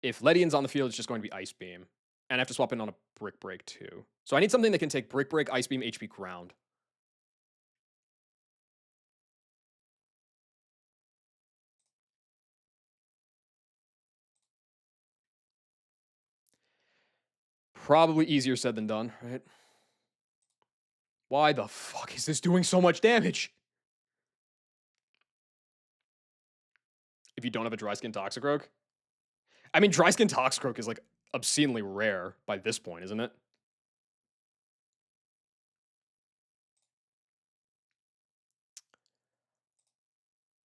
If Ledian's on the field, it's just going to be Ice Beam. And I have to swap in on a Brick Break too. So I need something that can take Brick Break, Ice Beam, HP Ground. Probably easier said than done, right? Why the fuck is this doing so much damage? If you don't have a Dry Skin Toxicroak? I mean, Dry Skin Toxicroak is like obscenely rare by this point, isn't it?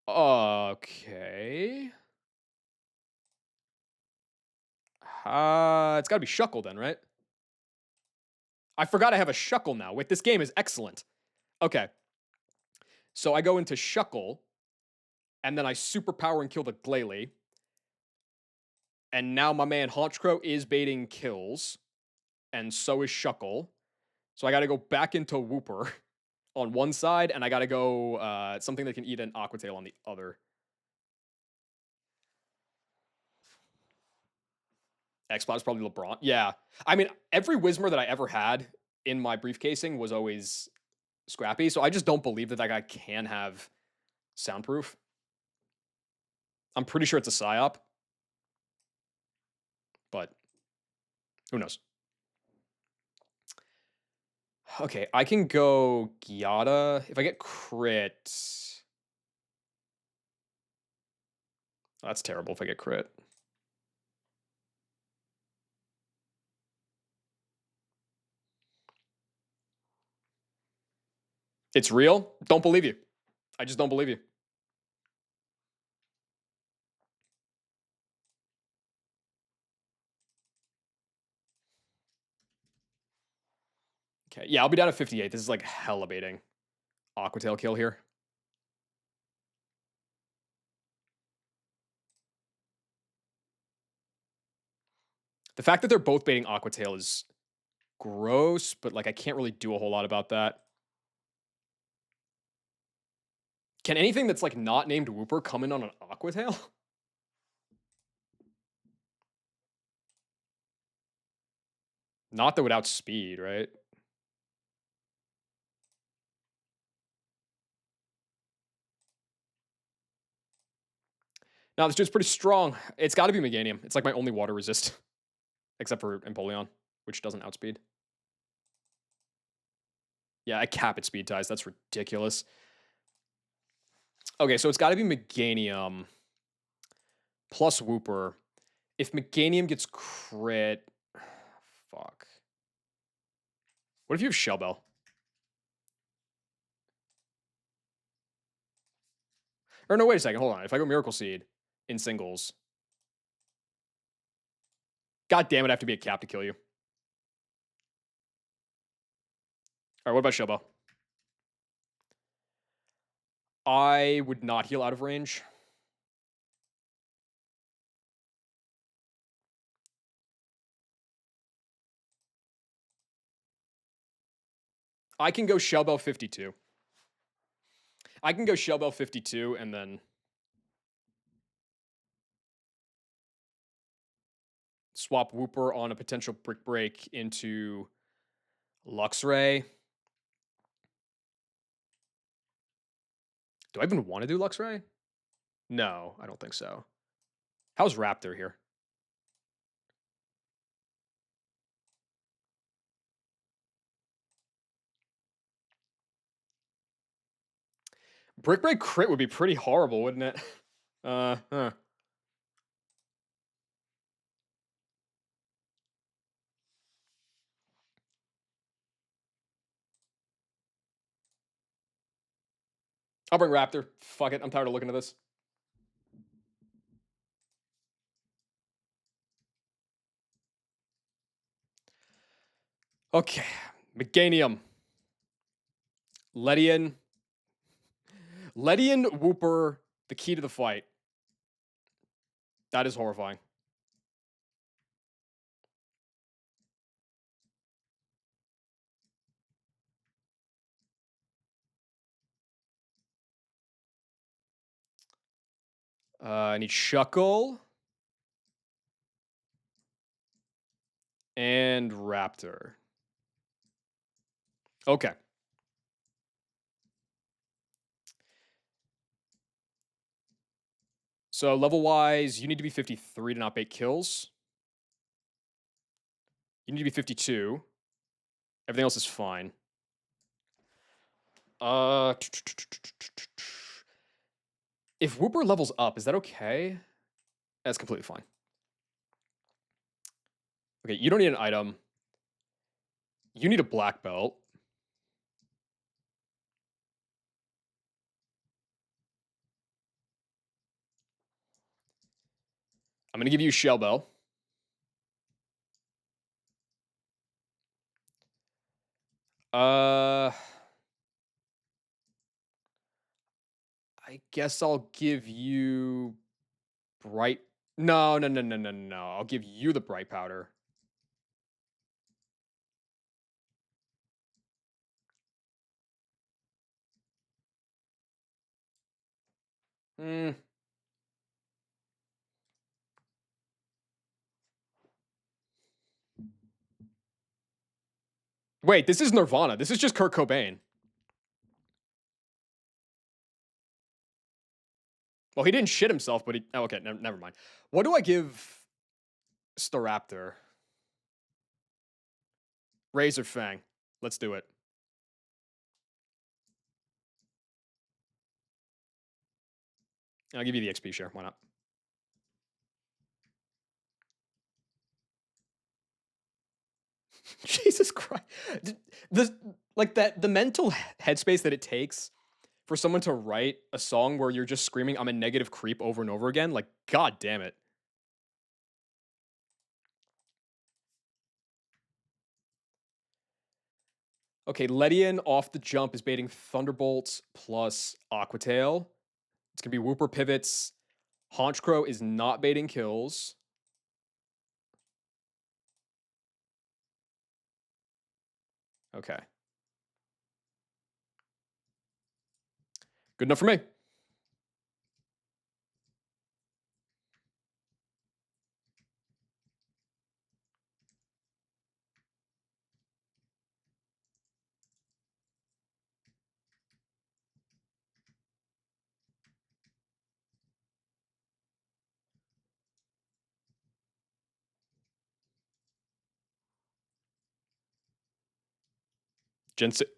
Okay. It's got to be Shuckle then, right? I forgot I have a Shuckle now. Wait, this game is excellent. Okay. So I go into Shuckle, and then I superpower and kill the Glalie. And now my man Honchcrow is baiting kills, and so is Shuckle. So I got to go back into Whooper on one side, and I got to go something that can eat an Aqua Tail on the other. X-Bot is probably LeBron. Yeah. I mean, every Whismer that I ever had in my briefcasing was always Scrappy, so I just don't believe that that guy can have Soundproof. I'm pretty sure it's a PsyOp, but who knows? Okay, I can go Gyata. If I get crit... Oh, that's terrible if I get crit. It's real? Don't believe you. I just don't believe you. Okay, yeah, I'll be down at 58. This is like hella baiting. Aqua Tail kill here. The fact that they're both baiting Aqua Tail is gross, but like I can't really do a whole lot about that. Can anything that's like not named Whooper come in on an Aqua Tail? Not that would outspeed, right? No, this dude's pretty strong. It's got to be Meganium. It's like my only water resist, except for Empoleon, which doesn't outspeed. Yeah, I cap at speed ties. That's ridiculous. Okay, so it's got to be Meganium plus Whooper. If Meganium gets crit, fuck. What if you have Shell Bell? Or no, wait a second. Hold on. If I go Miracle Seed in singles, god damn it, I have to be a cap to kill you. All right, what about Shell Bell? I would not heal out of range. I can go Shell Bell 52. I can go Shell Bell 52 and then swap Whooper on a potential Brick Break into Luxray. Do I even want to do Luxray? No, I don't think so. How's Raptor here? Brick Break crit would be pretty horrible, wouldn't it? Huh. I'll bring Raptor. Fuck it. I'm tired of looking at this. Okay. Meganium. Ledian. Ledian Wooper, the key to the fight. That is horrifying. I need Shuckle. And Raptor. Okay. So level-wise, you need to be 53 to not bait kills. You need to be 52. Everything else is fine. If Wooper levels up, is that okay? That's completely fine. Okay, you don't need an item. You need a black belt. I'm going to give you Shell Bell. I guess I'll give you Bright. No. I'll give you the Bright Powder. Wait, this is Nirvana. This is just Kurt Cobain. Well, he didn't shit himself, but he... Oh, okay, never mind. What do I give Staraptor? Razor Fang. Let's do it. I'll give you the XP share. Why not? Jesus Christ. The mental headspace that it takes for someone to write a song where you're just screaming, I'm a negative creep over and over again. Like, god damn it. Okay, Ledian off the jump is baiting Thunderbolts plus Aqua Tail. It's going to be Wooper pivots. Honchcrow is not baiting kills. Okay. Good enough for me.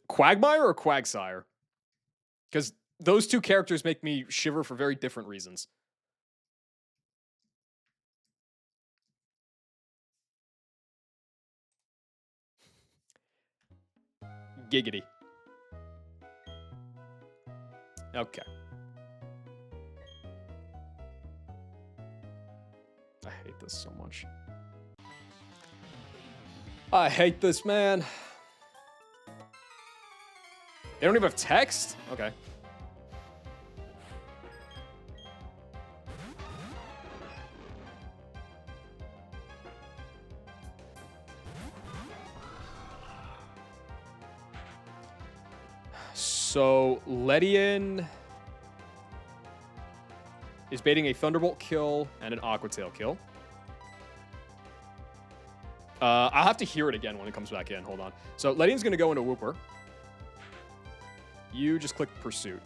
Quagmire or Quagsire? Because those two characters make me shiver for very different reasons. Giggity. Okay. I hate this so much. I hate this, man. They don't even have text? Okay. So, Ledian is baiting a Thunderbolt kill and an Aqua Tail kill. I'll have to hear it again when it comes back in. Hold on. So, Ledian's going to go into Wooper. You just click Pursuit.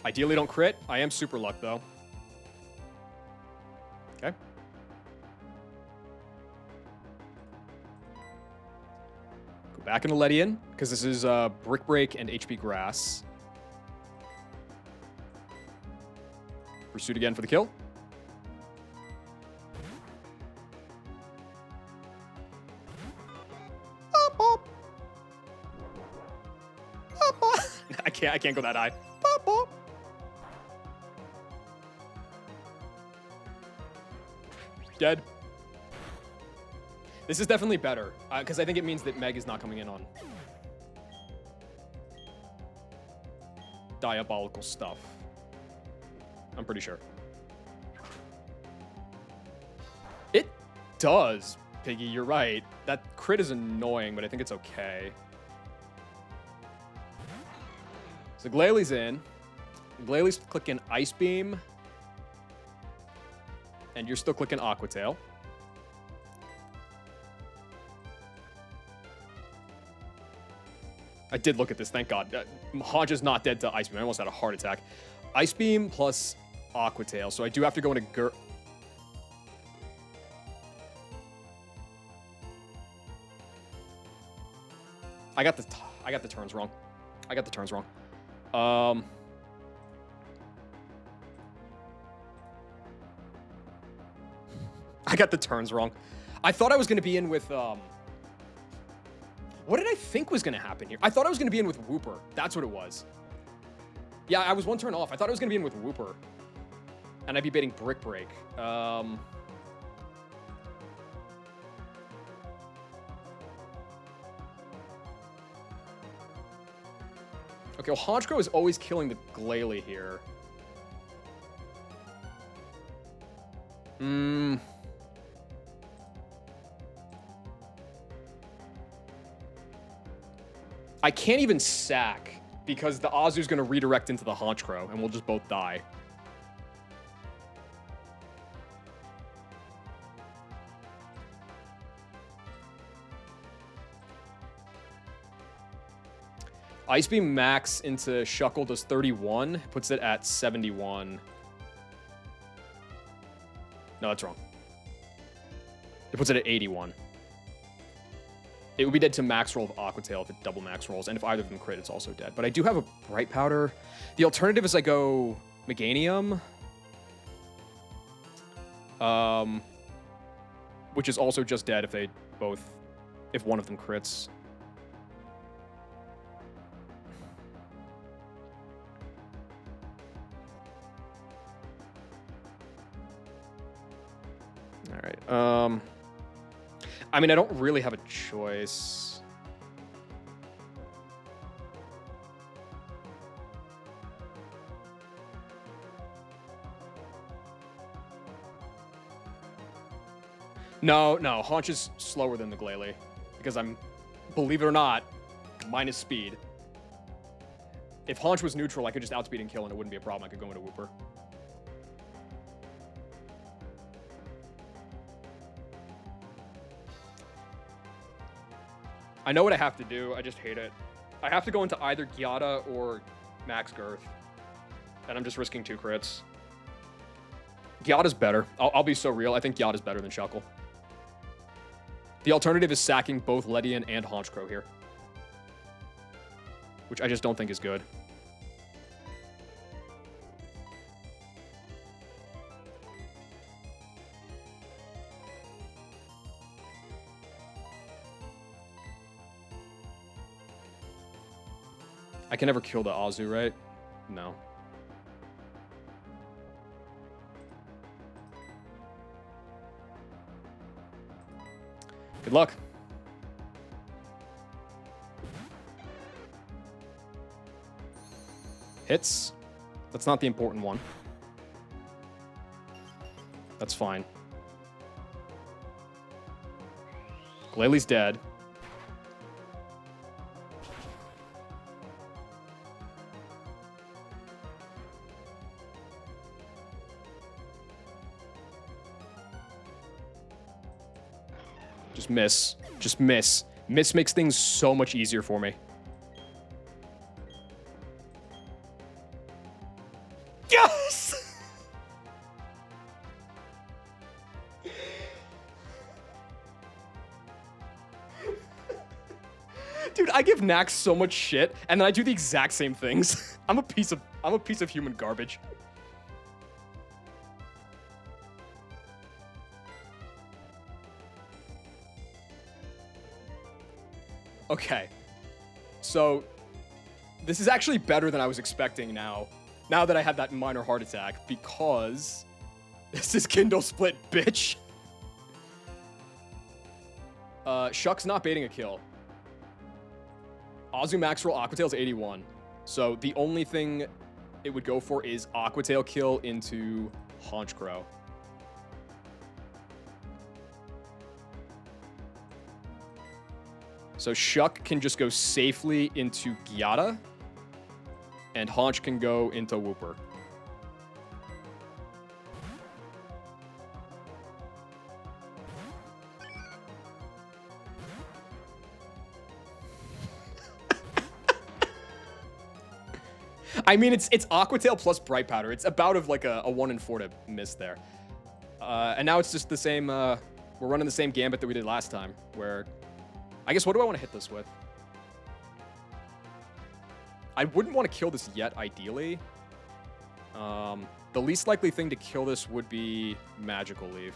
Ideally, don't crit. I am super luck, though. Okay. Go back into Ledian, because this is Brick Break and HP Grass. Pursuit again for the kill. I can't go that high. Dead. This is definitely better, because I think it means that Meg is not coming in on diabolical stuff. I'm pretty sure. It does, Piggy, you're right. That crit is annoying, but I think it's okay. So Glalie in. Glalie's clicking Ice Beam. And you're still clicking Aqua Tail. I did look at this, thank God. Haunch is not dead to Ice Beam. I almost had a heart attack. Ice Beam plus Aqua Tail. So I do have to go into I got the turns wrong. I got the turns wrong. I got the turns wrong. I thought I was going to be in with, what did I think was going to happen here? I thought I was going to be in with Whooper. That's what it was. Yeah, I was one turn off. I thought I was going to be in with Whooper. And I'd be baiting Brick Break. Okay, well, Honchkrow is always killing the Glalie here. I can't even sack because the Azu's going to redirect into the Honchkrow and we'll just both die. Ice Beam max into Shuckle does 31, puts it at 71. No, that's wrong. It puts it at 81. It would be dead to max roll of Aqua Tail if it double max rolls, and if either of them crit, it's also dead. But I do have a Bright Powder. The alternative is I go Meganium, which is also just dead if if one of them crits. All right. I mean, I don't really have a choice. No, Haunch is slower than the Glalie because I'm, believe it or not, minus speed. If Haunch was neutral, I could just outspeed and kill and it wouldn't be a problem. I could go into Whooper. I know what I have to do, I just hate it. I have to go into either Gyata or Max Girth. And I'm just risking 2 crits. Gyata's better. I'll be so real, I think Gyata's better than Shuckle. The alternative is sacking both Ledian and Honchkrow here. Which I just don't think is good. I can never kill the Azu, right? No. Good luck. Hits. That's not the important one. That's fine. Glalie's dead. Just miss. Just miss. Miss makes things so much easier for me. Yes! Dude, I give Nax so much shit, and then I do the exact same things. I'm a piece of human garbage. Okay. So, this is actually better than I was expecting now that I had that minor heart attack, because this is Kindle Split, bitch. Shuck's not baiting a kill. Azu max roll Aquatail's 81. So the only thing it would go for is Aquatail kill into Haunch Crow. So Shuck can just go safely into Gyata, and Haunch can go into Wooper. I mean, it's Aquatail plus Bright Powder. It's about of like a 1 in 4 to miss there. And now it's just the same, we're running the same gambit that we did last time, where, I guess, what do I want to hit this with? I wouldn't want to kill this yet, ideally. The least likely thing to kill this would be Magical Leaf.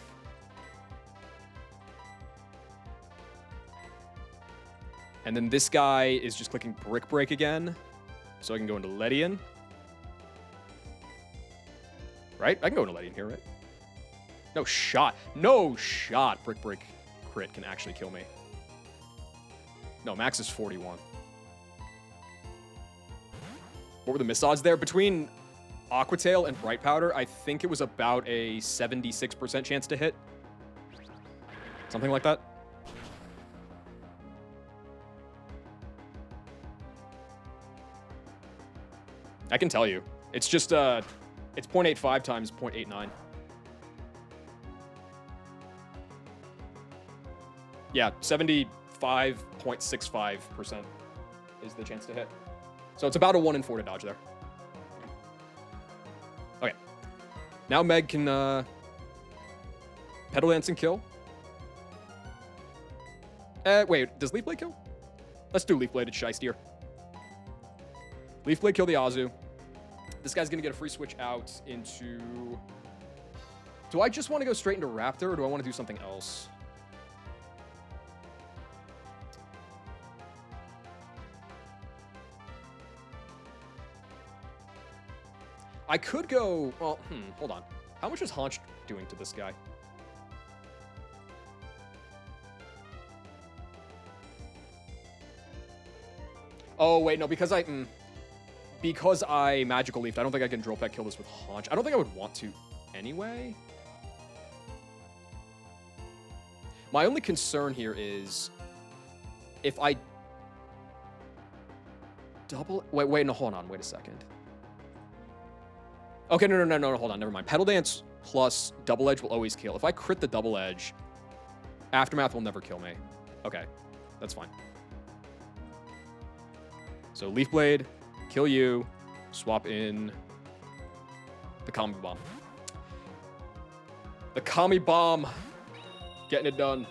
And then this guy is just clicking Brick Break again. So I can go into Ledian. Right? I can go into Ledian here, right? No shot. No shot. Brick Break crit can actually kill me. No, max is 41. What were the miss odds there? Between Aquatail and Bright Powder, I think it was about a 76% chance to hit. Something like that. I can tell you. It's just, it's 0.85 times 0.89. Yeah, 75.65% is the chance to hit. So it's about a 1 in 4 to dodge there. Okay. Now Meg can, Pedal Dance and kill. Wait, does Leaf Blade kill? Let's do Leaf Bladed Shysteer. Leaf Blade kill the Azu. This guy's gonna get a free switch out into... Do I just want to go straight into Raptor, or do I want to do something else? I could go... Well, hold on. How much is Haunch doing to this guy? Oh, wait, no, because I Magical Leafed, I don't think I can Drill Peck kill this with Haunch. I don't think I would want to anyway. My only concern here is if I double... Wait, no, hold on. Wait a second. Okay, no, hold on. Never mind. Pedal Dance plus Double Edge will always kill. If I crit the Double Edge, Aftermath will never kill me. Okay, that's fine. So Leaf Blade, kill you, swap in the Kami Bomb. The Kami Bomb, getting it done.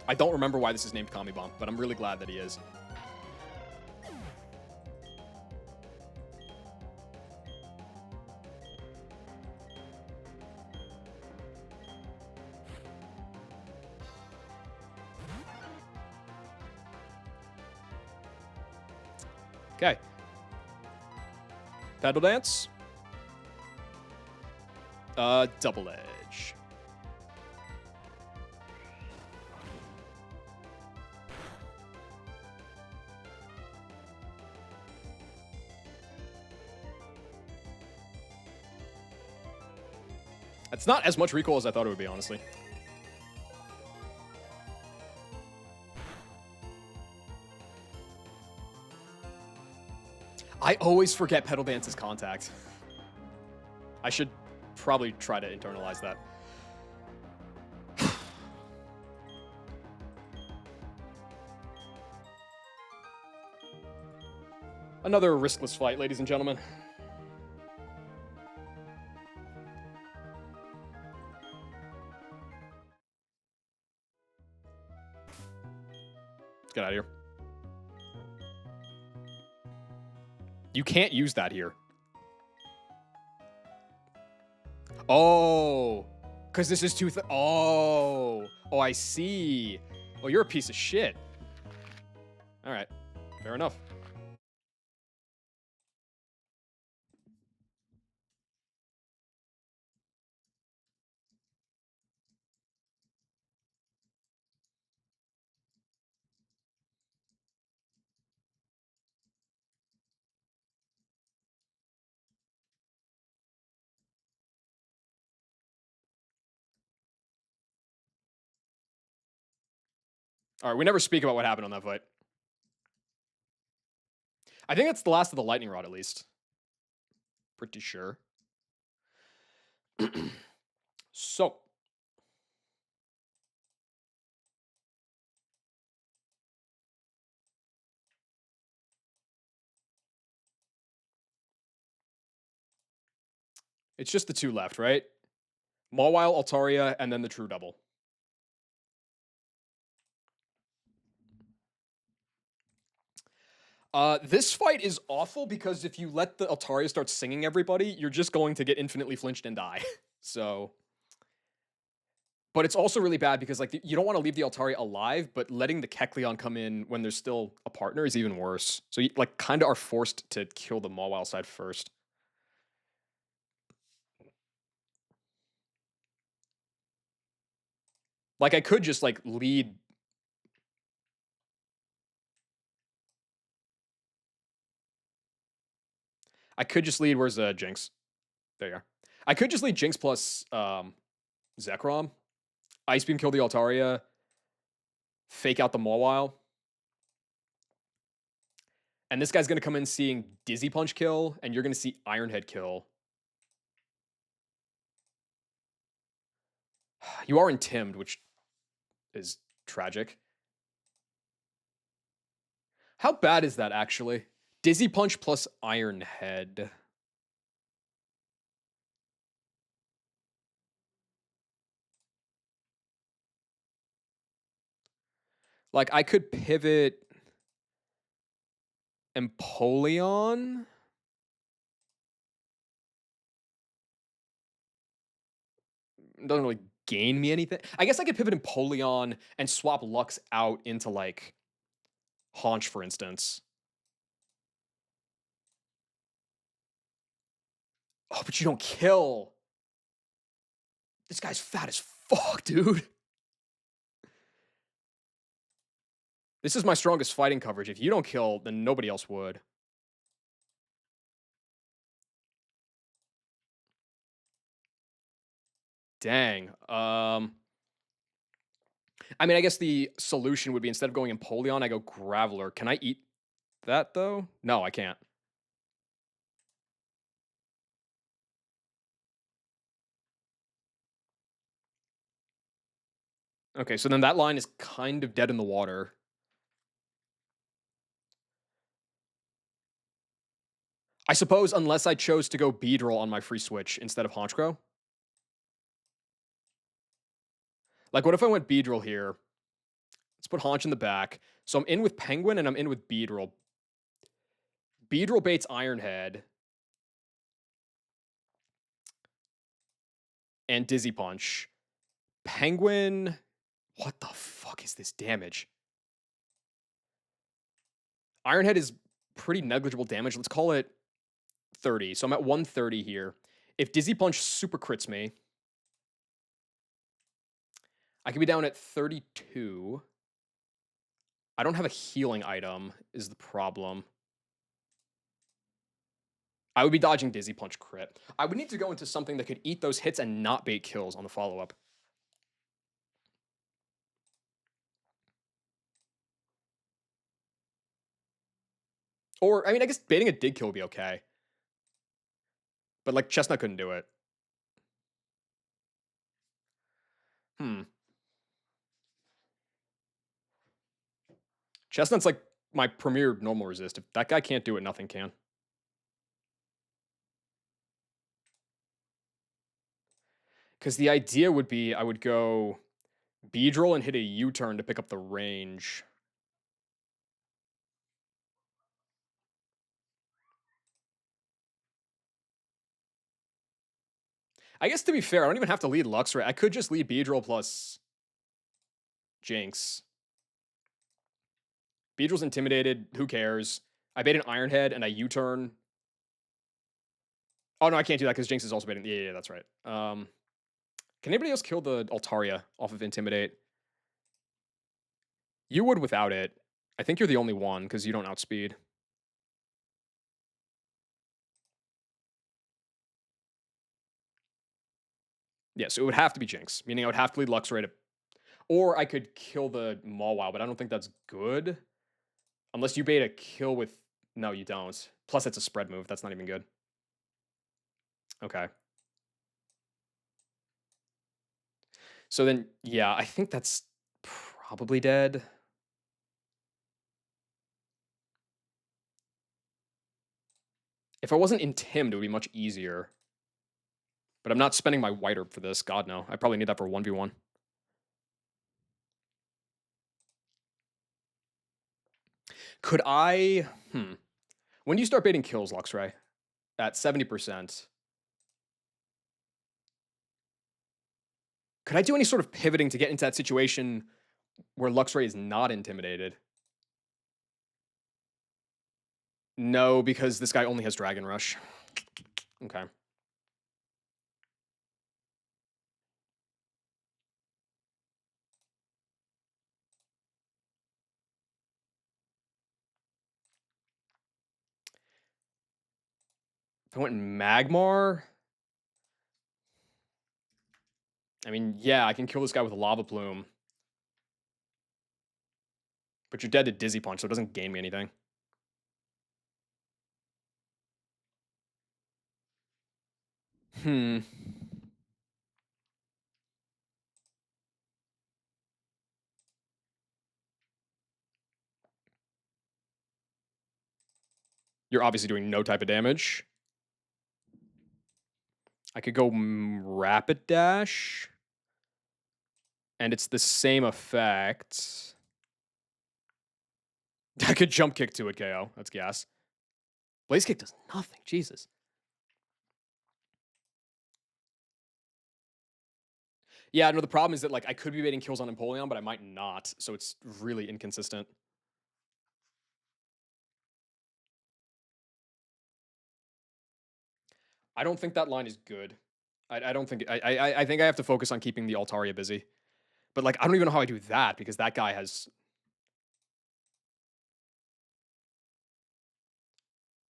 I don't remember why this is named Kami Bomb, but I'm really glad that he is. Okay. Pedal Dance. Double Edge. It's not as much recoil as I thought it would be, honestly. I always forget Pedal Dance's contact. I should probably try to internalize that. Another riskless fight, ladies and gentlemen. Let's get out of here. You can't use that here. Oh, because this is oh, I see. Oh, you're a piece of shit. All right, fair enough. All right, we never speak about what happened on that fight. I think that's the last of the lightning rod, at least. Pretty sure. So. It's just the two left, right? Mawile, Altaria, and then the True Double. This fight is awful because if you let the Altaria start singing everybody, you're just going to get infinitely flinched and die. So, but it's also really bad because like you don't want to leave the Altaria alive, but letting the Kecleon come in when there's still a partner is even worse. So you like kind of are forced to kill the Mawile side first. Like I could just like lead. I could just lead. Where's Jinx? There you are. I could just lead Jinx plus Zekrom. Ice Beam kill the Altaria. Fake out the Mawile. And this guy's going to come in seeing Dizzy Punch kill, and you're going to see Iron Head kill. You are intimed, which is tragic. How bad is that, actually? Dizzy Punch plus Iron Head. Like, I could pivot Empoleon. Doesn't really gain me anything. I guess I could pivot Empoleon and swap Lux out into, like, Haunch, for instance. Oh, but you don't kill. This guy's fat as fuck, dude. This is my strongest fighting coverage. If you don't kill, then nobody else would. Dang. I mean, I guess the solution would be instead of going Empoleon, I go Graveler. Can I eat that, though? No, I can't. Okay, so then that line is kind of dead in the water. I suppose unless I chose to go Beedrill on my free switch instead of Honchkrow. Like, what if I went Beedrill here? Let's put Haunch in the back. So I'm in with Penguin and I'm in with Beedrill. Beedrill baits Iron Head. And Dizzy Punch. Penguin. What the fuck is this damage? Iron Head is pretty negligible damage. Let's call it 30. So I'm at 130 here. If Dizzy Punch super crits me, I could be down at 32. I don't have a healing item, is the problem. I would be dodging Dizzy Punch crit. I would need to go into something that could eat those hits and not bait kills on the follow-up. Or, I mean, I guess baiting a dig kill would be okay. But, like, Chestnut couldn't do it. Chestnut's, like, my premier normal resist. If that guy can't do it, nothing can. Because the idea would be I would go Beedrill and hit a U-turn to pick up the range. I guess to be fair, I don't even have to lead Luxray. I could just lead Beedrill plus Jinx. Beedrill's intimidated. Who cares? I bait an Iron Head and I U-turn. Oh no, I can't do that because Jinx is also baiting. Yeah, that's right. Can anybody else kill the Altaria off of Intimidate? You would without it. I think you're the only one because you don't outspeed. Yeah, so it would have to be Jinx, meaning I would have to lead Luxray to, or I could kill the Mawile, but I don't think that's good. Unless you bait a kill with, no, you don't. Plus, it's a spread move. That's not even good. Okay. So then, yeah, I think that's probably dead. If I wasn't intimed, it would be much easier. But I'm not spending my White Herb for this. God, no. I probably need that for 1v1. Could I... When do you start baiting kills, Luxray? At 70%. Could I do any sort of pivoting to get into that situation where Luxray is not intimidated? No, because this guy only has Dragon Rush. Okay. If I went Magmar... I mean, yeah, I can kill this guy with a Lava Plume. But you're dead to Dizzy Punch, so it doesn't gain me anything. You're obviously doing no type of damage. I could go Rapid Dash. And it's the same effect. I could Jump Kick to it, KO. That's gas. Blaze Kick does nothing. Jesus. Yeah, no, the problem is that like I could be baiting kills on Empoleon, but I might not. So it's really inconsistent. I don't think that line is good. I don't think I think I have to focus on keeping the Altaria busy. But like I don't even know how I do that because that guy has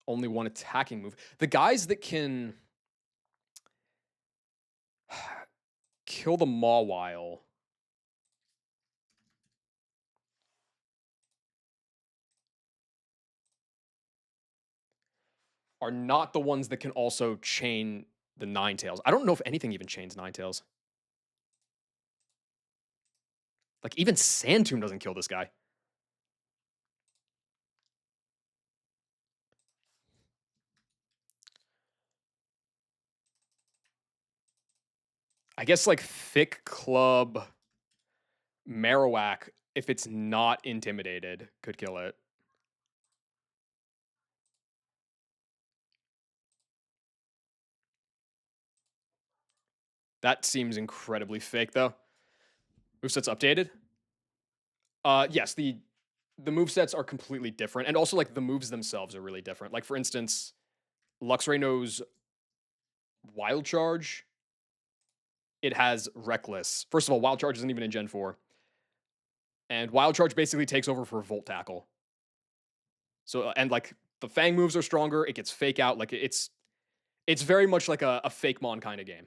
only one attacking move. The guys that can kill the Mawile are not the ones that can also chain the Ninetales. I don't know if anything even chains Ninetales. Like even Sand Tomb doesn't kill this guy. I guess like Thick Club Marowak, if it's not intimidated, could kill it. That seems incredibly fake though. Moveset's updated. Yes, the movesets are completely different. And also like the moves themselves are really different. Like for instance, Luxray knows Wild Charge. It has Reckless. First of all, Wild Charge isn't even in Gen 4. And Wild Charge basically takes over for Volt Tackle. So, and like the Fang moves are stronger. It gets Fake Out. Like it's very much like a Fake Mon kind of game.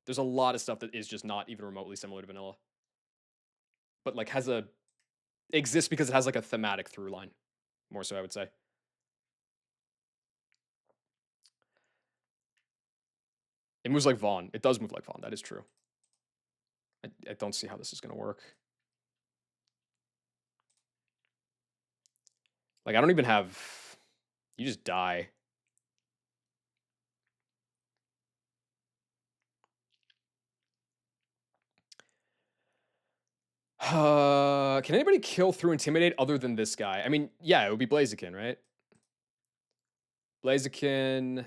There's a lot of stuff that is just not even remotely similar to vanilla. But like exists because it has like a thematic through line. More so, I would say. It moves like Vaughn. It does move like Vaughn. That is true. I don't see how this is going to work. Like, I don't even have. You just die. Can anybody kill through Intimidate other than this guy? I mean, yeah, it would be Blaziken, right? Blaziken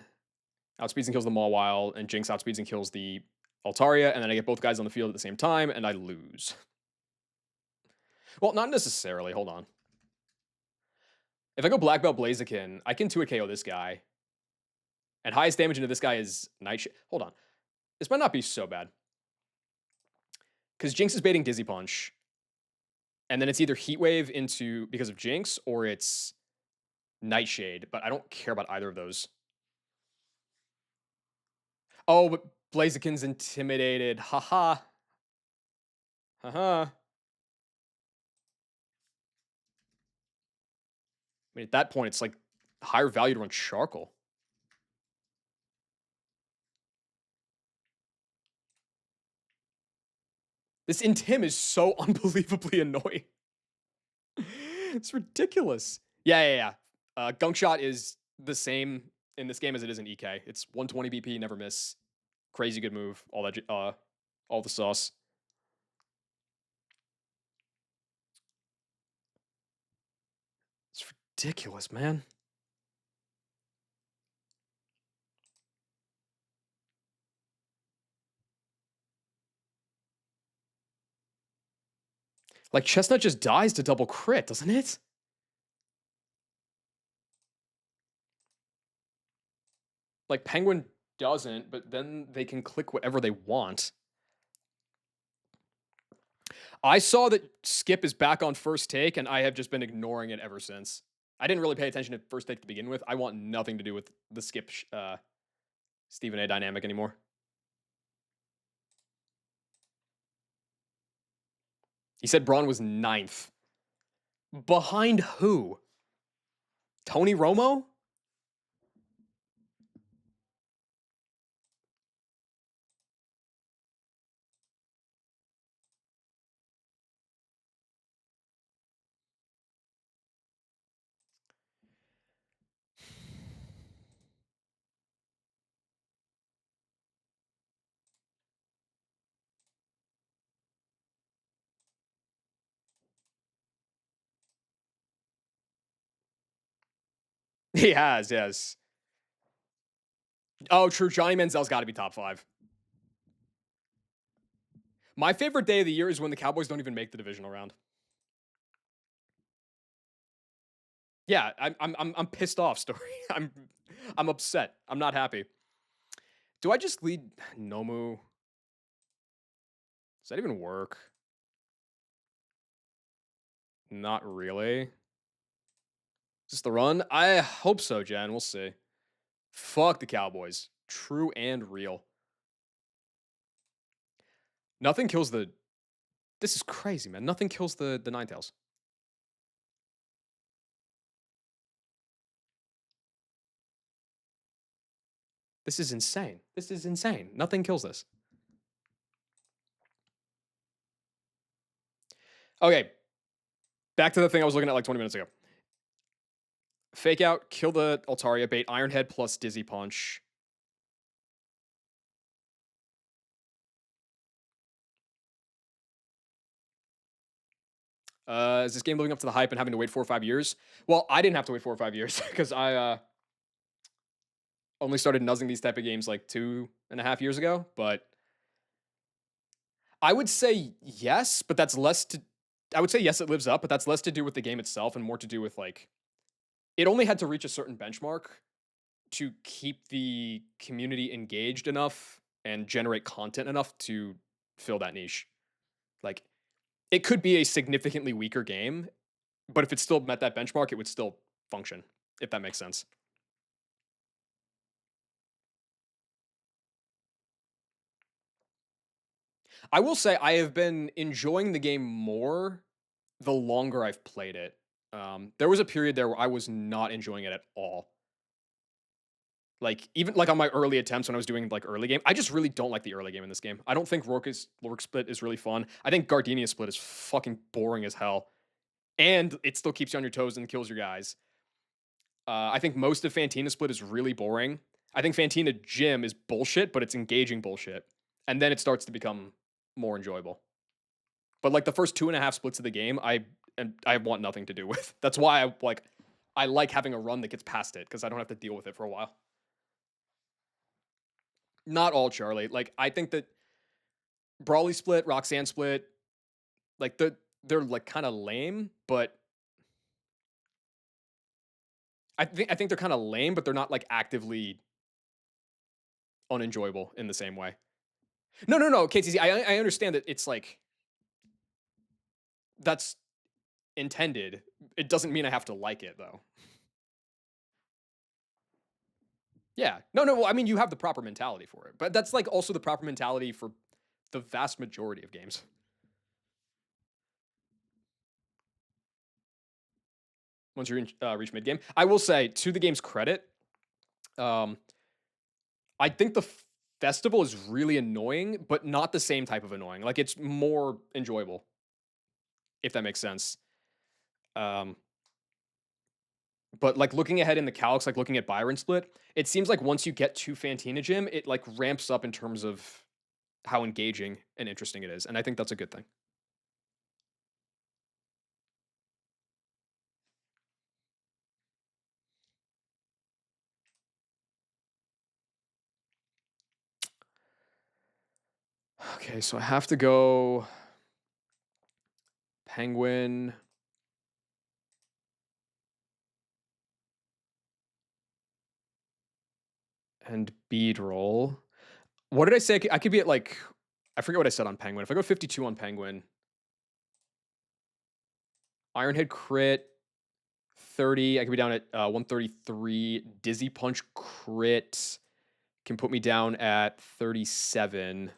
outspeeds and kills the Mawile, and Jinx outspeeds and kills the Altaria, and then I get both guys on the field at the same time, and I lose. Well, not necessarily. Hold on. If I go Black Belt Blaziken, I can 2 KO this guy. And highest damage into this guy is Nightshade. Hold on. This might not be so bad. Because Jinx is baiting Dizzy Punch. And then it's either Heat Wave into because of Jinx, or it's Nightshade. But I don't care about either of those. Oh, but Blaziken's intimidated. Haha. Haha. I mean, at that point, it's like higher value to run Charcoal. This Intim is so unbelievably annoying. It's ridiculous. Yeah. Gunk Shot is the same in this game as it is in EK. It's 120 BP, never miss. Crazy good move. All the sauce. It's ridiculous, man. Like, Chestnut just dies to double crit, doesn't it? Like, Penguin doesn't, but then they can click whatever they want. I saw that Skip is back on First Take, and I have just been ignoring it ever since. I didn't really pay attention to First Take to begin with. I want nothing to do with the Skip Stephen A dynamic anymore. He said Braun was 9th. Behind who? Tony Romo? He has, yes. Oh, true. Johnny Manziel's got to be top 5. My favorite day of the year is when the Cowboys don't even make the divisional round. Yeah, I'm pissed off, Story. I'm upset. I'm not happy. Do I just lead Nomu? Does that even work? Not really. Is this the run? I hope so, Jen. We'll see. Fuck the Cowboys. True and real. Nothing kills the... This is crazy, man. Nothing kills the Ninetales. This is insane. This is insane. Nothing kills this. Okay. Back to the thing I was looking at like 20 minutes ago. Fake out, kill the Altaria, bait Iron Head plus Dizzy Punch. Is this game living up to the hype and having to wait 4 or 5 years? Well, I didn't have to wait 4 or 5 years because I only started nuzzing these type of games like 2.5 years ago. But I would say yes, but that's less to. I would say yes, it lives up, but that's less to do with the game itself and more to do with like it only had to reach a certain benchmark to keep the community engaged enough and generate content enough to fill that niche. Like it could be a significantly weaker game, but if it still met that benchmark, it would still function, if that makes sense. I will say I have been enjoying the game more the longer I've played it. There was a period there where I was not enjoying it at all. Like even like on my early attempts when I was doing like early game, I just really don't like the early game in this game. I don't think Rourke Split is really fun. I think Gardenia Split is fucking boring as hell, and it still keeps you on your toes and kills your guys. I think most of Fantina Split is really boring. I think Fantina Gym is bullshit, but it's engaging bullshit. And then it starts to become more enjoyable. But like the first 2.5 splits of the game, I want nothing to do with. That's why I like having a run that gets past it because I don't have to deal with it for a while. Not all Charlie. Like I think that Brawly Split, Roxanne Split, like they're like kind of lame, but I think they're kind of lame, but they're not like actively unenjoyable in the same way. No, KTC. I understand that it's like that's intended. It doesn't mean I have to like it though. Yeah. No. Well, I mean, you have the proper mentality for it, but that's like also the proper mentality for the vast majority of games. Once you reach mid game, I will say to the game's credit, um, I think the festival is really annoying, but not the same type of annoying. Like it's more enjoyable, if that makes sense. Um, but like looking ahead in the calcs, like looking at Byron split, it seems like once you get to Fantina Gym, it like ramps up in terms of how engaging and interesting it is, and I think that's a good thing. Okay, so I have to go Penguin. And bead roll. What did I say? I could be at like, I forget what I said on Penguin. If I go 52 on Penguin, Ironhead crit 30. I could be down at 133. Dizzy Punch crit can put me down at 37.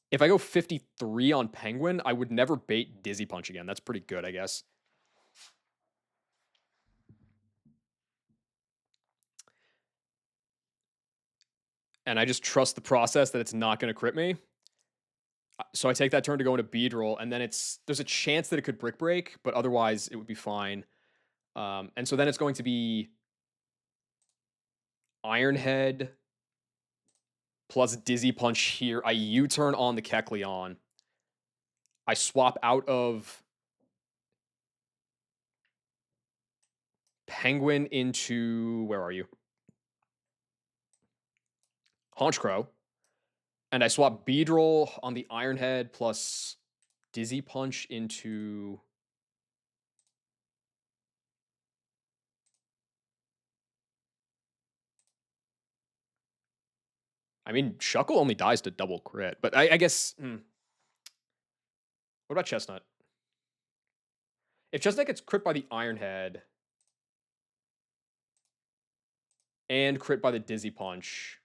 If I go 53 on Penguin, I would never bait Dizzy Punch again. That's pretty good, I guess. And I just trust the process that it's not going to crit me. So I take that turn to go into bead roll, and then there's a chance that it could brick break, but otherwise it would be fine. And so then it's going to be Ironhead plus Dizzy Punch here. I U-turn on the Kecleon. I swap out of Penguin into, where are you? Honchkrow. And I swap Beedrill on the Ironhead plus Dizzy Punch into... I mean, Shuckle only dies to double crit, but I guess... What about Chestnut? If Chestnut gets crit by the Ironhead and crit by the Dizzy Punch,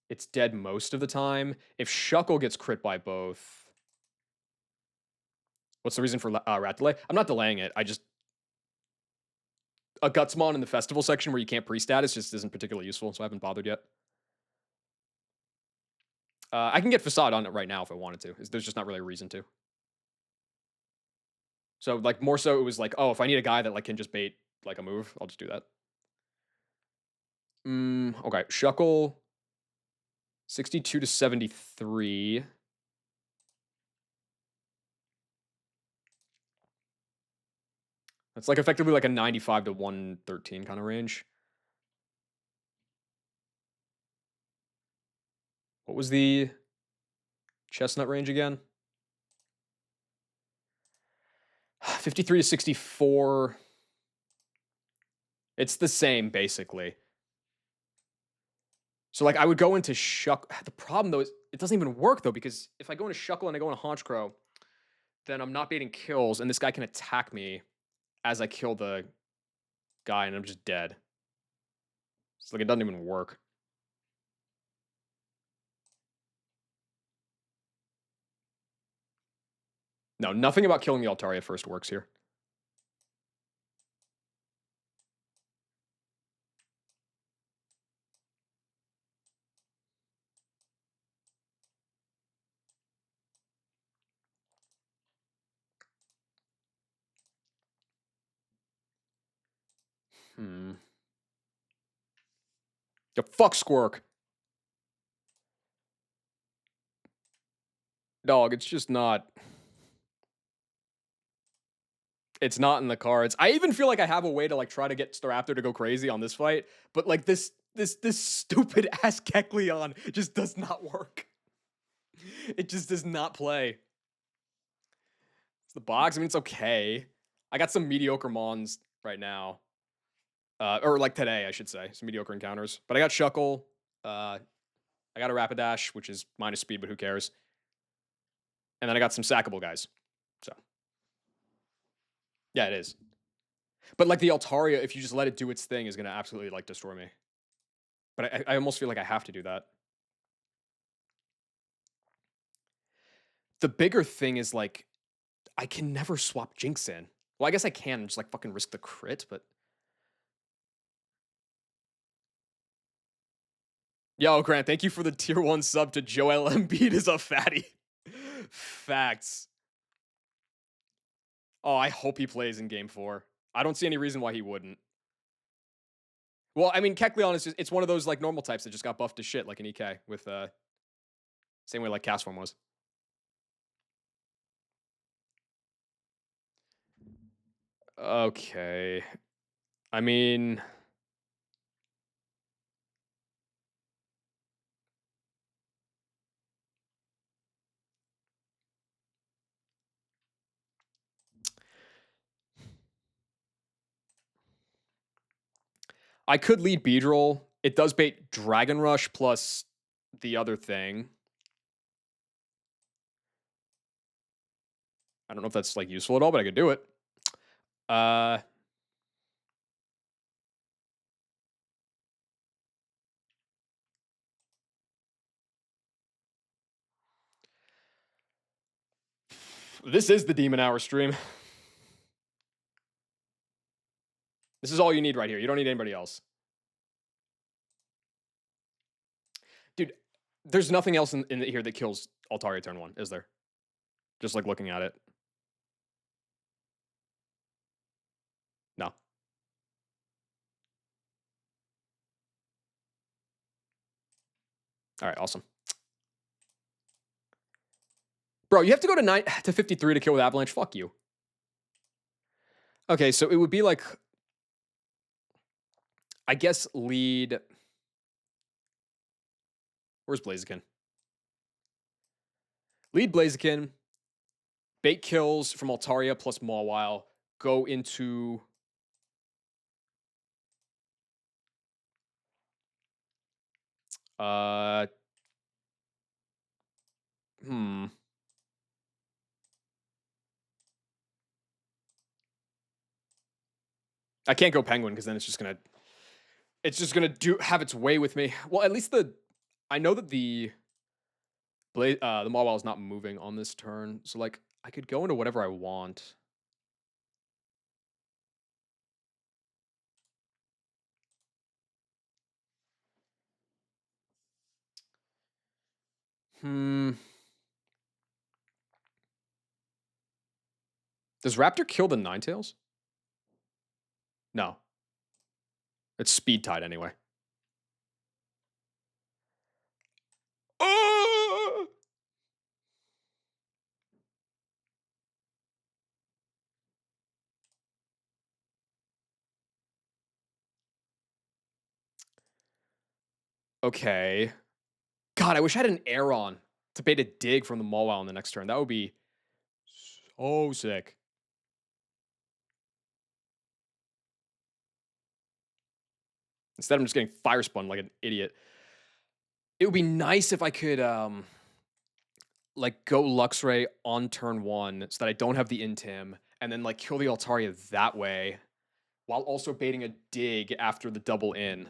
it's dead most of the time. If Shuckle gets crit by both... What's the reason for rat delay? I'm not delaying it. I just... A Gutsmon in the festival section where you can't pre-status just isn't particularly useful, so I haven't bothered yet. I can get Facade on it right now if I wanted to. There's just not really a reason to. So like more so it was like, oh, if I need a guy that like can just bait like a move, I'll just do that. Okay, Shuckle 62 to 73. That's like effectively like a 95 to 113 kind of range. What was the Chestnut range again? 53 to 64. It's the same basically. So like I would go into Shuckle. The problem though is it doesn't even work though, because if I go into Shuckle and I go into Honchkrow, then I'm not baiting kills, and this guy can attack me as I kill the guy, and I'm just dead. It's like it doesn't even work. No, nothing about killing the Altaria first works here. Hmm. Yeah, fuck Squirk. Dog, it's just not. It's not in the cards. I even feel like I have a way to like try to get Staraptor to go crazy on this fight, but like this stupid ass Kecleon just does not work. It just does not play. It's the box. I mean, it's okay. I got some mediocre Mons right now. Or like today, I should say. Some mediocre encounters. But I got Shuckle. I got a Rapidash, which is minus speed, but who cares? And then I got some sackable guys. So yeah, it is. But like the Altaria, if you just let it do its thing, is gonna absolutely like destroy me. But I almost feel like I have to do that. The bigger thing is like I can never swap Jinx in. Well, I guess I can and just like fucking risk the crit, but yo, Grant, thank you for the tier 1 sub to Joel Embiid is a fatty. Facts. Oh, I hope he plays in game 4. I don't see any reason why he wouldn't. Well, I mean, Kecleon is just, it's one of those like normal types that just got buffed to shit like an EK with same way like Castform was. Okay. I mean, I could lead Beedrill. It does bait Dragon Rush plus the other thing. I don't know if that's like useful at all, but I could do it. Uh this is the Demon Hour stream. This is all you need right here. You don't need anybody else. Dude, there's nothing else in here that kills Altaria turn 1, is there? Just like looking at it. No. All right, awesome. Bro, you have to go to 9 to 53 to kill with Avalanche. Fuck you. Okay, so it would be like I guess lead. Where's Blaziken? Lead Blaziken. Bait kills from Altaria plus Mawile. Go into. Uh. Hmm. I can't go Penguin because then it's just gonna. It's just gonna have its way with me. Well, at least I know that the Mawile is not moving on this turn, so like I could go into whatever I want. Hmm. Does Raptor kill the Ninetales? No. It's speed tied anyway. Oh! Okay. God, I wish I had an Aeron to bait a dig from the Mawile on the next turn. That would be so sick. Instead, I'm just getting fire spun like an idiot. It would be nice if I could like go Luxray on turn 1 so that I don't have the Intim, and then like kill the Altaria that way, while also baiting a dig after the double in.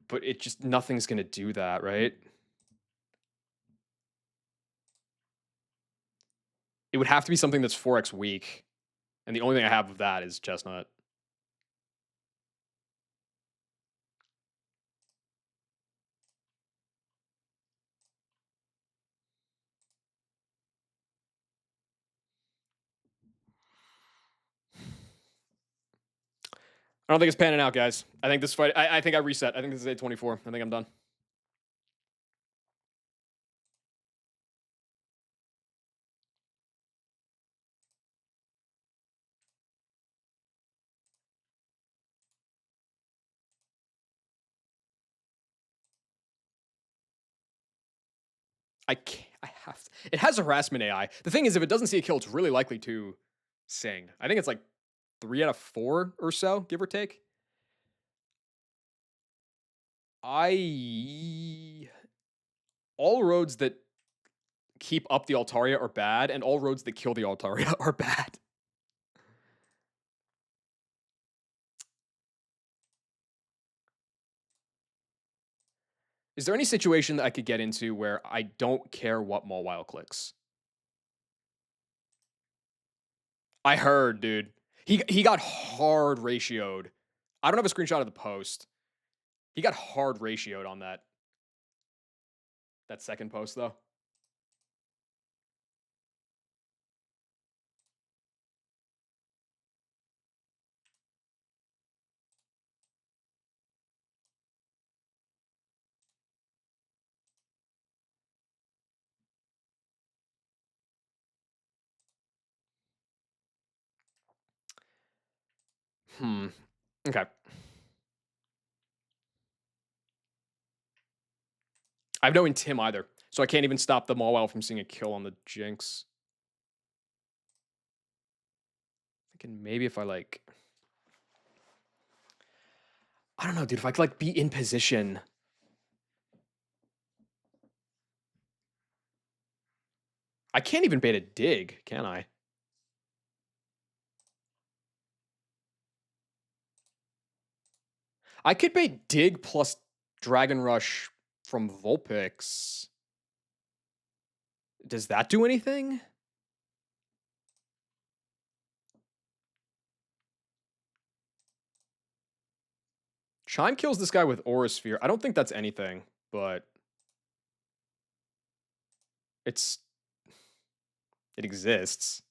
But it just nothing's gonna do that, right? It would have to be something that's 4x weak. And the only thing I have of that is Chestnut. I don't think it's panning out, guys. I think this fight. I think I reset. I think this is 824. I think I'm done. I can't. I have. To, it has harassment AI. The thing is, if it doesn't see a kill, it's really likely to sing. I think it's like 3 out of 4 or so, give or take. I all roads that keep up the Altaria are bad, and all roads that kill the Altaria are bad. Is there any situation that I could get into where I don't care what Mawile clicks? I heard, dude. He got hard ratioed. I don't have a screenshot of the post. He got hard ratioed on that second post though. Hmm. Okay. I have no intim either, so I can't even stop the Mawile from seeing a kill on the Jinx. Thinking maybe if I like, I don't know, dude. If I could like be in position, I can't even bait a dig, can I? I could bait dig plus Dragon Rush from Vulpix. Does that do anything? Chime kills this guy with Aura Sphere. I don't think that's anything, but it's it exists.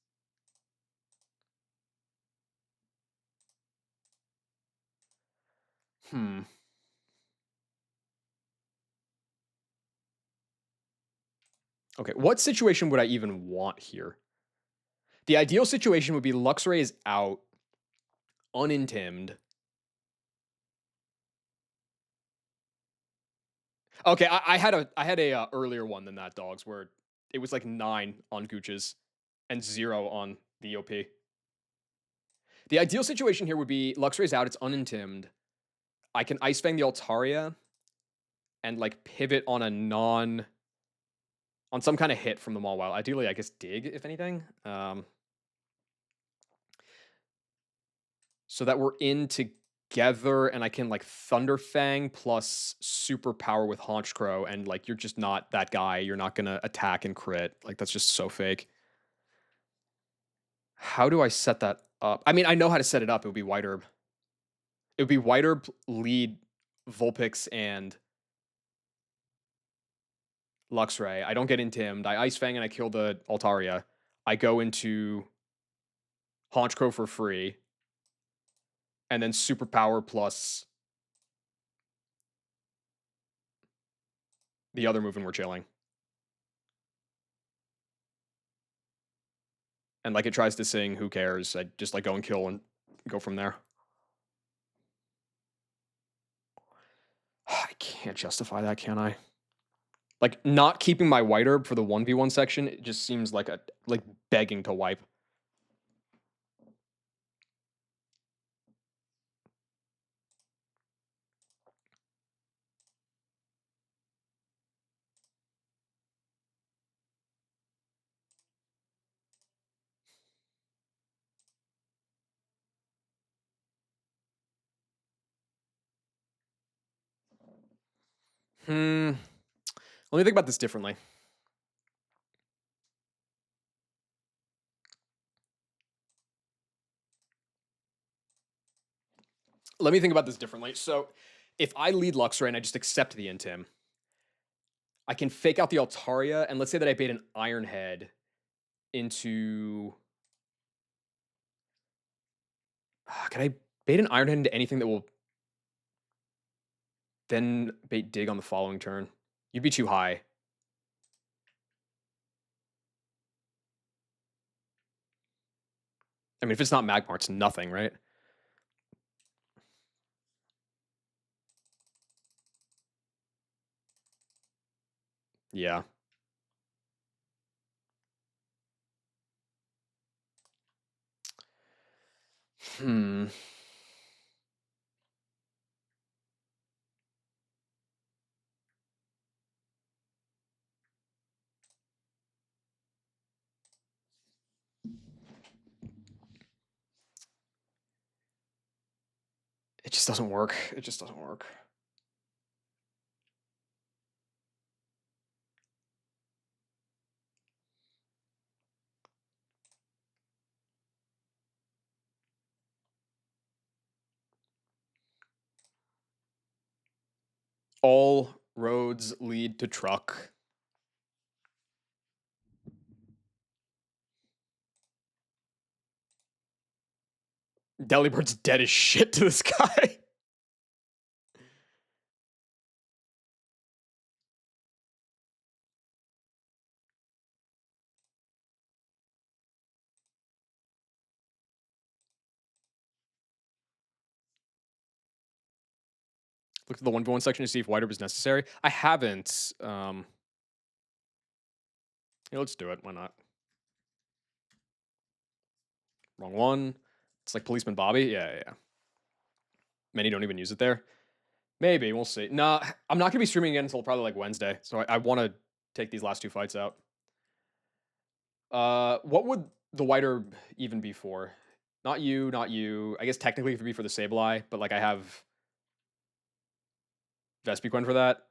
Hmm. Okay, what situation would I even want here? The ideal situation would be Luxray is out, unintimed. Okay, I had a earlier one than that, dogs, where it was like 9 on Gooches and 0 on the OP. The ideal situation here would be Luxray's out, it's unintimed. I can Ice Fang the Altaria and like pivot on a non on some kind of hit from the Mawile. Ideally, I guess dig, if anything. So that we're in together and I can like Thunder Fang plus super power with Haunch Crow, and like you're just not that guy. You're not gonna attack and crit. Like that's just so fake. How do I set that up? I mean, I know how to set it up. It would be White Herb. It would be White Herb lead Vulpix and Luxray. I don't get intimed. I Ice Fang and I kill the Altaria. I go into Haunch Crow for free. And then superpower plus the other move when we're chilling. And like it tries to sing, who cares? I just like go and kill and go from there. I can't justify that, can I? Like not keeping my White Herb for the 1v1 section, it just seems like begging to wipe. Let me think about this differently. Let me think about this differently. So if I lead Luxray and I just accept the Intim, I can fake out the Altaria, and let's say that I bait an Iron Head into. Can I Bait an Ironhead into anything that will then bait dig on the following turn. You'd be too high. I mean, if it's not Magmar, it's nothing, right? Yeah. Hmm. It just doesn't work. It just doesn't work. All roads lead to truck. Delibird's dead as shit to this guy. Look at the 1v1 section to see if White Herb is necessary. I haven't. Yeah, let's do it. Why not? Wrong one. It's like Policeman Bobby. Yeah. Many don't even use it there. Maybe. We'll see. Nah, I'm not going to be streaming again until probably like Wednesday. So I want to take these last two fights out. What would the White Herb even be for? Not you, not you. I guess technically it would be for the Sableye, but like I have Vespiquen for that,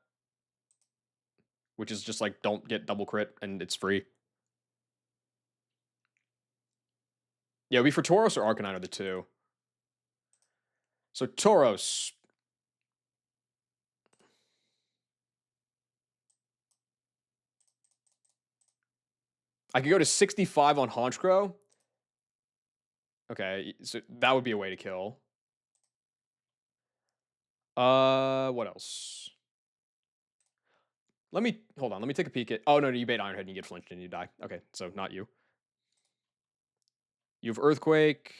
which is just like don't get double crit and it's free. Yeah, it would be for Tauros or Arcanine are the two. So Tauros. I could go to 65 on Honchkrow. Okay, so that would be a way to kill. What else? Let me hold on. Let me take a peek at. Oh no, you bait Ironhead and you get flinched and you die. Okay, so not you. You have Earthquake.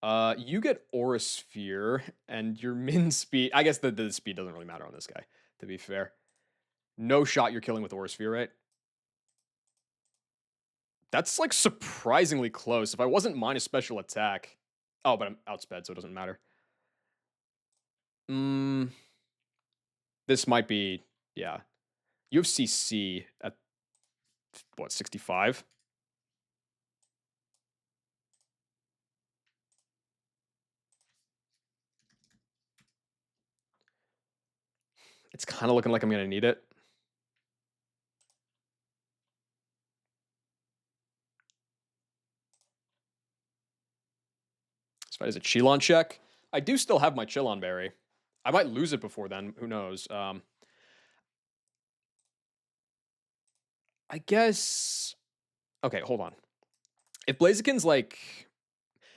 You get Aura Sphere and your min speed. I guess the speed doesn't really matter on this guy. To be fair, no shot you're killing with Aura Sphere, right? That's like surprisingly close. If I wasn't minus special attack. Oh, but I'm outsped, so it doesn't matter. This might be, yeah. You have CC at what, 65? It's kind of looking like I'm going to need it. This fight is a Chilon check. I do still have my Chilon Berry. I might lose it before then. Who knows? I guess. Okay, hold on. If Blaziken's like.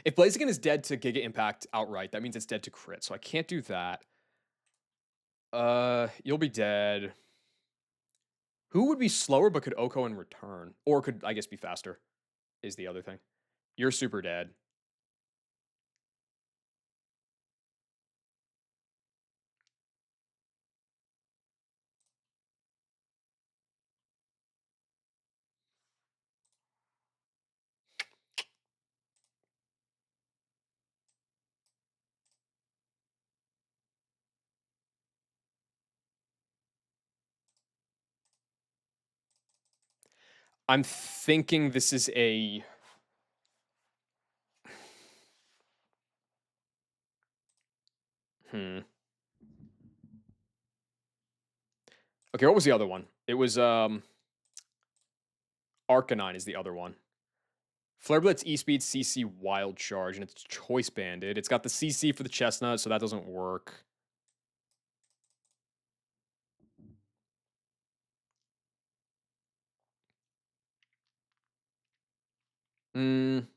If Blaziken is dead to Giga Impact outright, that means it's dead to crit. So I can't do that. You'll be dead. Who would be slower but could Oko in return? Or could, I guess, be faster, is the other thing. You're super dead. I'm thinking this is a. Okay, what was the other one? It was Arcanine is the other one. Flare Blitz, E-Speed, CC, Wild Charge, and it's Choice Banded. It's got the CC for the Chestnut, so that doesn't work. Mm,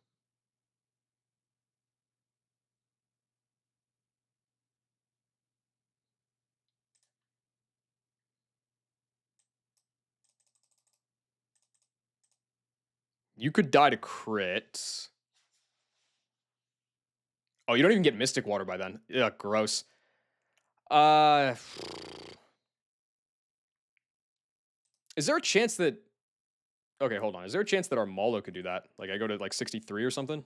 you could die to crit. Oh, you don't even get Mystic Water by then. Yeah, gross. Uh, is there a chance that? Okay, hold on. Is there a chance that our Malo could do that? Like I go to like 63 or something?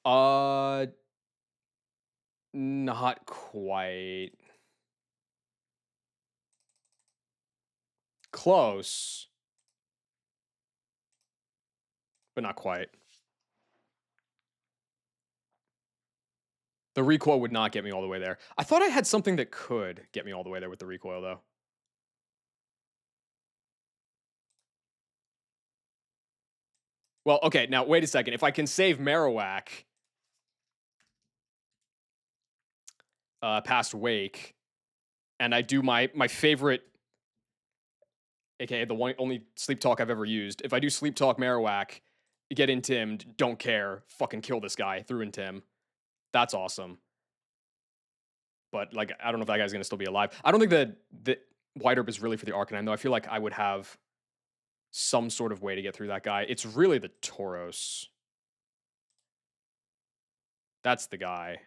Uh, not quite. Close, but not quite. The recoil would not get me all the way there. I thought I had something that could get me all the way there with the recoil, though. Well, okay, now wait a second. If I can save Marowak past Wake, and I do my favorite, aka the one only sleep talk I've ever used. If I do sleep talk Marowak, get intimed, don't care, fucking kill this guy through intim. That's awesome. But like, I don't know if that guy's gonna still be alive. I don't think that White Herb is really for the Arcanine though. I feel like I would have some sort of way to get through that guy. It's really the Tauros. That's the guy.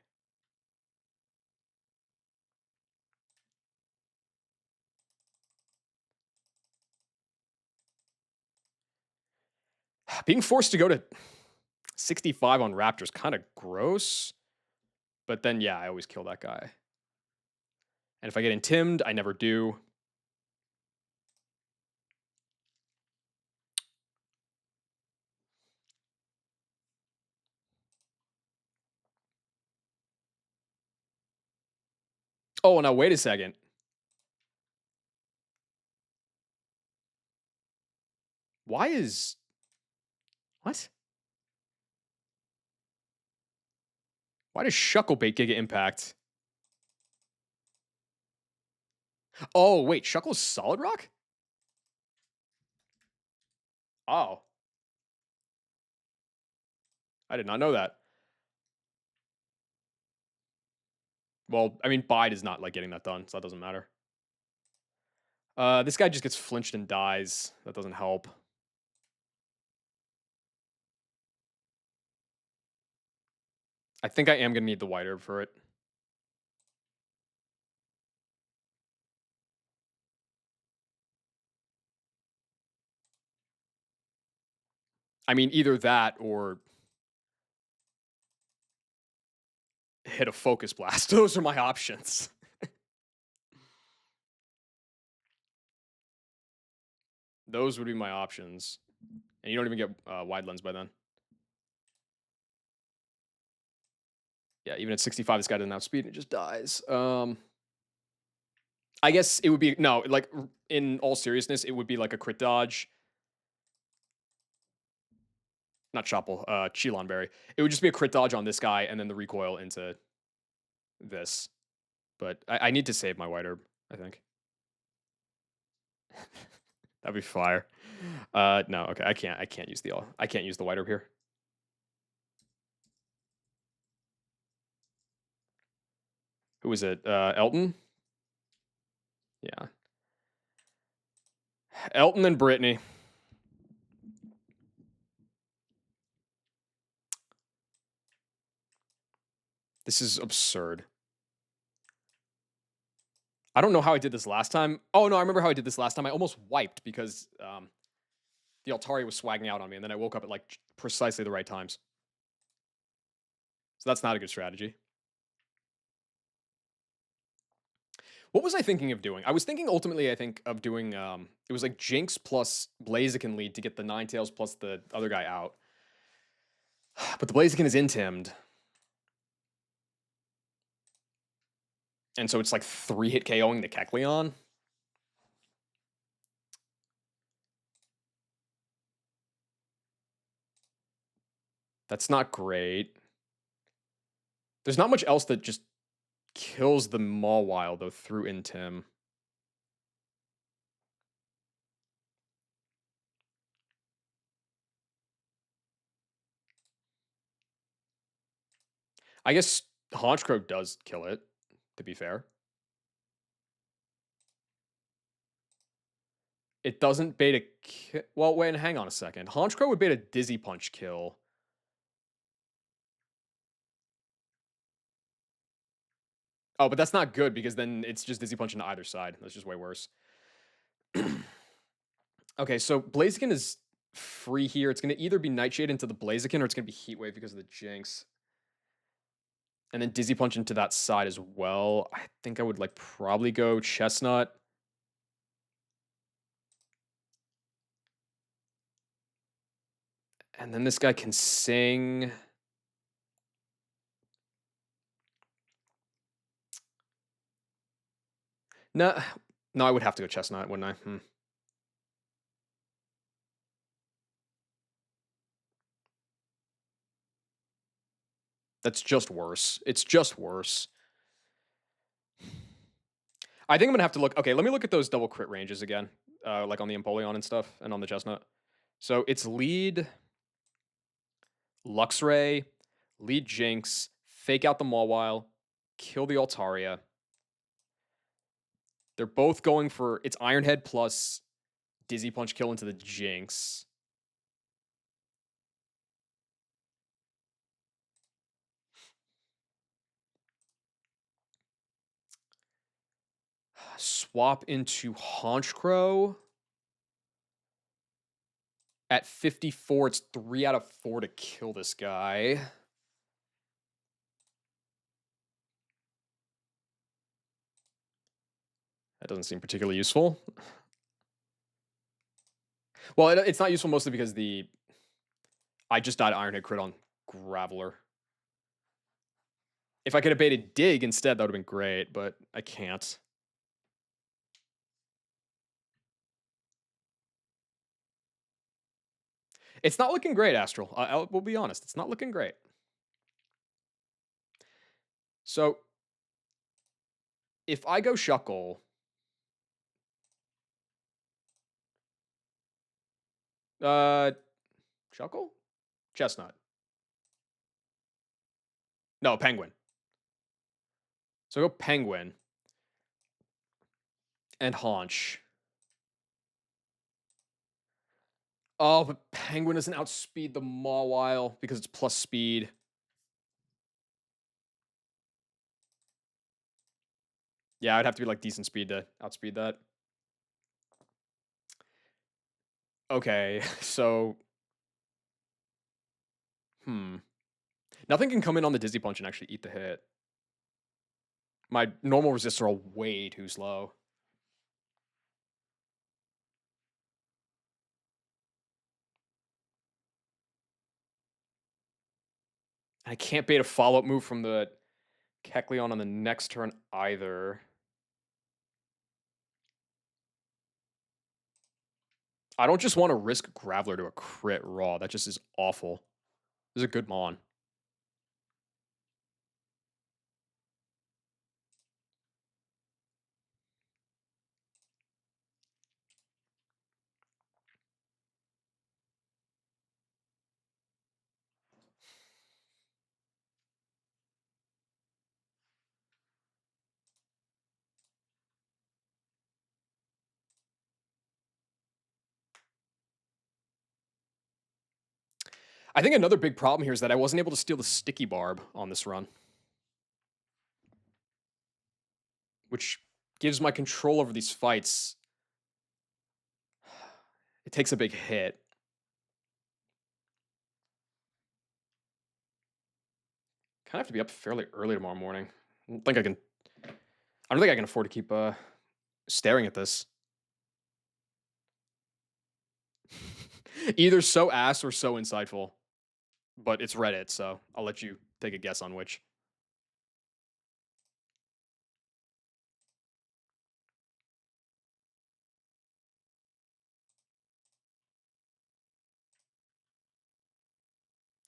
Being forced to go to 65 on Raptors kind of gross. But then yeah, I always kill that guy. And if I get intimed, I never do. Oh, now wait a second. Why is what? Why does Shucklebait Giga Impact? Oh, wait, Shuckle's Solid Rock? Oh, I did not know that. Well, I mean, Bide is not like getting that done, so that doesn't matter. This guy just gets flinched and dies. That doesn't help. I think I am gonna need the White Herb for it. I mean, either that or hit a Focus Blast. Those are my options. Those would be my options. And you don't even get Wide Lens by then. Yeah, even at 65, this guy doesn't have speed and it just dies. I guess it would be no, like in all seriousness, it would be like a crit dodge. Not Chopple, Chilon Berry. It would just be a crit dodge on this guy and then the recoil into this. But I need to save my White Herb, I think. That'd be fire. No, okay, I can't use the White Herb here. Who was it? Elton? Yeah. Elton and Brittany. This is absurd. I don't know how I did this last time. Oh no, I remember how I did this last time. I almost wiped because the Altari was swagging out on me, and then I woke up at like precisely the right times. So that's not a good strategy. What was I thinking of doing? I was thinking ultimately, I think, of doing it was like Jinx plus Blaziken lead to get the Ninetales plus the other guy out. But the Blaziken is intimed. And so it's like 3-hit KOing the Kecleon. That's not great. There's not much else that just kills the Mawile, though, through Intim. I guess Honchkrow does kill it, to be fair. It doesn't bait a well, wait, hang on a second. Honchkrow would bait a Dizzy Punch kill. Oh, but that's not good because then it's just Dizzy Punch into either side. That's just way worse. Okay, so Blaziken is free here. It's going to either be Nightshade into the Blaziken or it's going to be Heat Wave because of the Jinx. And then Dizzy Punch into that side as well. I think I would like probably go Chestnut. And then this guy can sing. No, no, I would have to go Chestnut, wouldn't I? That's just worse. It's just worse. I think I'm gonna have to look. Okay, let me look at those double crit ranges again, like on the Empoleon and stuff, and on the Chestnut. So it's lead Luxray, lead Jinx, fake out the Mawile, kill the Altaria. They're both going for it's Iron Head plus Dizzy Punch kill into the Jinx. Swap into Honchkrow. At 54, it's 3 out of 4 to kill this guy. That doesn't seem particularly useful. Well, it's not useful mostly because I just died Iron Head crit on Graveler. If I could have baited Dig instead, that would have been great, but I can't. It's not looking great, Astral. We'll be honest. It's not looking great. So, if I go Shuckle... Shuckle? Chestnut. No, Penguin. So go Penguin. And Haunch. Oh, but Penguin doesn't outspeed the Mawile because it's plus speed. Yeah, I'd have to be like decent speed to outspeed that. Okay, so... Nothing can come in on the Dizzy Punch and actually eat the hit. My normal resists are all way too slow. I can't bait a follow-up move from the Kecleon on the next turn either. I don't just want to risk Graveler to a crit raw. That just is awful. This is a good Mon. I think another big problem here is that I wasn't able to steal the Sticky Barb on this run, which gives my control over these fights. It takes a big hit. Kind of have to be up fairly early tomorrow morning. I don't think I can afford to keep staring at this. Either so ass or so insightful. But it's Reddit, so I'll let you take a guess on which.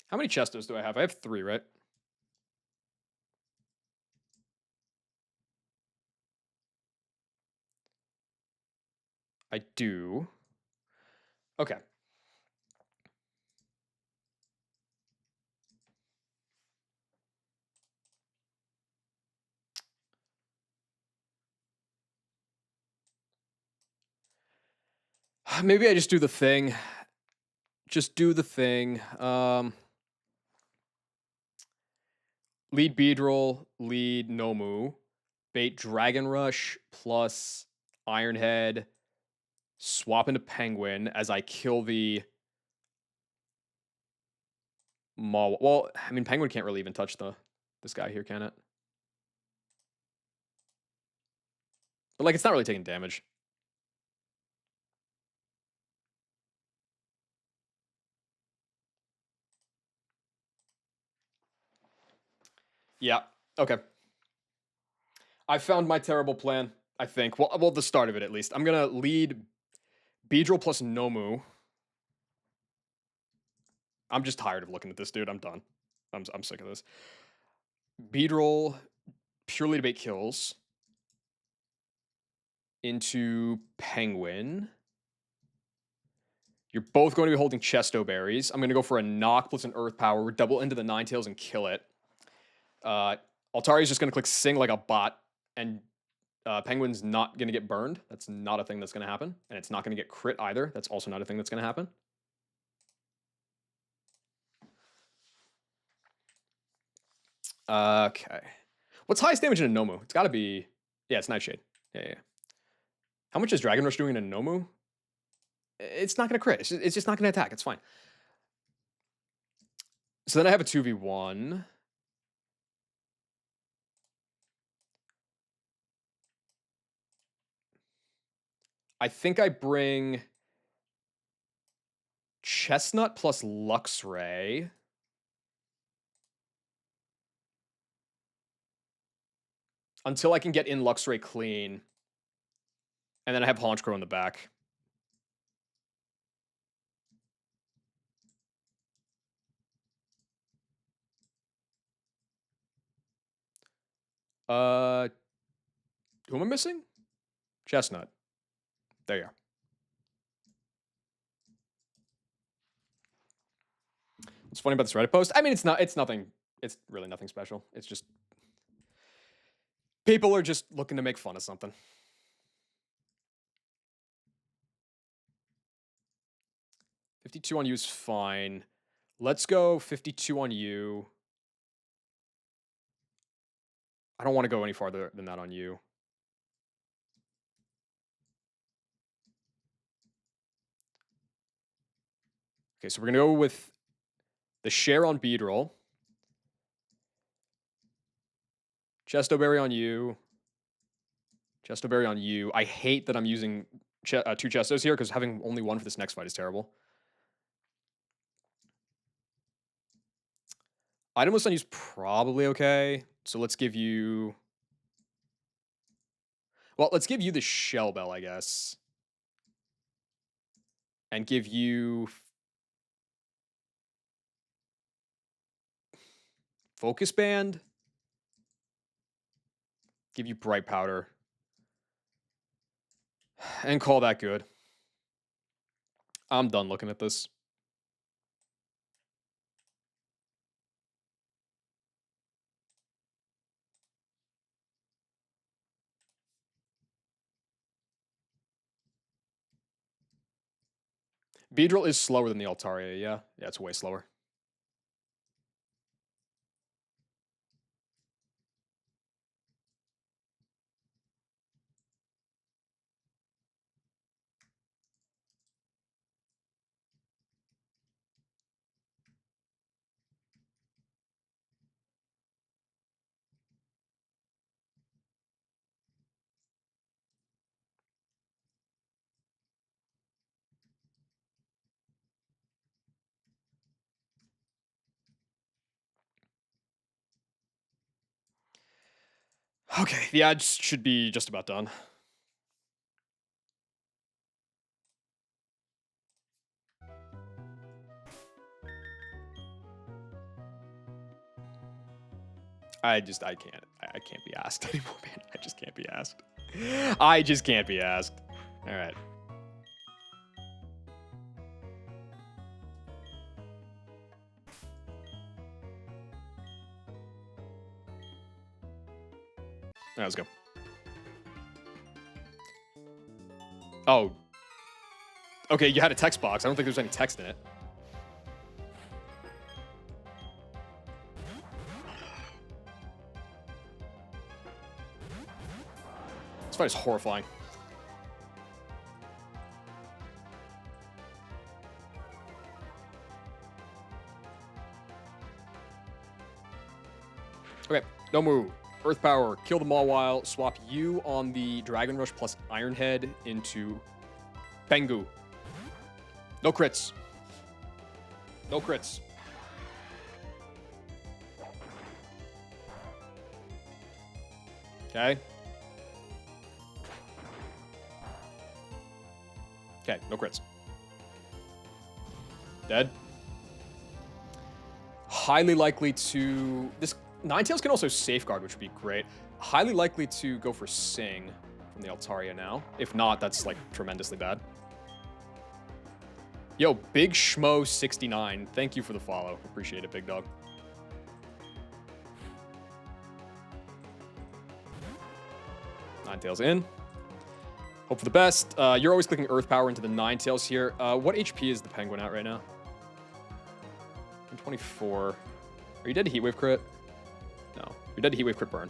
How many Chestos do I have? I have 3, right? I do. Okay. Maybe I just do the thing. Just do the thing. Lead Beedrill, lead Nomu, bait Dragon Rush plus Ironhead, swap into Penguin as I kill the Maw. Well, I mean, Penguin can't really even touch this guy here, can it? But like, it's not really taking damage. Yeah. Okay. I found my terrible plan. I think. Well, the start of it at least. I'm gonna lead Beedrill plus Nomu. I'm just tired of looking at this, dude. I'm done. I'm sick of this. Beedrill purely to bait kills into Penguin. You're both going to be holding Chesto Berries. I'm going to go for a knock plus an Earth Power. We're double into the Ninetales and kill it. Altari's just going to click Sing like a bot, and Penguin's not going to get burned. That's not a thing that's going to happen. And it's not going to get crit either. That's also not a thing that's going to happen. Okay. What's highest damage in a Nomu? It's got to be... Yeah, it's Nightshade. Yeah. How much is Dragon Rush doing in a Nomu? It's not going to crit. It's just not going to attack. It's fine. So then I have a 2v1. I think I bring Chestnut plus Luxray. Until I can get in Luxray clean. And then I have Honchkrow in the back. Who am I missing? Chestnut. There you are. It's funny about this Reddit post. I mean, it's nothing. It's really nothing special. It's just people are just looking to make fun of something. 52 on you is fine. Let's go 52 on you. I don't want to go any farther than that on you. Okay, so we're going to go with the share on Beedrill. Chestoberry on you. Chestoberry on you. I hate that I'm using 2 Chestos here because having only one for this next fight is terrible. Itemless on you is probably okay. So let's give you... Well, let's give you the Shell Bell, I guess. And give you... Focus Band. Give you Bright Powder. And call that good. I'm done looking at this. Beedrill is slower than the Altaria, yeah? Yeah, it's way slower. Okay, the ads should be just about done. I can't be asked anymore, man. I just can't be asked. I just can't be asked. All right. All right, let's go. Oh. Okay, you had a text box. I don't think there's any text in it. This fight is horrifying. Okay, no move. Earth Power, kill the Mawile, swap you on the Dragon Rush plus Iron Head into Bengu. No crits. No crits. Okay. Okay, no crits. Dead. Highly likely to... This Ninetales can also safeguard, which would be great. Highly likely to go for Sing from the Altaria now. If not, that's like tremendously bad. Yo, Big Schmo 69. Thank you for the follow. Appreciate it, big dog. Ninetales in. Hope for the best. You're always clicking Earth Power into the Ninetales here. What HP is the Penguin at right now? 124. Are you dead to Heatwave crit? No. You're dead to Heatwave crit burn.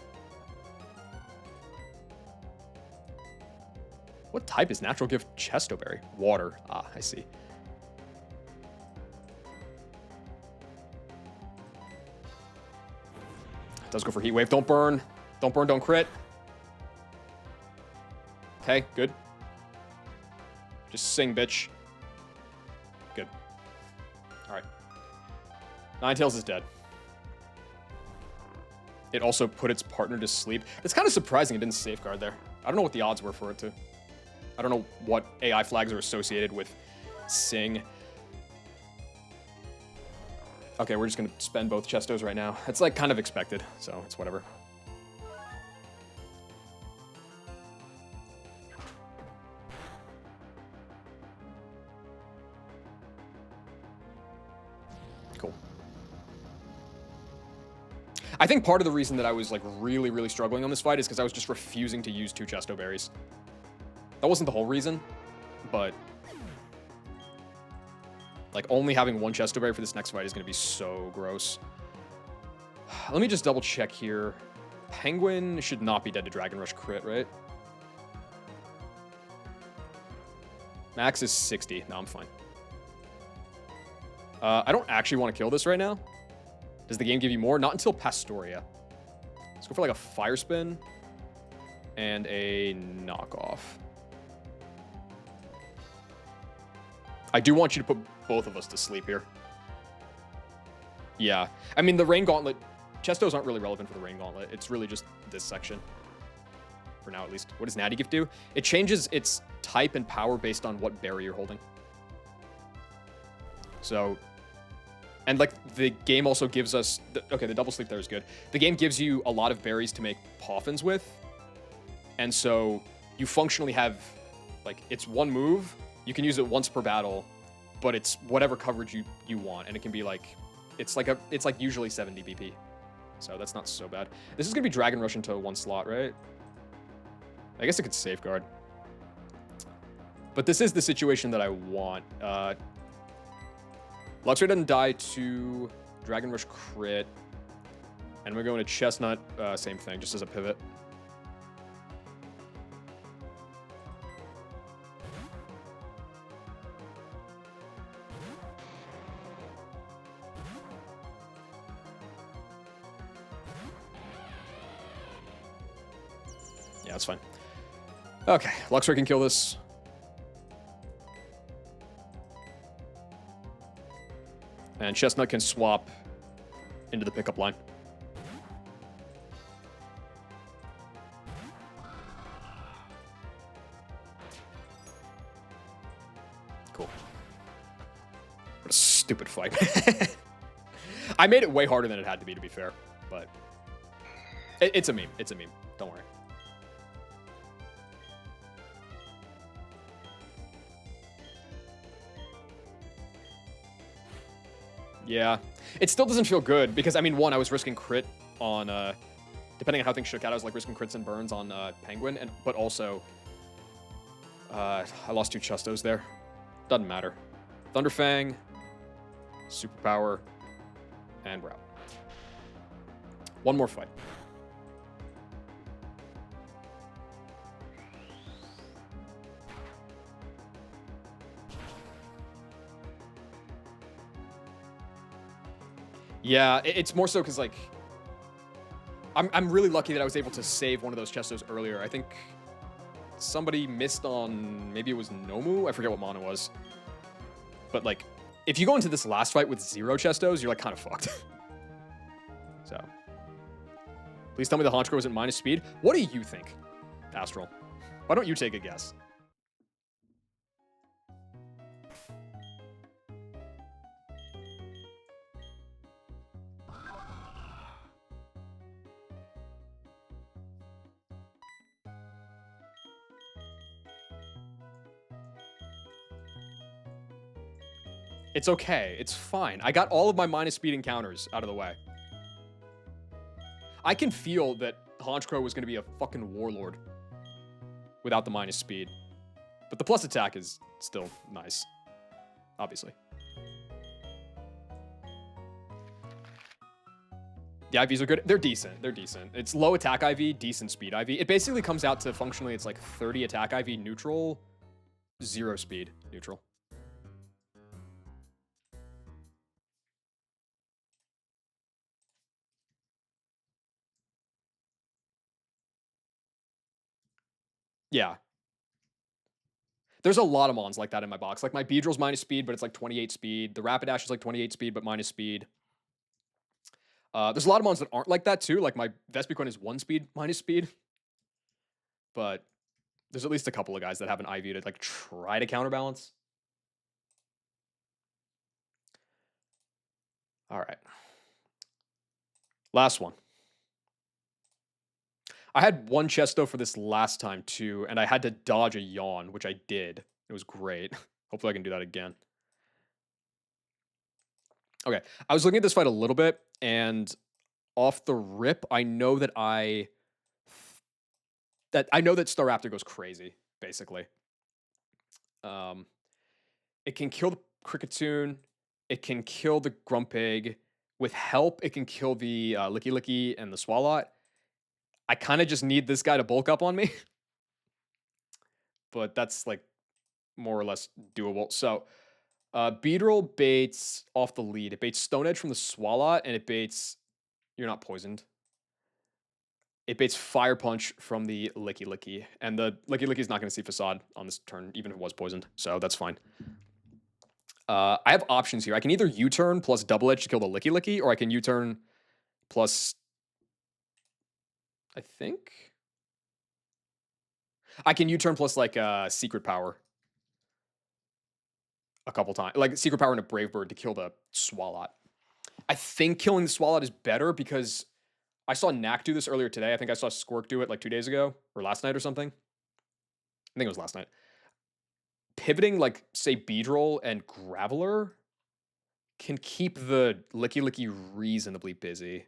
What type is Natural Gift Chestoberry? Water. Ah, I see. Does go for Heat Wave. Don't burn. Don't burn, don't crit. Okay, good. Just sing, bitch. Good. Alright. Ninetales is dead. It also put its partner to sleep. It's kind of surprising it didn't safeguard there. I don't know what the odds were for it to. I don't know what AI flags are associated with Sing. Okay, we're just going to spend both Chestos right now. It's like kind of expected, so it's whatever. Cool. I think part of the reason that I was like really, really struggling on this fight is because I was just refusing to use 2 Chesto Berries. That wasn't the whole reason, but like only having 1 Chesto Berry for this next fight is going to be so gross. Let me just double check here. Penguin should not be dead to Dragon Rush crit, right? Max is 60. No, I'm fine. I don't actually want to kill this right now. Does the game give you more? Not until Pastoria. Let's go for like a Fire Spin and a knockoff. I do want you to put both of us to sleep here. Yeah. I mean, the Rain Gauntlet... Chestos aren't really relevant for the Rain Gauntlet. It's really just this section. For now, at least. What does Natty Gift do? It changes its type and power based on what berry you're holding. So... And, like, the game also gives us... Okay, the double sleep there is good. The game gives you a lot of berries to make Poffins with. And so you functionally have... Like, it's one move. You can use it once per battle, but it's whatever coverage you want. And it can be, like... It's like usually 70 BP. So that's not so bad. This is going to be Dragon Rush into 1 slot, right? I guess it could safeguard. But this is the situation that I want. Luxray doesn't die to Dragon Rush crit. And we're going to Chestnut, same thing, just as a pivot. Yeah, that's fine. Okay, Luxray can kill this. And Chestnut can swap into the pickup line. Cool. What a stupid fight. I made it way harder than it had to be fair, but It's a meme. It's a meme. Don't worry. Yeah. It still doesn't feel good because, I mean, one, I was risking crit on, depending on how things shook out, I was like risking crits and burns on Penguin, but also, I lost 2 Chestos there. Doesn't matter. Thunderfang, Superpower, and we're out. One more fight. Yeah, it's more so because, like, I'm really lucky that I was able to save one of those Chestos earlier. I think somebody missed on, maybe it was Nomu? I forget what mana was. But, like, if you go into this last fight with 0 Chestos, you're, like, kind of fucked. So. Please tell me the Honchkrow isn't minus speed. What do you think, Astral? Why don't you take a guess? It's okay. It's fine. I got all of my minus speed encounters out of the way. I can feel that Honchkrow was going to be a fucking warlord without the minus speed. But the plus attack is still nice, obviously. The IVs are good. They're decent. They're decent. It's low attack IV, decent speed IV. It basically comes out to functionally, it's like 30 attack IV neutral, 0 speed neutral. Yeah. There's a lot of mons like that in my box. Like my Beedrill's minus speed, but it's like 28 speed. The Rapidash is like 28 speed, but minus speed. There's a lot of mons that aren't like that too. Like my Vespiquen is 1 speed, minus speed. But there's at least a couple of guys that have an IV to like try to counterbalance. All right. Last one. I had 1 Chesto for this last time too, and I had to dodge a yawn, which I did. It was great. Hopefully I can do that again. Okay, I was looking at this fight a little bit, and off the rip, I know that I know that Staraptor goes crazy, basically. It can kill the Kricketune, it can kill the Grumpig. With help, it can kill the Licky Licky and the Swalot. I kind of just need this guy to bulk up on me. But that's like more or less doable. So Beedrill baits off the lead. It baits Stone Edge from the Swalot, and it baits, you're not poisoned. It baits Fire Punch from the Licky Licky. And the Licky Licky is not going to see Facade on this turn, even if it was poisoned. So that's fine. I have options here. I can either U-turn plus Double Edge to kill the Licky Licky, or I can U-turn plus, I think I can U-turn plus like Secret Power a couple times, like Secret Power and a Brave Bird to kill the Swalot. I think killing the Swalot is better because I saw Knack do this earlier today. I think I saw Squirk do it like 2 days ago or last night or something. I think it was last night. Pivoting like, say, Beedrill and Graveler can keep the Licky Licky reasonably busy.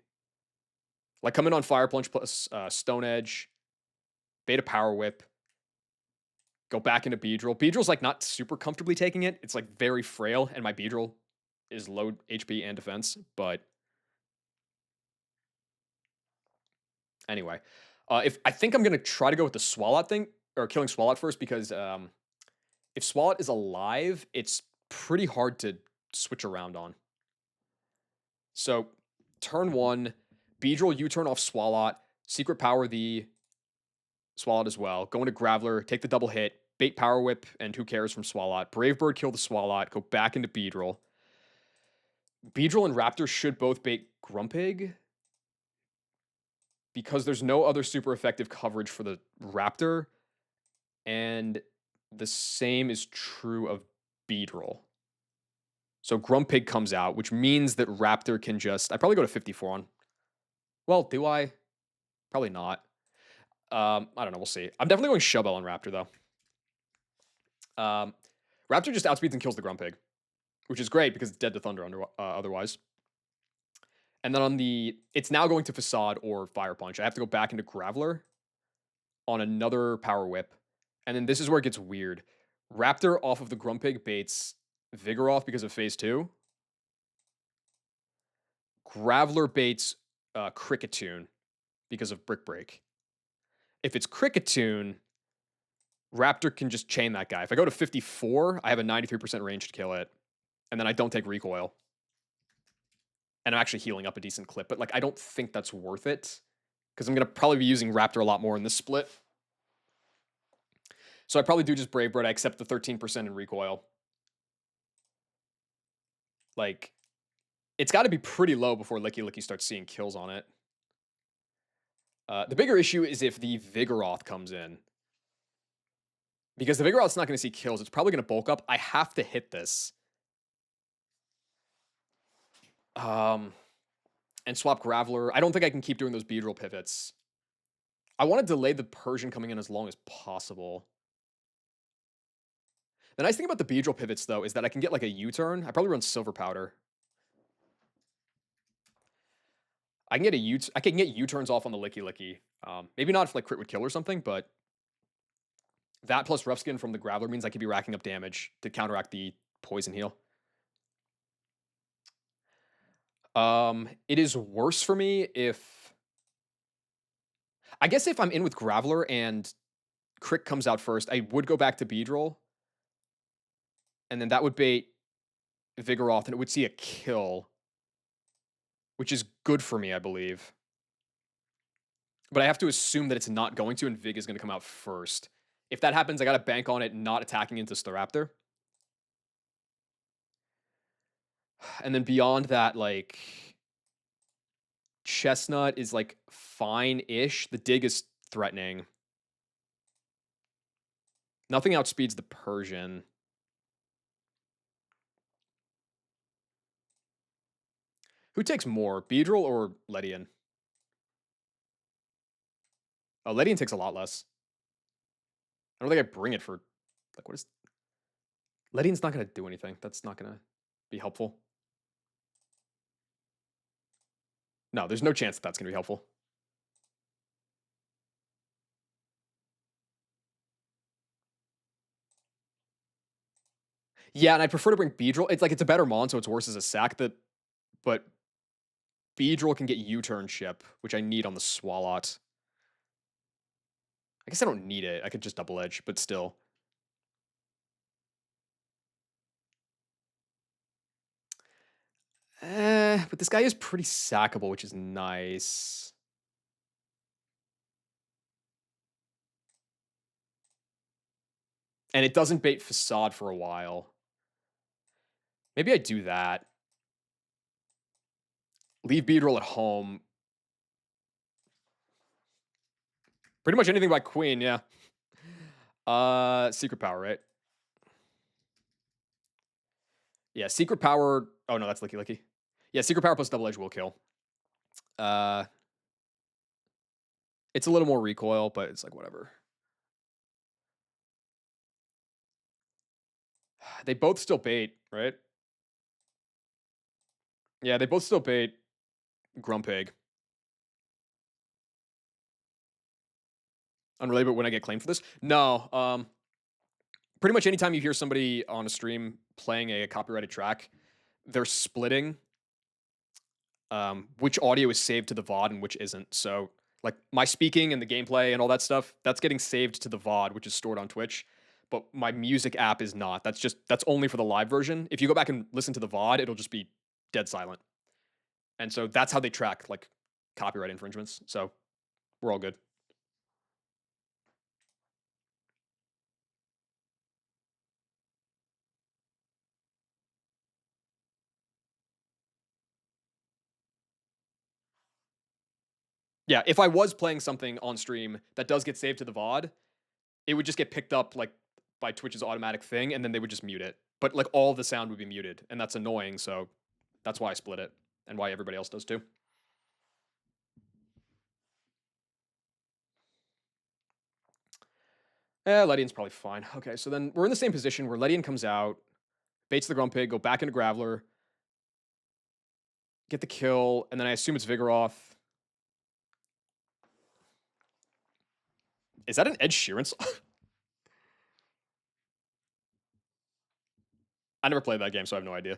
Like coming on Fire Punch plus Stone Edge, Beta Power Whip, go back into Beedrill. Beedrill's like not super comfortably taking it. It's like very frail, and my Beedrill is low HP and defense, but anyway. If I think I'm gonna try to go with the Swalot thing, or killing Swalot first, because if Swalot is alive, it's pretty hard to switch around on. So turn 1, Beedrill U-turn off Swalot, Secret Power the Swalot as well, go into Graveler, take the double hit, bait Power Whip, and who cares from Swalot. Brave Bird kill the Swalot, go back into Beedrill. Beedrill and Raptor should both bait Grumpig, because there's no other super effective coverage for the Raptor, and the same is true of Beedrill. So Grumpig comes out, which means that Raptor can just, I probably go to 54 on. Well, do I? Probably not. I don't know. We'll see. I'm definitely going Shubel on Raptor though. Raptor just outspeeds and kills the Grumpig, which is great because it's dead to Thunder otherwise. And then on the, it's now going to Facade or Fire Punch. I have to go back into Graveler on another Power Whip. And then this is where it gets weird. Raptor off of the Grumpig baits Vigoroth because of phase 2. Graveler baits Cricketune because of Brick Break. If it's Cricketune, Raptor can just chain that guy. If I go to 54, I have a 93% range to kill it. And then I don't take recoil. And I'm actually healing up a decent clip. But like, I don't think that's worth it. Because I'm going to probably be using Raptor a lot more in this split. So I probably do just Brave Bird. I accept the 13% in recoil. Like, it's got to be pretty low before Licky Licky starts seeing kills on it. The bigger issue is if the Vigoroth comes in. Because the Vigoroth's not going to see kills. It's probably going to bulk up. I have to hit this. And swap Graveler. I don't think I can keep doing those Beedrill pivots. I want to delay the Persian coming in as long as possible. The nice thing about the Beedrill pivots, though, is that I can get like a U-turn. I probably run Silver Powder. I can get U-turns off on the Licky Licky. Maybe not if like crit would kill or something, but that plus Rough Skin from the Graveler means I could be racking up damage to counteract the poison heal. It is worse for me if... I guess if I'm in with Graveler and Crick comes out first, I would go back to Beedrill. And then that would bait Vigoroth, and it would see a kill, which is good for me, I believe. But I have to assume that it's not going to, and Vig is going to come out first. If that happens, I got to bank on it not attacking into Staraptor. And then beyond that, like... Chestnut is, like, fine-ish. The Dig is threatening. Nothing outspeeds the Persian. Who takes more, Beedrill or Ledian? Oh, Ledian takes a lot less. I don't think I bring it for... Like, what is... Ledian's not going to do anything. That's not going to be helpful. No, there's no chance that that's going to be helpful. Yeah, and I prefer to bring Beedrill. It's like, it's a better mon, so it's worse as a sack, but Beedrill can get U-turn ship, which I need on the Swalot. I guess I don't need it. I could just double edge, but still. But this guy is pretty sackable, which is nice. And it doesn't bait Facade for a while. Maybe I do that. Leave Beedrill at home. Pretty much anything by Queen, yeah. Secret Power, right? Yeah, Secret Power... Oh, no, that's Licky Licky. Yeah, Secret Power plus Double Edge will kill. It's a little more recoil, but it's like, whatever. They both still bait, right? Yeah, they both still bait Grumpig. Unrelated, but when I get claimed for this? No. Pretty much anytime you hear somebody on a stream playing a copyrighted track, they're splitting which audio is saved to the VOD and which isn't. So, like, my speaking and the gameplay and all that stuff, that's getting saved to the VOD, which is stored on Twitch. But my music app is not. That's only for the live version. If you go back and listen to the VOD, it'll just be dead silent. And so that's how they track, like, copyright infringements. So we're all good. Yeah, if I was playing something on stream that does get saved to the VOD, it would just get picked up, like, by Twitch's automatic thing, and then they would just mute it. But, like, all the sound would be muted, and that's annoying, so that's why I split it, and why everybody else does too. Ledian's probably fine. Okay, so then we're in the same position where Ledian comes out, baits the Grumpig, go back into Graveler, get the kill, and then I assume it's Vigoroth. Is that an Ed Sheeran song? I never played that game, so I have no idea.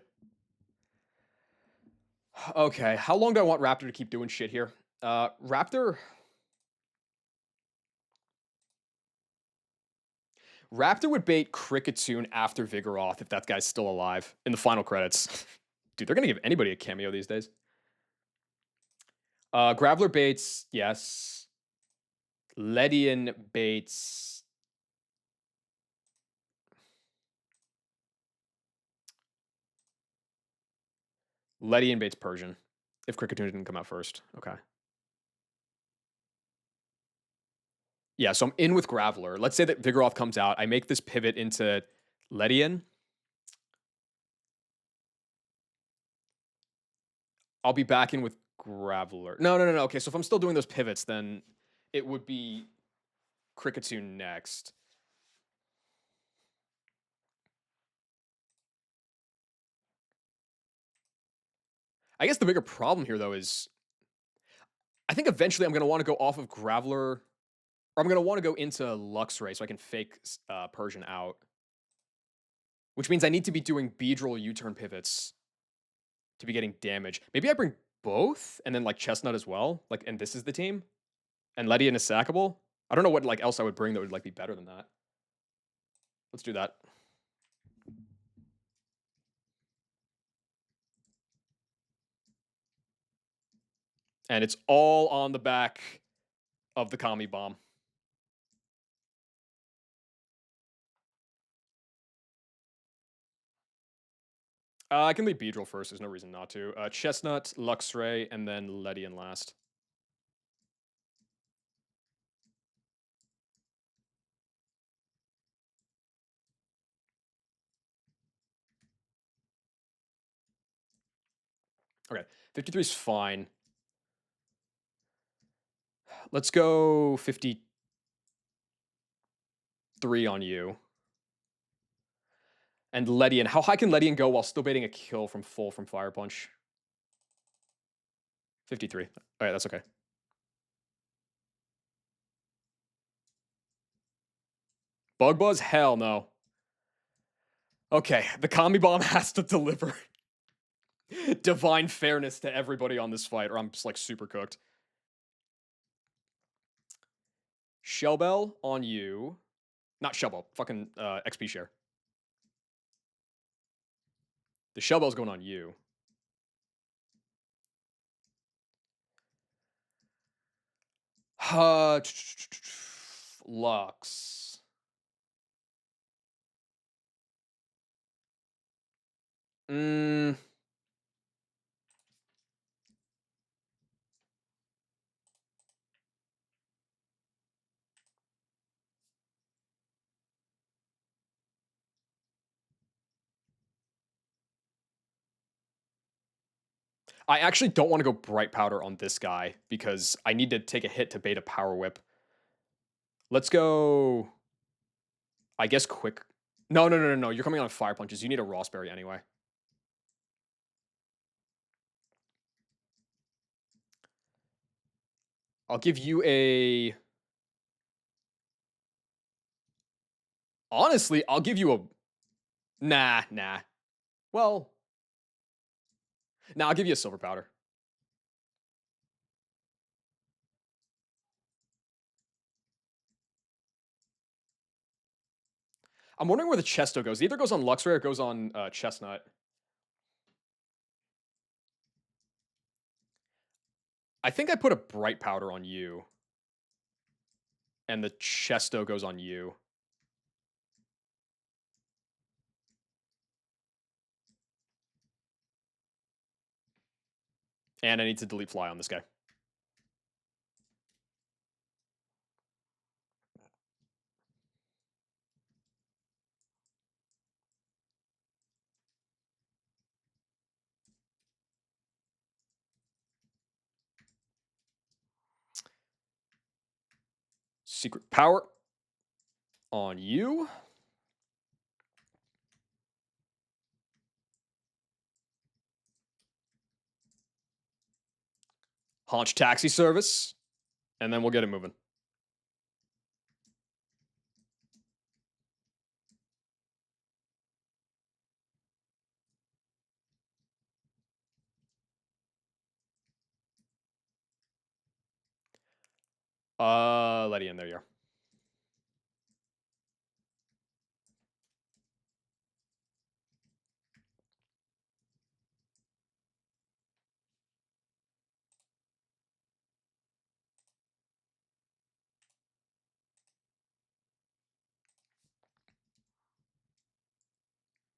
Okay, how long do I want Raptor to keep doing shit here? Raptor would bait Kricketune after Vigoroth if that guy's still alive in the final credits. Dude, they're gonna give anybody a cameo these days. Graveler baits, yes. Ledian baits. Ledian baits Persian. If Kricketune didn't come out first. Okay. Yeah, so I'm in with Graveler. Let's say that Vigoroth comes out. I make this pivot into Ledian. I'll be back in with Graveler. No. Okay, so if I'm still doing those pivots, then it would be Kricketune next. I guess the bigger problem here, though, is I think eventually I'm going to want to go off of Graveler, or I'm going to want to go into Luxray so I can fake Persian out. Which means I need to be doing Beedrill U-turn pivots to be getting damage. Maybe I bring both and then like Chestnut as well. Like, and this is the team. And Ledian is sackable. I don't know what like else I would bring that would like be better than that. Let's do that. And it's all on the back of the Kami Bomb. I can lead Beedrill first. There's no reason not to. Chestnut, Luxray, and then Ledian last. Okay, 53 is fine. Let's go 53 on you. And Ledian. How high can Ledian go while still baiting a kill from full from Fire Punch? 53. All right, that's okay. Bug Buzz? Hell no. Okay, the Kami Bomb has to deliver divine fairness to everybody on this fight, or I'm just like super cooked. Shellbell on you. Not Shellbell, fucking XP share. The Shellbell's going on you. Lux. I actually don't want to go Bright Powder on this guy because I need to take a hit to bait a Power Whip. Let's go, I guess, Quick. No. You're coming on Fire Punches. You need a Rossberry anyway. I'll give you a... Honestly, I'll give you a... Nah. Well... Nah, I'll give you a Silver Powder. I'm wondering where the Chesto goes. It either goes on Luxray or it goes on Chestnut. I think I put a Bright Powder on you. And the Chesto goes on you. And I need to delete Fly on this guy. Secret Power on you. Haunch taxi service. And then we'll get it moving. Letty in there, you are.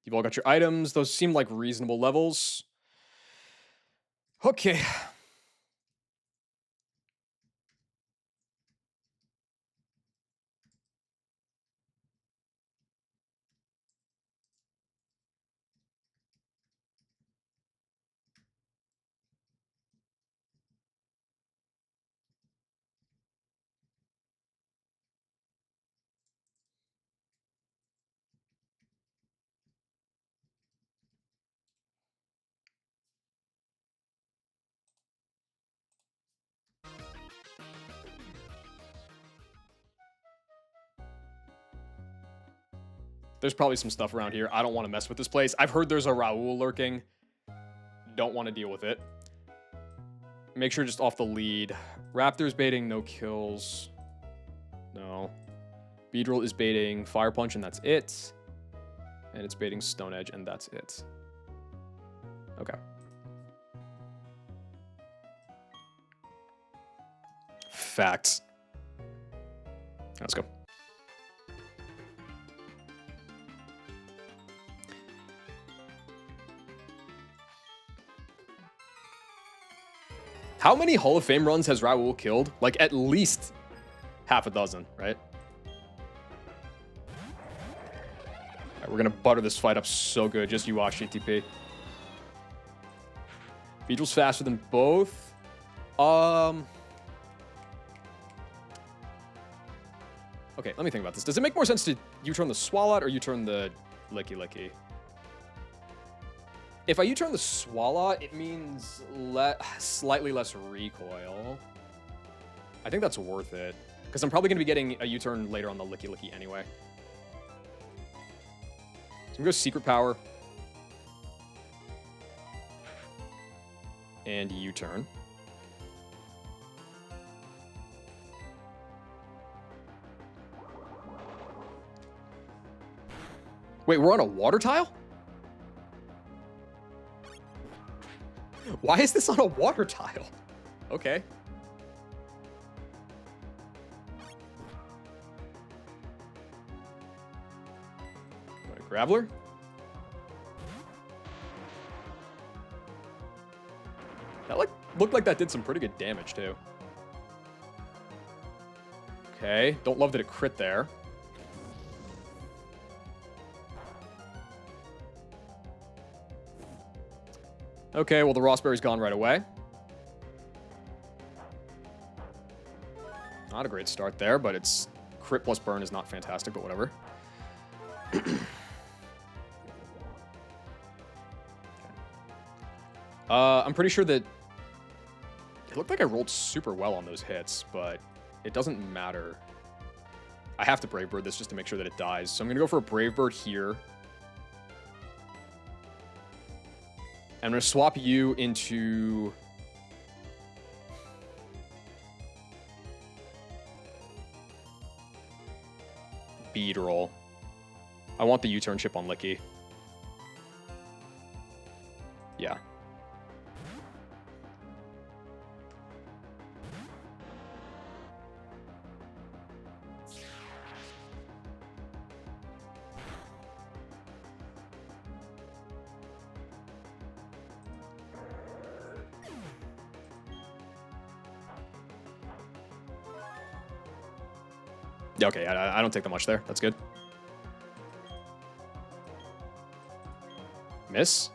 You've all got your items. Those seem like reasonable levels. Okay. There's probably some stuff around here. I don't want to mess with this place. I've heard there's a Raoul lurking. Don't want to deal with it. Make sure just off the lead. Raptor's baiting, no kills. No. Beedrill is baiting Fire Punch, and that's it. And it's baiting Stone Edge, and that's it. Okay. Facts. Let's go. How many Hall of Fame runs has Raoul killed? Like, at least half a dozen, right? All right, we're going to butter this fight up so good. Just you watch, GTP. Beedrill's faster than both. Okay, let me think about this. Does it make more sense to U-turn the Swalot or U-turn the Licky Licky? If I U-turn the Swalot, it means slightly less recoil. I think that's worth it, because I'm probably going to be getting a U-turn later on the Licky Licky anyway. So I'm going to go Secret Power. And U-turn. Wait, we're on a water tile? Why is this on a water tile? Okay. Graveler? That looked like that did some pretty good damage too. Okay, don't love that it crit there. Okay, well, the Rossberry's gone right away. Not a great start there, but it's crit plus burn is not fantastic, but whatever. I'm pretty sure that it looked like I rolled super well on those hits, but it doesn't matter. I have to Brave Bird this just to make sure that it dies. So I'm going to go for a Brave Bird here. I'm going to swap you into... Beedrill. I want the U-turn chip on Licky. Yeah. Yeah, okay, I don't take that much there. That's good. Miss?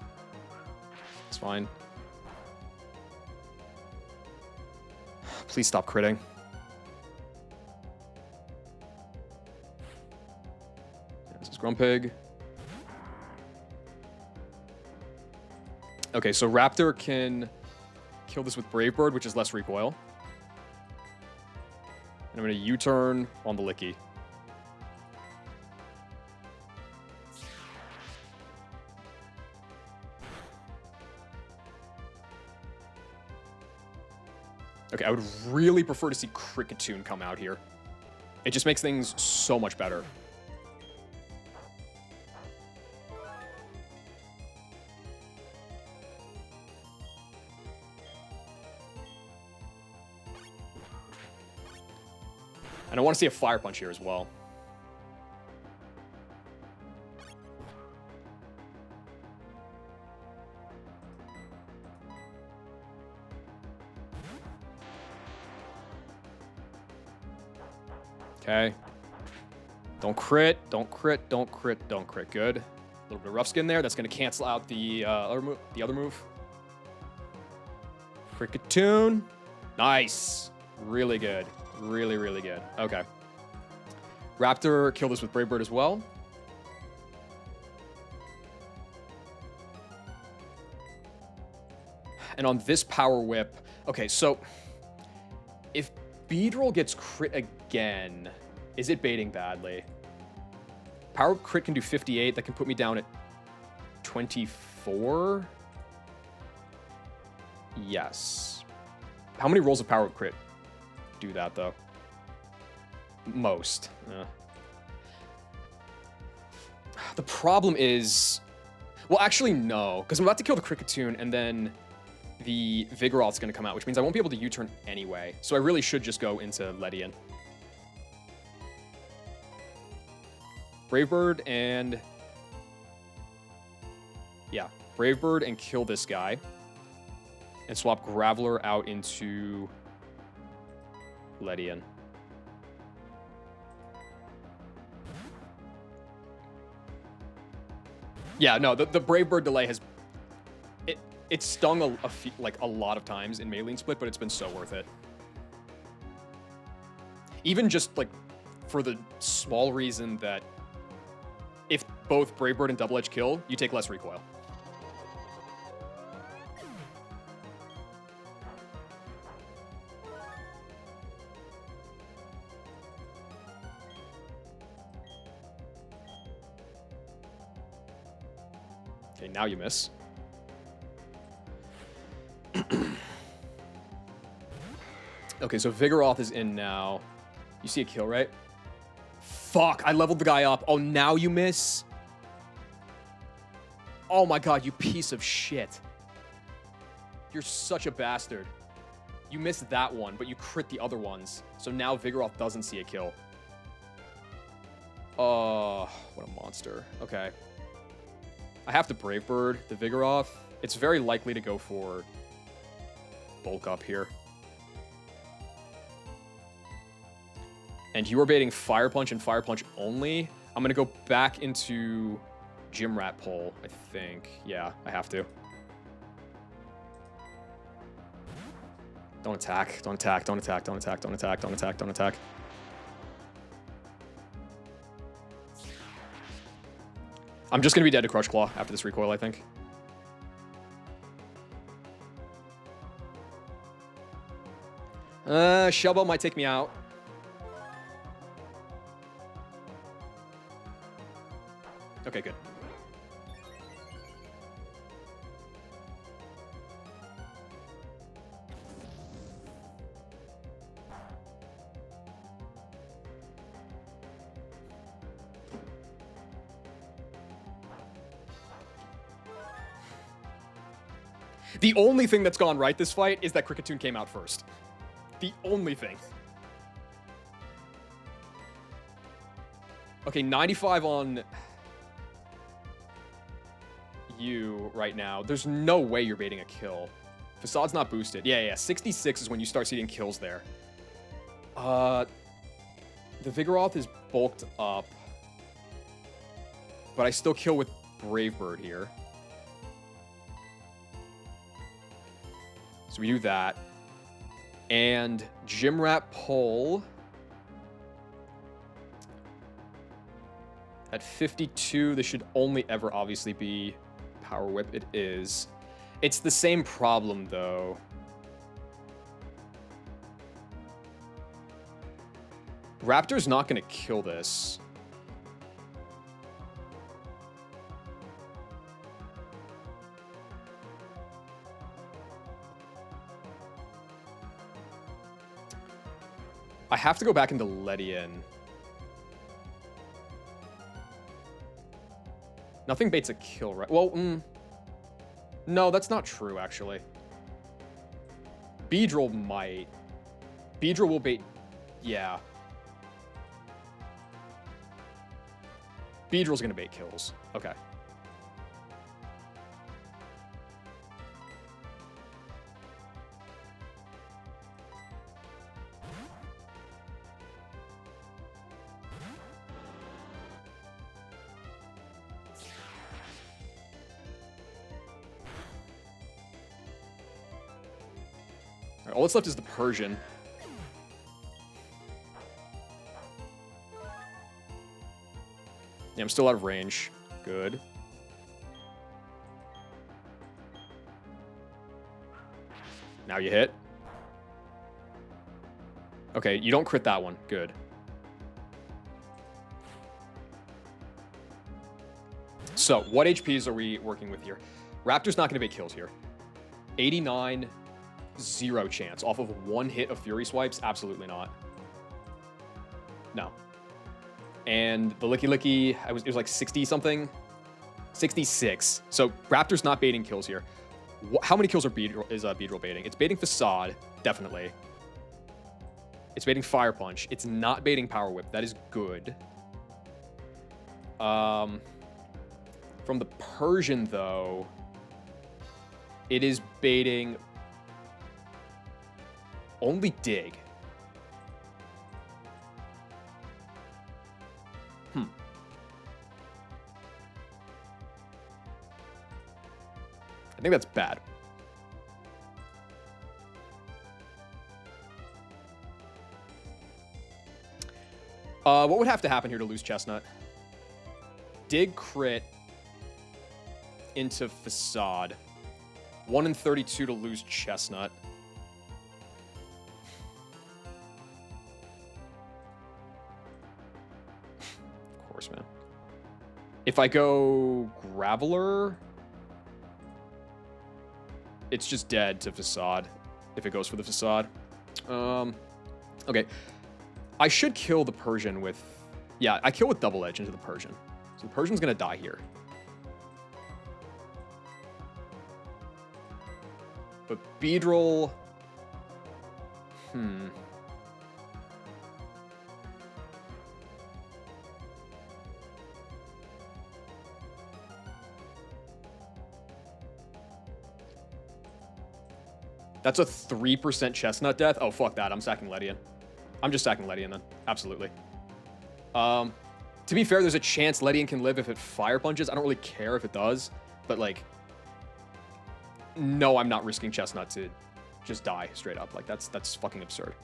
It's fine. Please stop critting. This is Grumpig. Okay, so Raptor can kill this with Brave Bird, which is less recoil. And I'm going to U-turn on the Licky. Okay, I would really prefer to see Kricketune come out here. It just makes things so much better. And I want to see a Fire Punch here as well. Okay. Don't crit, don't crit, don't crit, don't crit. Good. A little bit of rough skin there. That's going to cancel out the other move. Kricketune. Nice. Really good. Really, really good. Okay. Raptor, kill this with Brave Bird as well. And on this Power Whip... Okay, so... If Beedrill gets crit again, is it baiting badly? Power Crit can do 58. That can put me down at 24? Yes. How many rolls of Power Crit do that, though? Most. The problem is... Well, actually, no. Because I'm about to kill the Kricketune, and then the Vigoroth's going to come out, which means I won't be able to U-turn anyway. So I really should just go into Ledian. Brave Bird and... Yeah, Brave Bird and kill this guy. And swap Graveler out into Ledian. Yeah, no, the Brave Bird delay has... It stung a lot of times in Maylene Split, but it's been so worth it. Even just, like, for the small reason that if both Brave Bird and Double Edge kill, you take less recoil. Okay, now you miss. Okay, so Vigoroth is in now. You see a kill, right? Fuck, I leveled the guy up. Oh, now you miss? Oh my god, you piece of shit. You're such a bastard. You missed that one, but you crit the other ones. So now Vigoroth doesn't see a kill. Oh, what a monster. Okay. I have to Brave Bird the Vigoroth. It's very likely to go for Bulk Up here. And you are baiting Fire Punch and Fire Punch only. I'm going to go back into Gym Rat Pole, I think. Yeah, I have to. Don't attack. Don't attack. Don't attack. Don't attack. Don't attack. Don't attack. Don't attack. I'm just going to be dead to Crush Claw after this recoil, I think. Shell Bell might take me out. Okay, good. The only thing that's gone right this fight is that Kricketune came out first. The only thing. Okay, 95 on you right now. There's no way you're baiting a kill. Facade's not boosted. Yeah. 66 is when you start seeing kills there. The Vigoroth is bulked up. But I still kill with Brave Bird here. So we do that. And Gym Rat Pole. At 52, this should only ever obviously be Power Whip. It is. It's the same problem, though. Raptor's not going to kill this. I have to go back into Ledian. Nothing baits a kill, right? Well, no, that's not true, actually. Beedrill might. Beedrill will bait... Yeah. Beedrill's going to bait kills. Okay. All that's left is the Persian. Yeah, I'm still out of range. Good. Now you hit. Okay, you don't crit that one. Good. So, what HPs are we working with here? Raptor's not going to bait kills here. 89... 0 chance off of one hit of Fury Swipes? Absolutely not. No. And the Licky Licky, it was like 60 something? 66. So Raptor's not baiting kills here. How many kills is Beedrill baiting? It's baiting Facade, definitely. It's baiting Fire Punch. It's not baiting Power Whip. That is good. From the Persian, though, it is baiting... only Dig. I think that's bad. What would have to happen here to lose Chestnut? Dig crit into Facade. 1 in 32 to lose Chestnut. Of course, man. If I go Graveler, it's just dead to Facade if it goes for the Facade. Okay. I should kill the Persian with... Yeah, I kill with Double Edge into the Persian. So the Persian's going to die here. But Beedrill... That's a 3% Chestnut death? Oh, fuck that. I'm sacking Ledian. I'm just sacking Ledian then. Absolutely. To be fair, there's a chance Ledian can live if it Fire Punches. I don't really care if it does. But, like... No, I'm not risking Chestnut to just die straight up. Like, that's fucking absurd.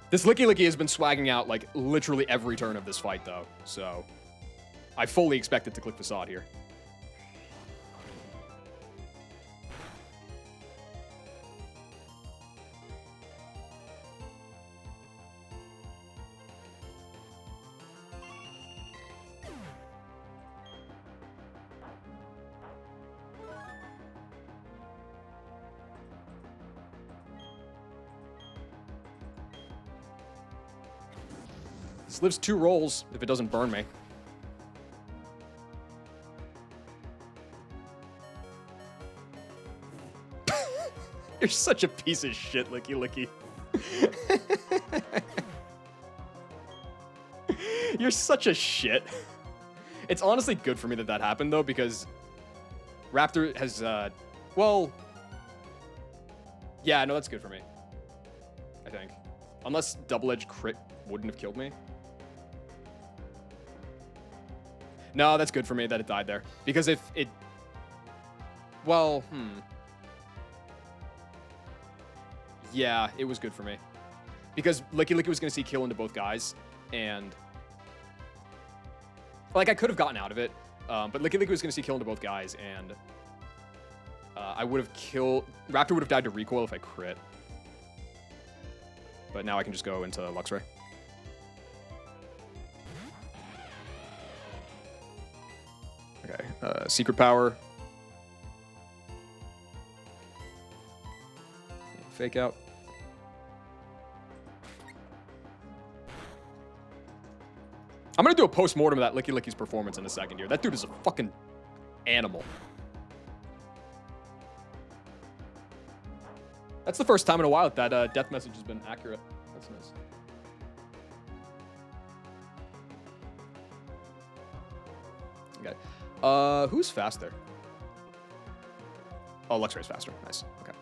This Licky Licky has been swagging out, like, literally every turn of this fight, though. So... I fully expect it to click Facade here. This lives 2 rolls if it doesn't burn me. You're such a piece of shit, Licky Licky. You're such a shit. It's honestly good for me that that happened, though, because Raptor has, well... Yeah, no, that's good for me. I think. Unless Double Edge crit wouldn't have killed me. No, that's good for me that it died there. Because if it... Well, Yeah, it was good for me. Because Licky Licky was going to see kill into both guys, and like I could have gotten out of it, but Licky Licky was going to see kill into both guys, and I would have killed. Raptor would have died to recoil if I crit, but now I can just go into Luxray. Okay, Secret Power. Fake out. I'm gonna do a post-mortem of that Licky Licky's performance in a second here. That dude is a fucking animal. That's the first time in a while that death message has been accurate. That's nice. Okay. Who's faster? Oh, Luxray's faster. Nice. Okay.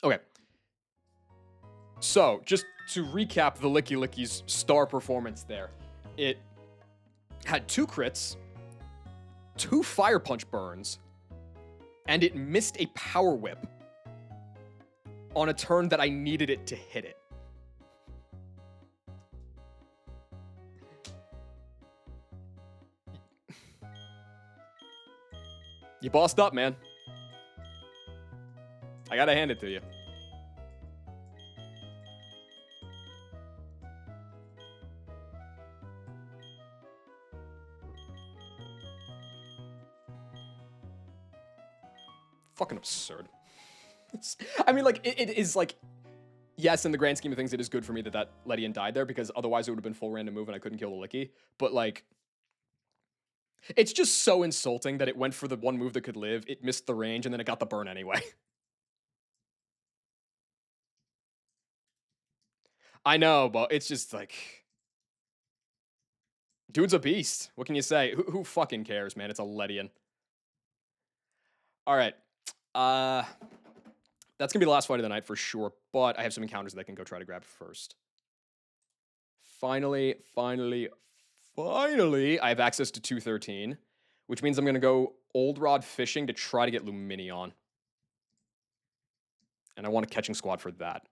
Okay. So, just to recap the Licky Licky's star performance there. It had 2 crits, 2 Fire Punch burns, and it missed a Power Whip on a turn that I needed it to hit it. You bossed up, man. I gotta hand it to you. Fucking absurd. I mean, like, it is like, yes, in the grand scheme of things, it is good for me that Ledian died there, because otherwise it would have been full random move and I couldn't kill the Licky. But like, it's just so insulting that it went for the one move that could live, it missed the range, and then it got the burn anyway. I know, but it's just like, dude's a beast. What can you say? Who fucking cares, man? It's a Ledian. All right. That's gonna be the last fight of the night for sure, but I have some encounters that I can go try to grab first. Finally, I have access to 213, which means I'm gonna go Old Rod fishing to try to get Luminion. And I want a catching squad for that.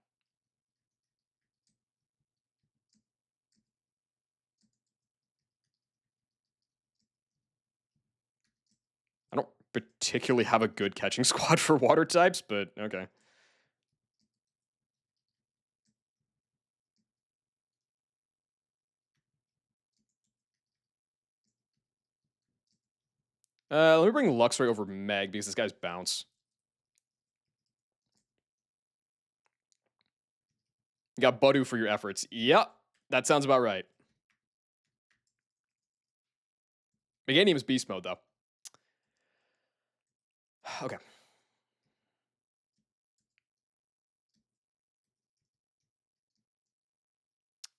I don't particularly have a good catching squad for water types, but okay. Let me bring Luxray over Meg because this guy's bounce. You got Budu for your efforts. Yep, that sounds about right. Meganium is beast mode though. Okay.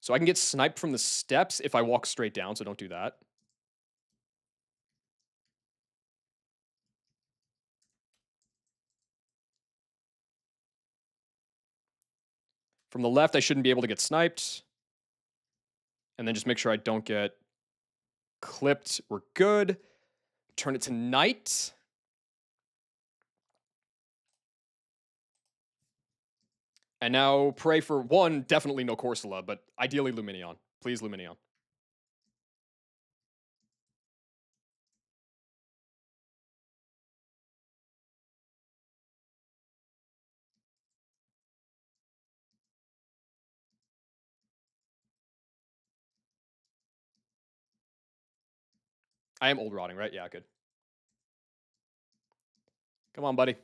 So I can get sniped from the steps if I walk straight down, so don't do that. From the left, I shouldn't be able to get sniped. And then just make sure I don't get clipped. We're good. Turn it to night. And now pray for one, definitely no Corsola, but ideally Luminion. Please, Luminion. I am old rotting, right? Yeah, good. Come on, buddy.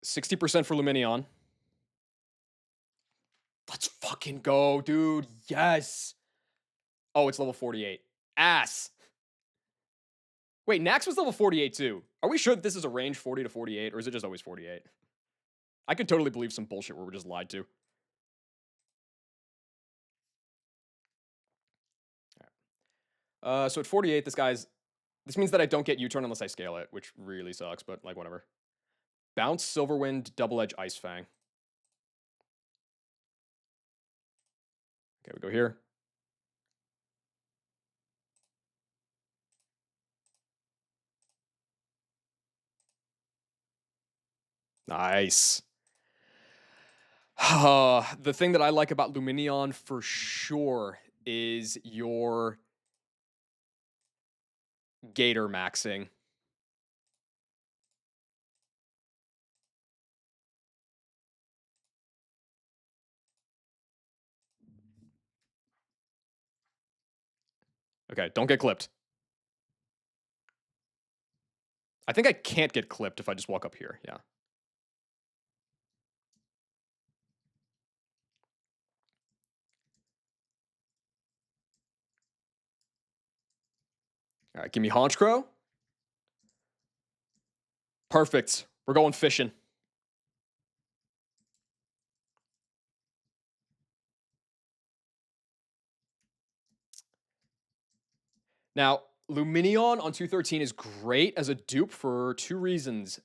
60% for Luminion. Let's fucking go, dude. Yes. Oh, it's level 48. Ass. Wait, Nax was level 48 too. Are we sure that this is a range 40 to 48, or is it just always 48? I could totally believe some bullshit where we're just lied to. So at 48, this means that I don't get U-turn unless I scale it, which really sucks, but like whatever. Bounce, Silverwind, Double Edge, Ice Fang. Okay, we go here. Nice. The thing that I like about Luminion for sure is your Gator maxing. Okay, don't get clipped. I think I can't get clipped if I just walk up here. Yeah. All right, give me Honchcrow. Perfect. We're going fishing. Now, Luminion on 213 is great as a dupe for two reasons.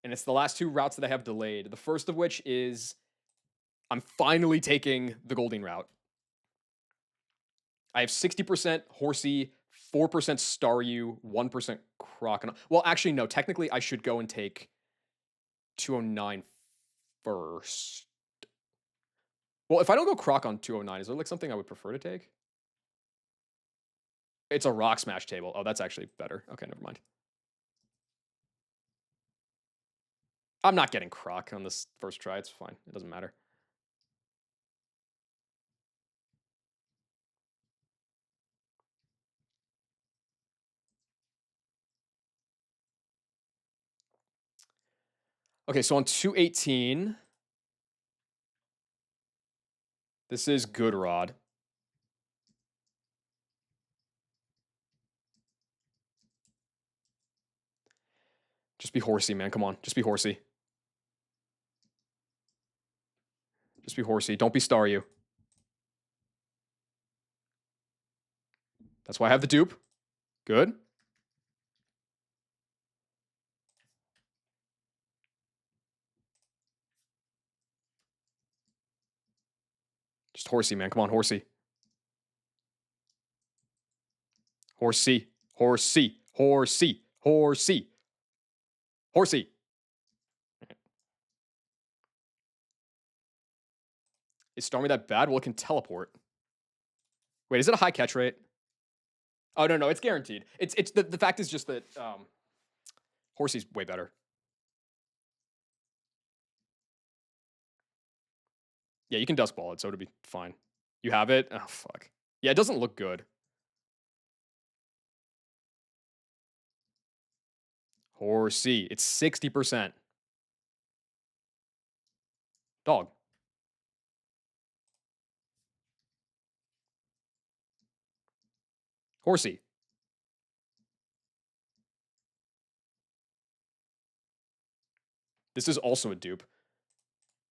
And it's the last two routes that I have delayed. The first of which is I'm finally taking the Goldeen route. I have 60% Horsey, 4% Staryu, 1% Crocodile. Well, actually, no. Technically, I should go and take 209 first. Well, if I don't go Croc on 209, is there like something I would prefer to take? It's a Rock Smash table. Oh, that's actually better. Okay, never mind. I'm not getting Croc on this first try. It's fine. It doesn't matter. Okay, so on 218, this is Good Rod. Just be Horsey, man. Come on. Just be Horsey. Just be Horsey. Don't be Staryu. That's why I have the dupe. Good. Just Horsey, man. Come on, Horsey. Horsey. Horsey. Horsey. Horsey. Horsey. Is Stormy that bad? Well, it can teleport. Wait, is it a high catch rate? Oh, no, it's guaranteed. It's the fact is just that Horsey's way better. Yeah, you can Dusk Ball it, so it'll be fine. You have it? Oh, fuck. Yeah, it doesn't look good. Horsey. It's 60%. Dog. Horsey. This is also a dupe.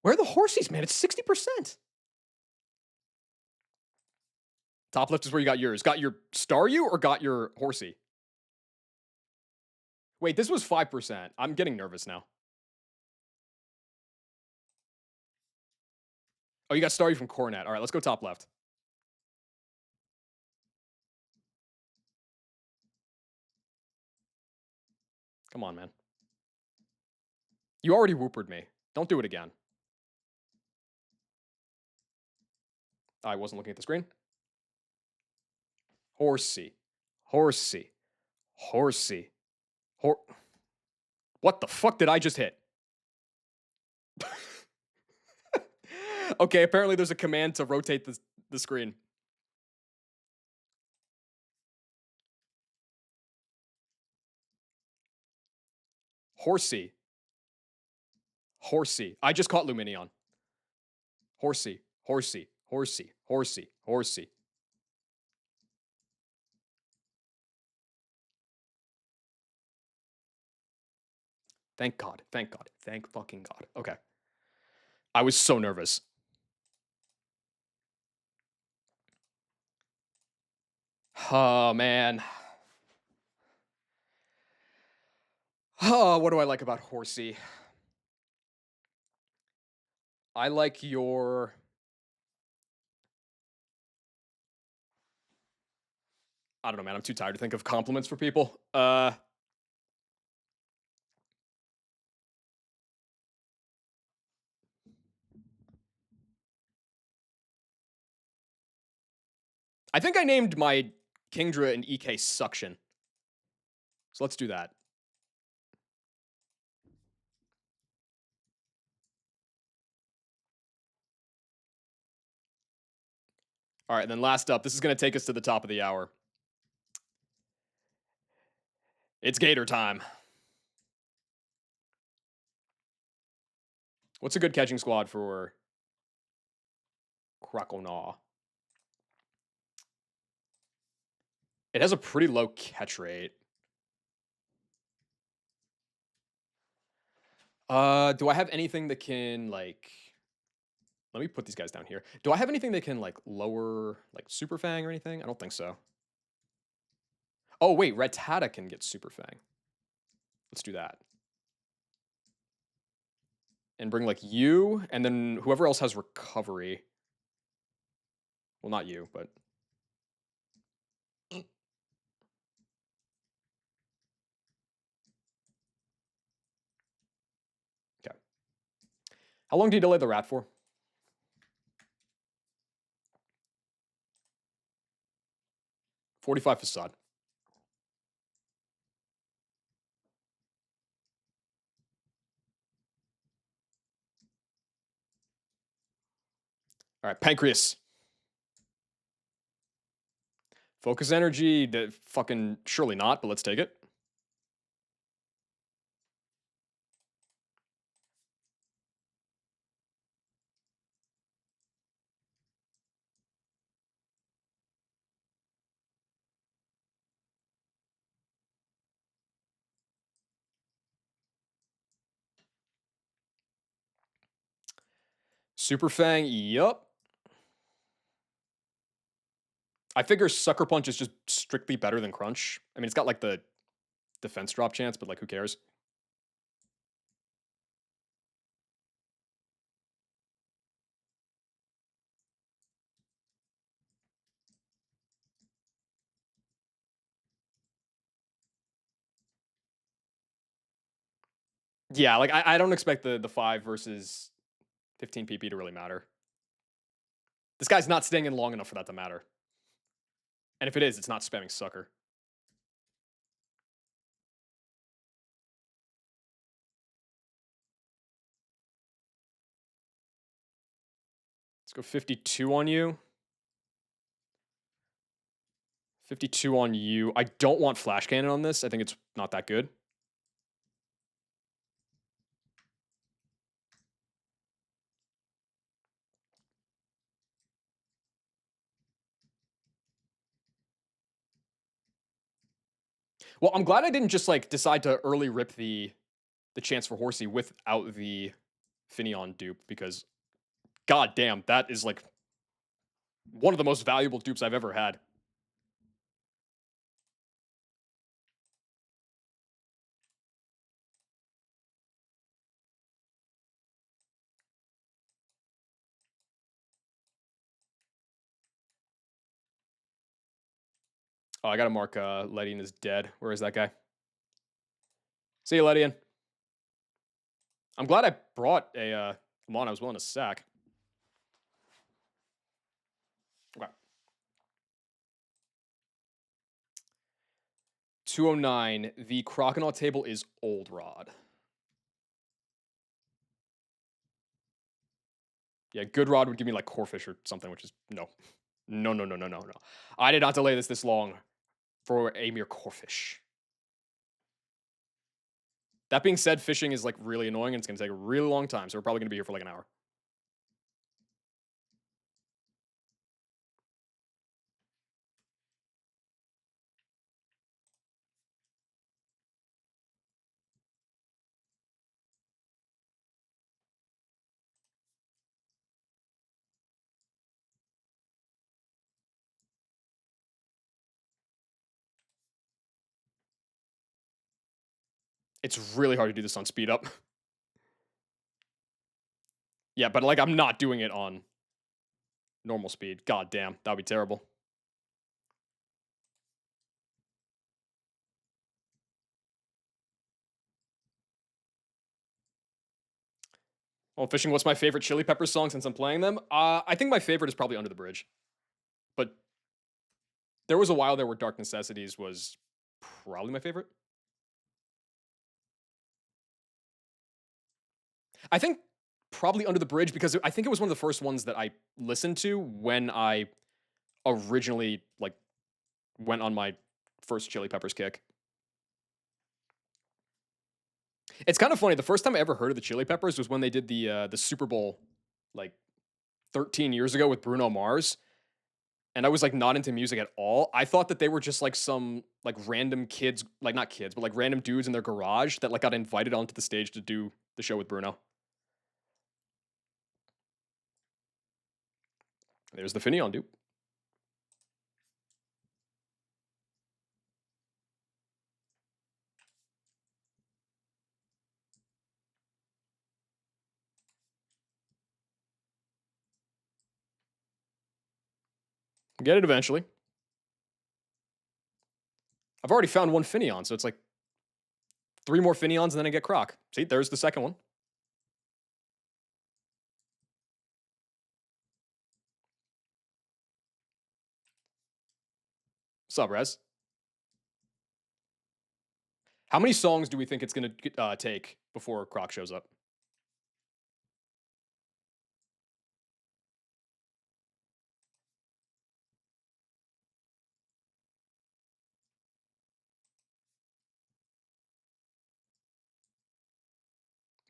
Where are the Horsies, man? It's 60%. Top left is where you got yours. Got your Staryu or got your Horsey? Wait, this was 5%. I'm getting nervous now. Oh, you got Staryu from Coronet. All right, let's go top left. Come on, man. You already whoopered me. Don't do it again. I wasn't looking at the screen. Horsey. Horsey. Horsey. What the fuck did I just hit? Okay, apparently there's a command to rotate the screen. Horsey. Horsey. I just caught Luminion. Horsey. Horsey. Horsey. Horsey. Horsey. Thank God. Thank God. Thank fucking God. Okay. I was so nervous. Oh, man. Oh, what do I like about Horsey? I like your... I don't know, man. I'm too tired to think of compliments for people. I think I named my Kingdra and EK Suction. So let's do that. All right, and then last up, this is going to take us to the top of the hour. It's Gator time. What's a good catching squad for Krakonaw? It has a pretty low catch rate. Do I have anything that can like... Let me put these guys down here. Do I have anything that can like lower like Super Fang or anything? I don't think so. Oh wait, Rattata can get Super Fang. Let's do that. And bring like you, and then whoever else has recovery. Well, not you, but... Okay. How long do you delay the rat for? 45 facade. All right, Pancreas. Focus energy, fucking surely not, but let's take it. Super Fang, yup. I figure Sucker Punch is just strictly better than Crunch. I mean, it's got like the defense drop chance, but like who cares? Yeah, like I don't expect the 5 versus 15 PP to really matter. This guy's not staying in long enough for that to matter. And if it is, it's not spamming Sucker. Let's go 52 on you. 52 on you. I don't want Flash Cannon on this. I think it's not that good. Well, I'm glad I didn't just like decide to early rip the chance for Horsey without the Finneon dupe, because god damn, that is like one of the most valuable dupes I've ever had. Oh, I gotta mark Ledian as dead. Where is that guy? See you, Ledian. I'm glad I brought a Mon I was willing to sack. Okay. 209. The Crocodile table is Old Rod. Yeah, Good Rod would give me like Corefish or something, which is no. No, no, no, no, no, no. I did not delay this long for a mere Corefish. That being said, fishing is like really annoying and it's going to take a really long time. So we're probably going to be here for like an hour. It's really hard to do this on speed up. Yeah, but like I'm not doing it on normal speed. God damn, that'd be terrible. Well, fishing. What's my favorite Chili Peppers song since I'm playing them? I think my favorite is probably Under the Bridge. But there was a while there where Dark Necessities was probably my favorite. I think probably Under the Bridge because I think it was one of the first ones that I listened to when I originally like went on my first Chili Peppers kick. It's kind of funny. The first time I ever heard of the Chili Peppers was when they did the Super Bowl like 13 years ago with Bruno Mars, and I was like not into music at all. I thought that they were just like some like random kids, like not kids, but like random dudes in their garage that like got invited onto the stage to do the show with Bruno. There's the Finion dude. Get it eventually. I've already found one Finion, so it's like three more Finions and then I get Croc. See, there's the second one. Sub Res. How many songs do we think it's gonna take before Croc shows up?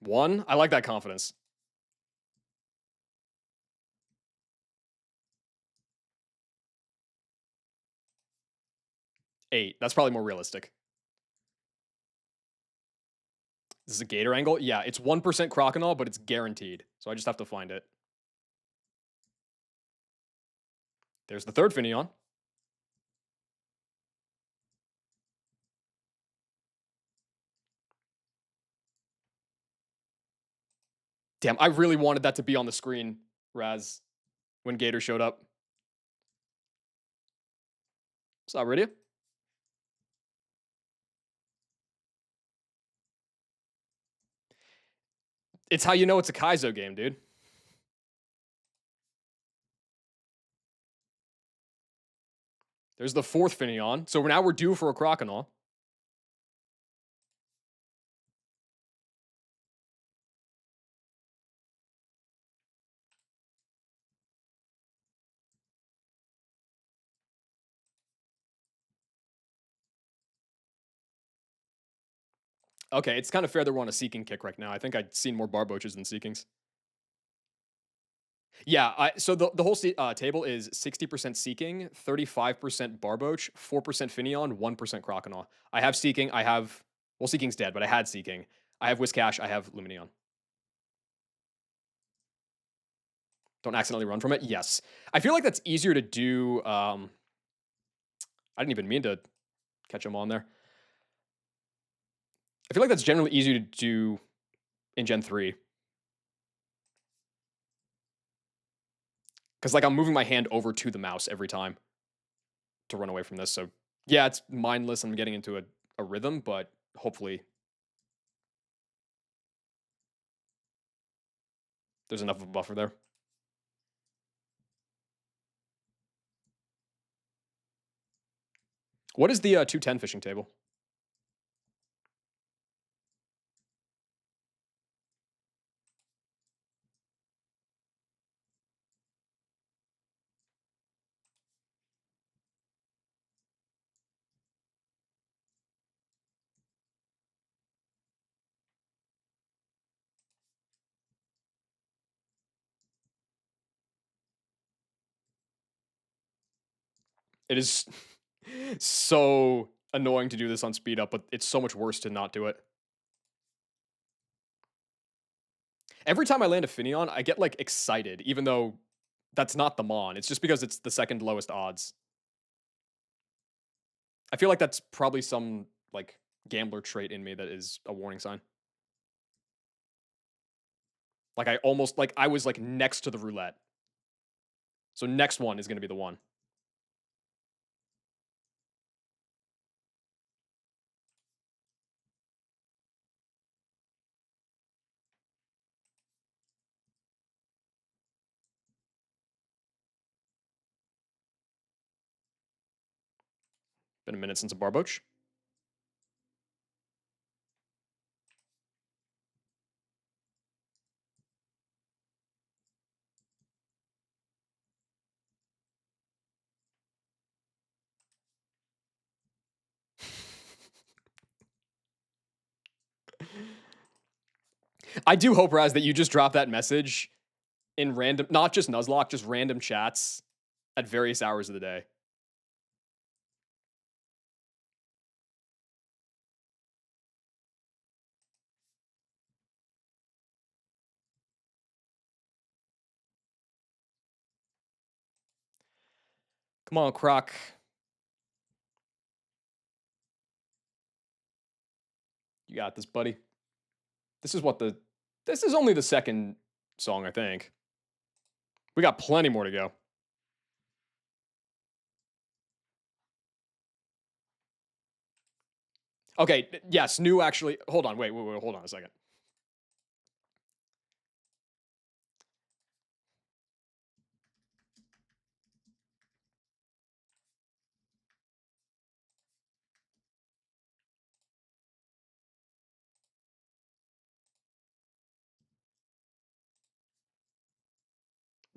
One. I like that confidence. 8. That's probably more realistic. This is a Gator angle. Yeah, it's 1% Crokinole, but it's guaranteed. So I just have to find it. There's the third Finion. Damn, I really wanted that to be on the screen, Raz, when Gator showed up. What's up, Rydia? It's how you know it's a Kaizo game, dude. There's the fourth Finion. So now we're due for a Crokinole. Okay, it's kind of fair that we're on a Seeking kick right now. I think I'd seen more Barboaches than Seekings. Yeah, so the whole table is 60% Seeking, 35% Barboach, 4% Finion, 1% Crokinole. I have Seeking, I have, well, Seeking's dead, but I had Seeking. I have Whiscash, I have Luminion. Don't accidentally run from it? Yes. I feel like that's easier to do. I didn't even mean to catch him on there. I feel like that's generally easier to do in Gen 3. Because like I'm moving my hand over to the mouse every time to run away from this. So yeah, it's mindless. I'm getting into a rhythm, but hopefully there's enough of a buffer there. What is the 210 fishing table? It is so annoying to do this on speed up, but it's so much worse to not do it. Every time I land a Finion, I get like excited, even though that's not the Mon. It's just because it's the second lowest odds. I feel like that's probably some like gambler trait in me that is a warning sign. Like I almost like I was like next to the roulette. So next one is going to be the one. Been a minute since a barboach. I do hope, Raz, that you just drop that message in random, not just Nuzlocke, just random chats at various hours of the day. Come on, Croc. You got this, buddy. This is what the. This is only the second song, I think. We got plenty more to go. Okay, yes, new actually. Hold on, wait, hold on a second.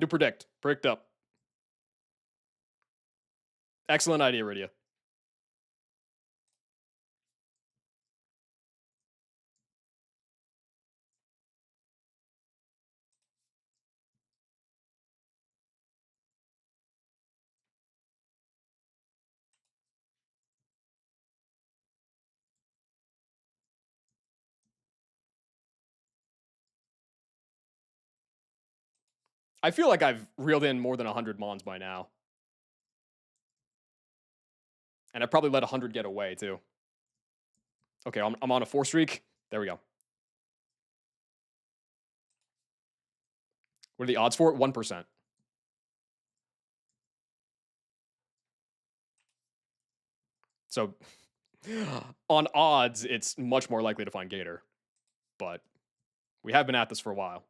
New predict. Predict up. Excellent idea, Rydia. I feel like I've reeled in more than 100 Mons by now. And I probably let 100 get away, too. Okay, I'm on a 4 streak. There we go. What are the odds for it? 1%. So on odds, it's much more likely to find Gator. But we have been at this for a while.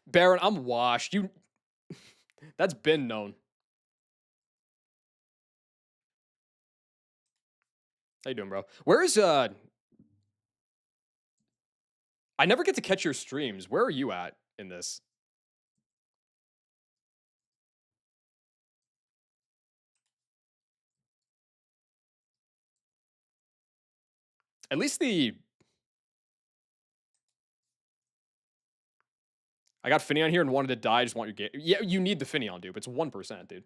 Byron, I'm washed. You That's been known. How you doing, bro? Where is I never get to catch your streams. Where are you at in this? At least I got Finion here and wanted to die. I just want your game. Yeah, you need the Finion, dude. It's 1%, dude.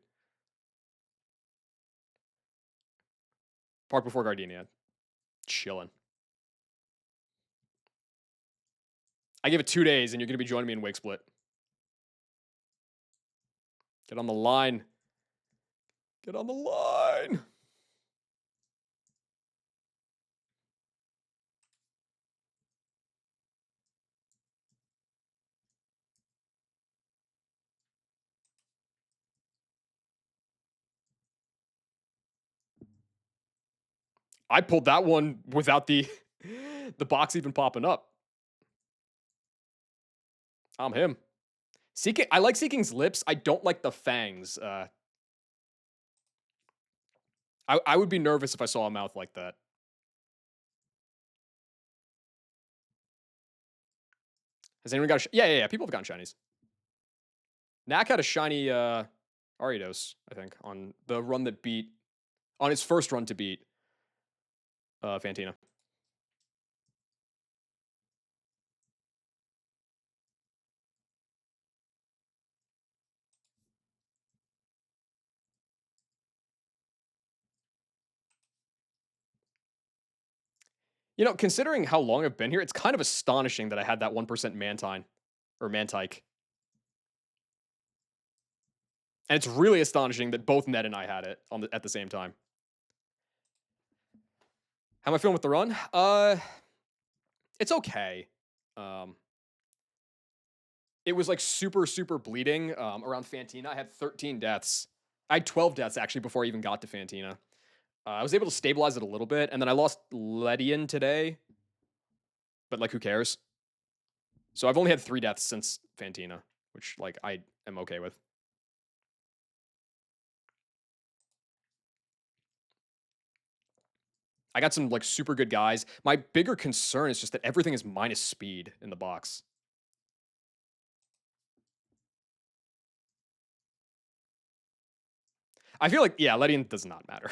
Park before Gardenia. Chilling. I give it 2 days and you're going to be joining me in Wake Split. Get on the line. Get on the line. I pulled that one without the the box even popping up. I'm him. Seeking, I like Seeking's lips. I don't like the fangs. I would be nervous if I saw a mouth like that. Has anyone got a yeah. People have gotten shinies. Knack had a shiny Ariados, I think, on the run that beat on his first run to beat Fantina. You know, considering how long I've been here, it's kind of astonishing that I had that 1% Mantine or Mantike. And it's really astonishing that both Ned and I had it at the same time. How am I feeling with the run? It's okay. Um, it was like super, super bleeding around Fantina. I had 13 deaths. I had 12 deaths actually before I even got to Fantina. I was able to stabilize it a little bit, and then I lost Ledian today, but like who cares? So I've only had 3 deaths since Fantina, which like I am okay with. I got some like super good guys. My bigger concern is just that everything is minus speed in the box. I feel like yeah, Ledian does not matter.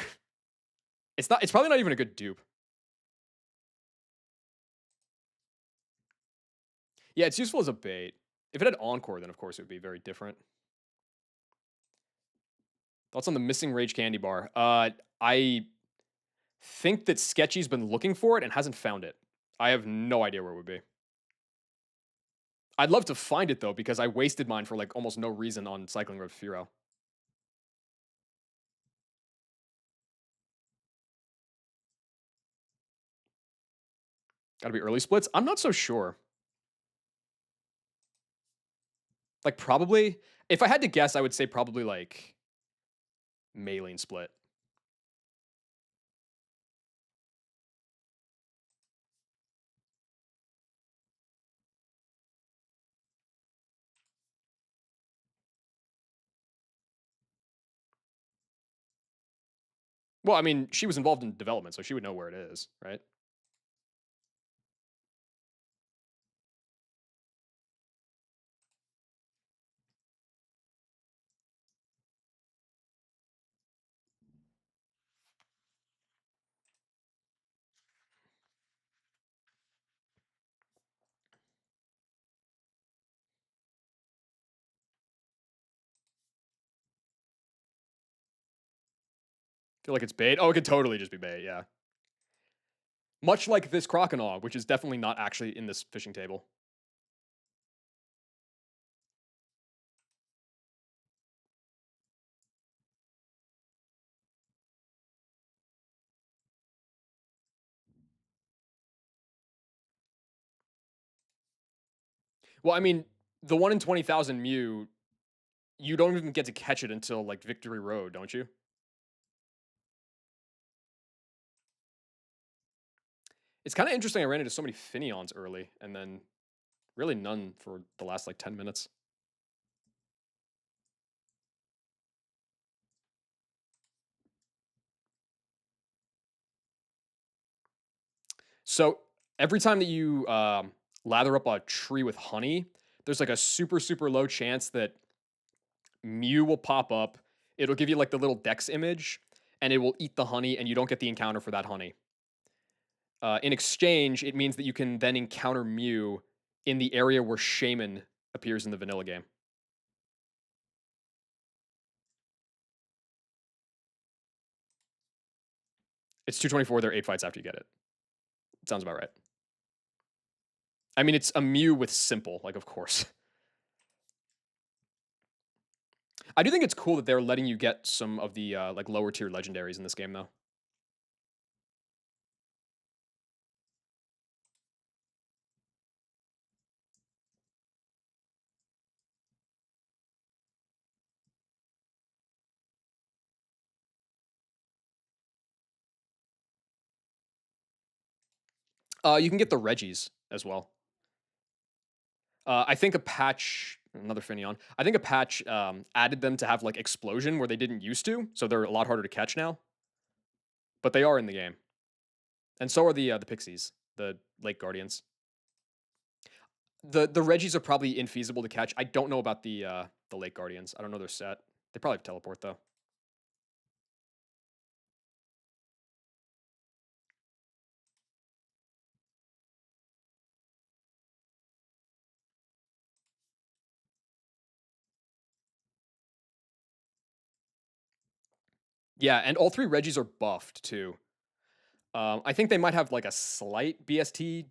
It's not. It's probably not even a good dupe. Yeah, it's useful as a bait. If it had Encore, then of course it would be very different. Thoughts on the missing Rage Candy Bar? I think that Sketchy's been looking for it and hasn't found it. I have no idea where it would be. I'd love to find it though, because I wasted mine for like almost no reason on Cycling Road Furo. Gotta be early splits? I'm not so sure. Like probably, if I had to guess, I would say probably like Maylene split. Well, I mean, she was involved in development, so she would know where it is, right? Feel like it's bait. Oh, it could totally just be bait, yeah. Much like this Croconaw, which is definitely not actually in this fishing table. Well, I mean, the 1 in 20,000 Mew, you don't even get to catch it until like Victory Road, don't you? It's kind of interesting I ran into so many Finions early and then really none for the last like 10 minutes. So every time that you lather up a tree with honey, there's like a super, super low chance that Mew will pop up. It'll give you like the little Dex image and it will eat the honey and you don't get the encounter for that honey. In exchange, it means that you can then encounter Mew in the area where Shaman appears in the vanilla game. It's 224. There are 8 fights after you get it. Sounds about right. I mean, it's a Mew with simple, like, of course. I do think it's cool that they're letting you get some of the like lower tier legendaries in this game, though. You can get the Reggies as well. I think a patch, another Finion. I think a patch added them to have like explosion where they didn't used to, so they're a lot harder to catch now. But they are in the game, and so are the Pixies, the Lake Guardians. The Reggies are probably infeasible to catch. I don't know about the Lake Guardians. I don't know their set. They probably have teleport though. Yeah, and all 3 Reggies are buffed too. I think they might have like a slight BST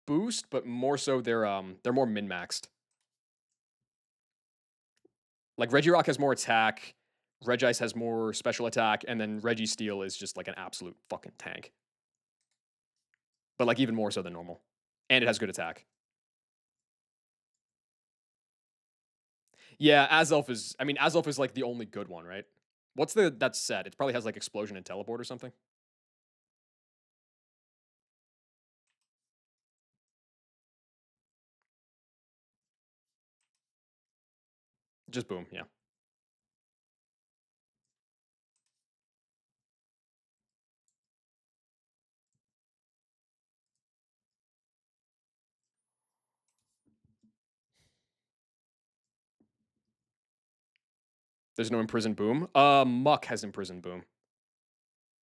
boost, but more so they're more min maxed. Like Regirock has more attack, Regice has more special attack, and then Registeel is just like an absolute fucking tank. But like even more so than normal. And it has good attack. Yeah, Azelf is I mean Azelf is like the only good one, right? What's the that set? It probably has like explosion and teleport or something. Just boom, yeah. There's no imprisoned boom. Muck has imprisoned boom,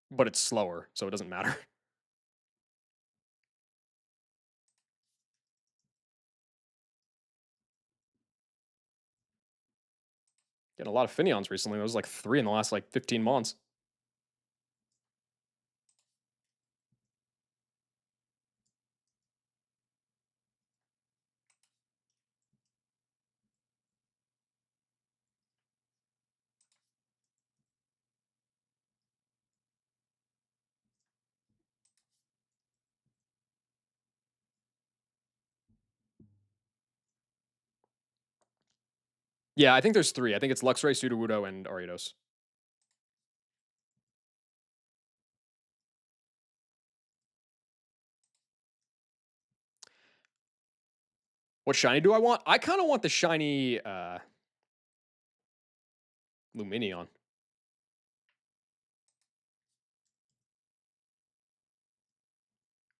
but it's slower, so it doesn't matter. Getting a lot of Finions recently. There was like 3 in the last like 15 months. Yeah, I think there's 3. I think it's Luxray, Sudowoodo, and Ariados. What shiny do I want? I kind of want the shiny Lumineon.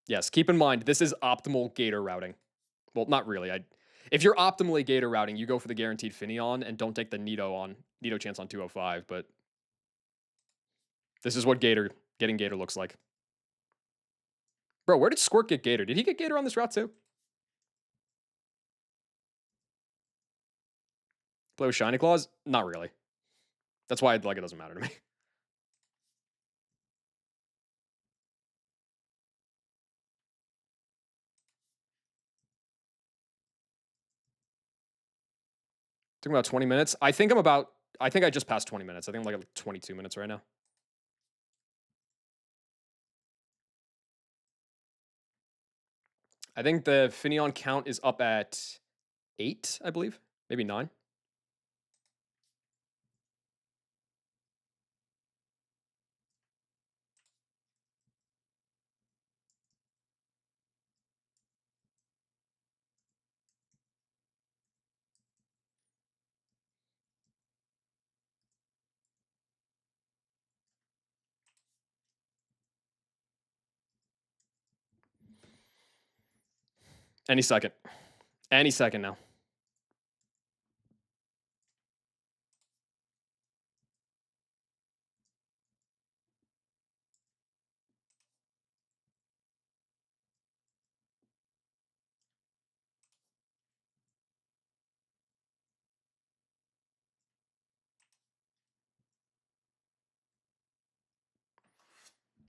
Yes, keep in mind this is optimal Gator routing. Well, not really. If you're optimally Gator routing, you go for the guaranteed Finion and don't take the Nido chance on 205. But this is what getting Gator looks like. Bro, where did Squirt get Gator? Did he get Gator on this route too? Play with Shiny Claws? Not really. That's why like it doesn't matter to me. Took about 20 minutes. I think I just passed 20 minutes. I think I'm like at 22 minutes right now. I think the Finion count is up at 8, I believe. Maybe 9. Any second. Any second now.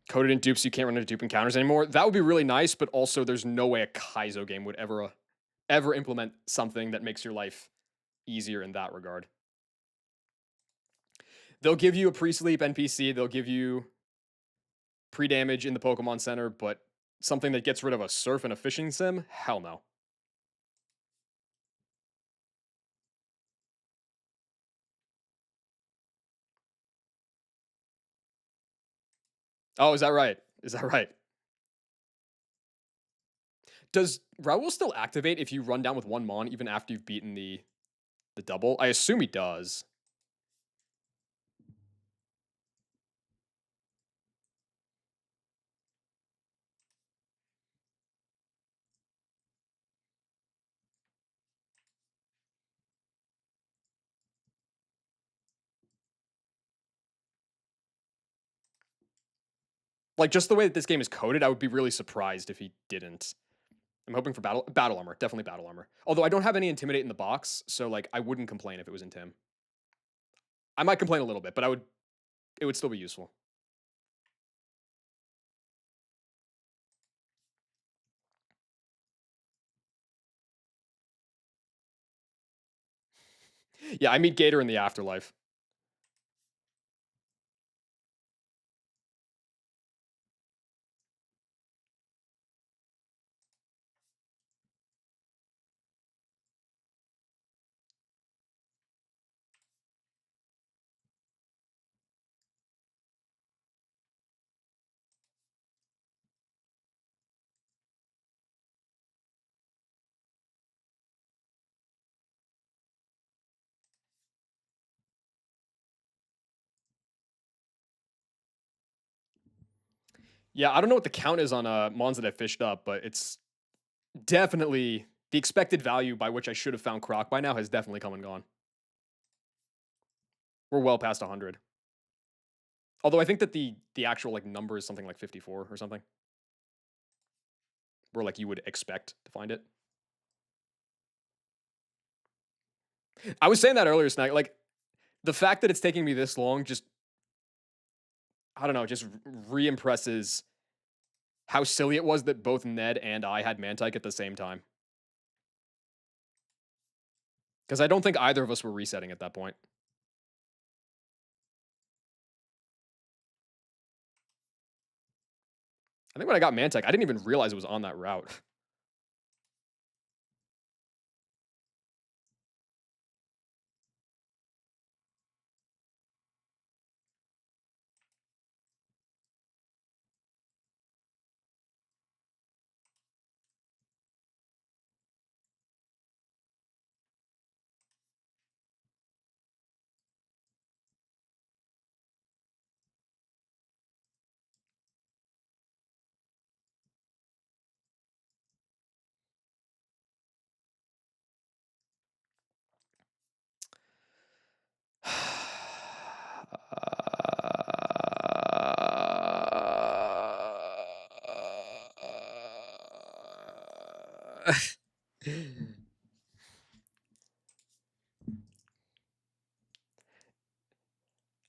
Coded in dupes, you can't run into dupe encounters anymore. That would be really nice, but also there's no way a Kaizo game would ever implement something that makes your life easier in that regard. They'll give you a pre-sleep NPC, they'll give you pre-damage in the Pokemon Center, but something that gets rid of a surf and a fishing sim? Hell no. Oh, is that right? Is that right? Does Raoul still activate if you run down with 1 Mon even after you've beaten the double? I assume he does. Like just the way that this game is coded, I would be really surprised if he didn't. I'm hoping for battle armor, definitely battle armor. Although I don't have any intimidate in the box, so like I wouldn't complain if it was in Tim. I might complain a little bit, but it would still be useful. Yeah, I meet Gator in the afterlife. Yeah, I don't know what the count is on mons that I fished up, but it's definitely the expected value by which I should have found Croc by now has definitely come and gone. We're well past 100. Although I think that the actual like number is something like 54 or something, where like you would expect to find it. I was saying that earlier, Snack. Like the fact that it's taking me this long, just I don't know, just re-impresses how silly it was that both Ned and I had Mantike at the same time. Because I don't think either of us were resetting at that point. I think when I got Mantike, I didn't even realize it was on that route.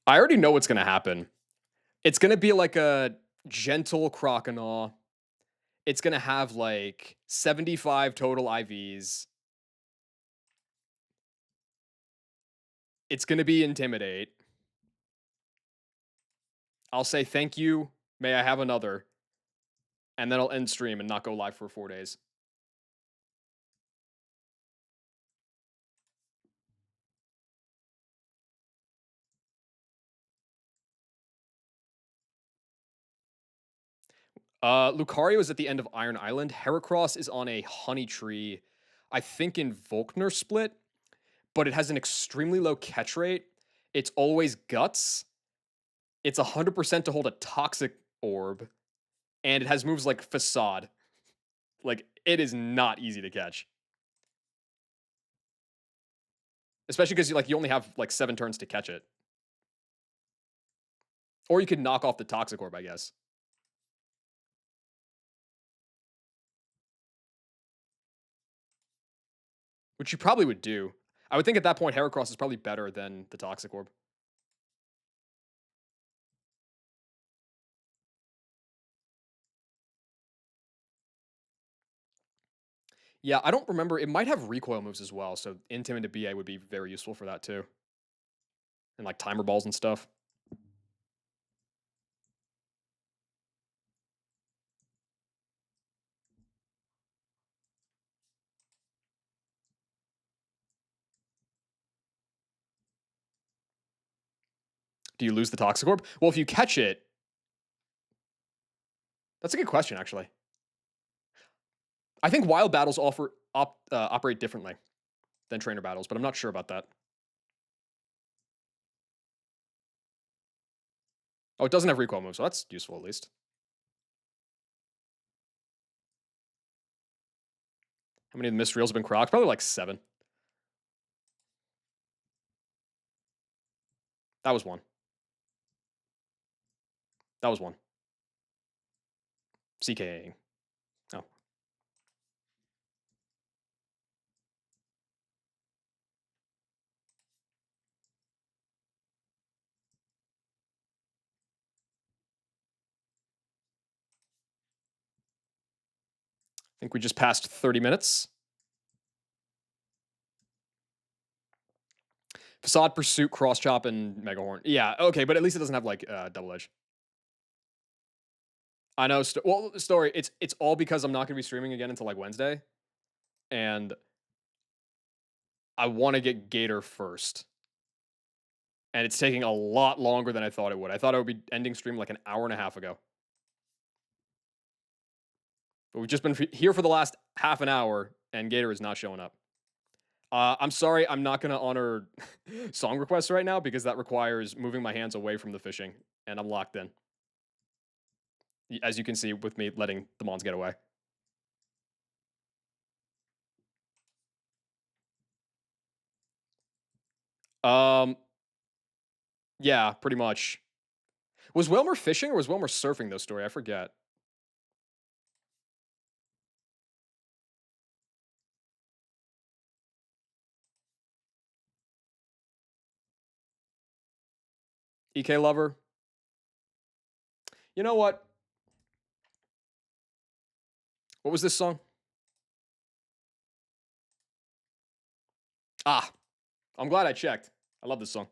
I already know what's gonna happen. It's gonna be like a gentle Croconaw. It's gonna have like 75 total IVs. It's gonna be Intimidate. I'll say thank you. May I have another? And then I'll end stream and not go live for 4 days. Lucario is at the end of Iron Island. Heracross is on a Honey Tree, I think in Volkner Split, but it has an extremely low catch rate. It's always Guts. It's 100% to hold a Toxic Orb, and it has moves like Facade. Like, it is not easy to catch. Especially because like you only have like 7 turns to catch it. Or you could knock off the Toxic Orb, I guess. Which you probably would do. I would think at that point Heracross is probably better than the Toxic Orb. Yeah, I don't remember. It might have recoil moves as well, so Intimidate BA would be very useful for that too. And like timer balls and stuff. Do you lose the Toxic Orb? Well, if you catch it, that's a good question, actually. I think wild battles operate differently than trainer battles, but I'm not sure about that. Oh, it doesn't have recoil moves, so that's useful at least. How many of the Mistreals have been crocked? Probably like 7. That was one. That was one. CKing. Oh. I think we just passed 30 minutes. Facade, Pursuit, Cross Chop, and Mega Horn. Yeah, okay, but at least it doesn't have like double edge. I know. Well, story. It's all because I'm not gonna be streaming again until like Wednesday, and I want to get Gator first, and it's taking a lot longer than I thought it would. I thought I would be ending stream like an hour and a half ago, but we've just been here for the last half an hour, and Gator is not showing up. I'm sorry, I'm not gonna honor song requests right now because that requires moving my hands away from the fishing, and I'm locked in. As you can see with me letting the Mons get away. Um, yeah, pretty much. Was Wilmer fishing or was Wilmer surfing though, story? I forget. EK Lover. You know what? What was this song? Ah, I'm glad I checked. I love this song.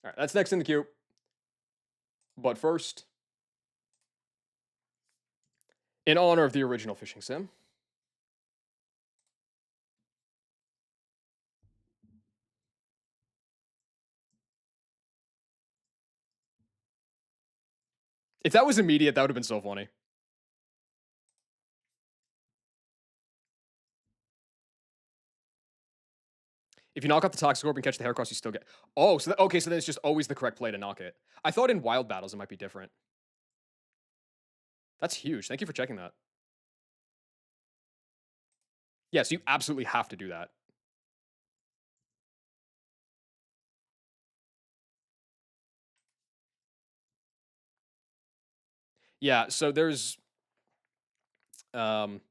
All right, that's next in the queue. But first, in honor of the original fishing sim, if that was immediate, that would have been so funny. If you knock off the Toxic Orb and catch the Heracross, you still get. Oh, so okay, so then it's just always the correct play to knock it. I thought in wild battles it might be different. That's huge. Thank you for checking that. Yes, you absolutely have to do that. Yeah, so there's um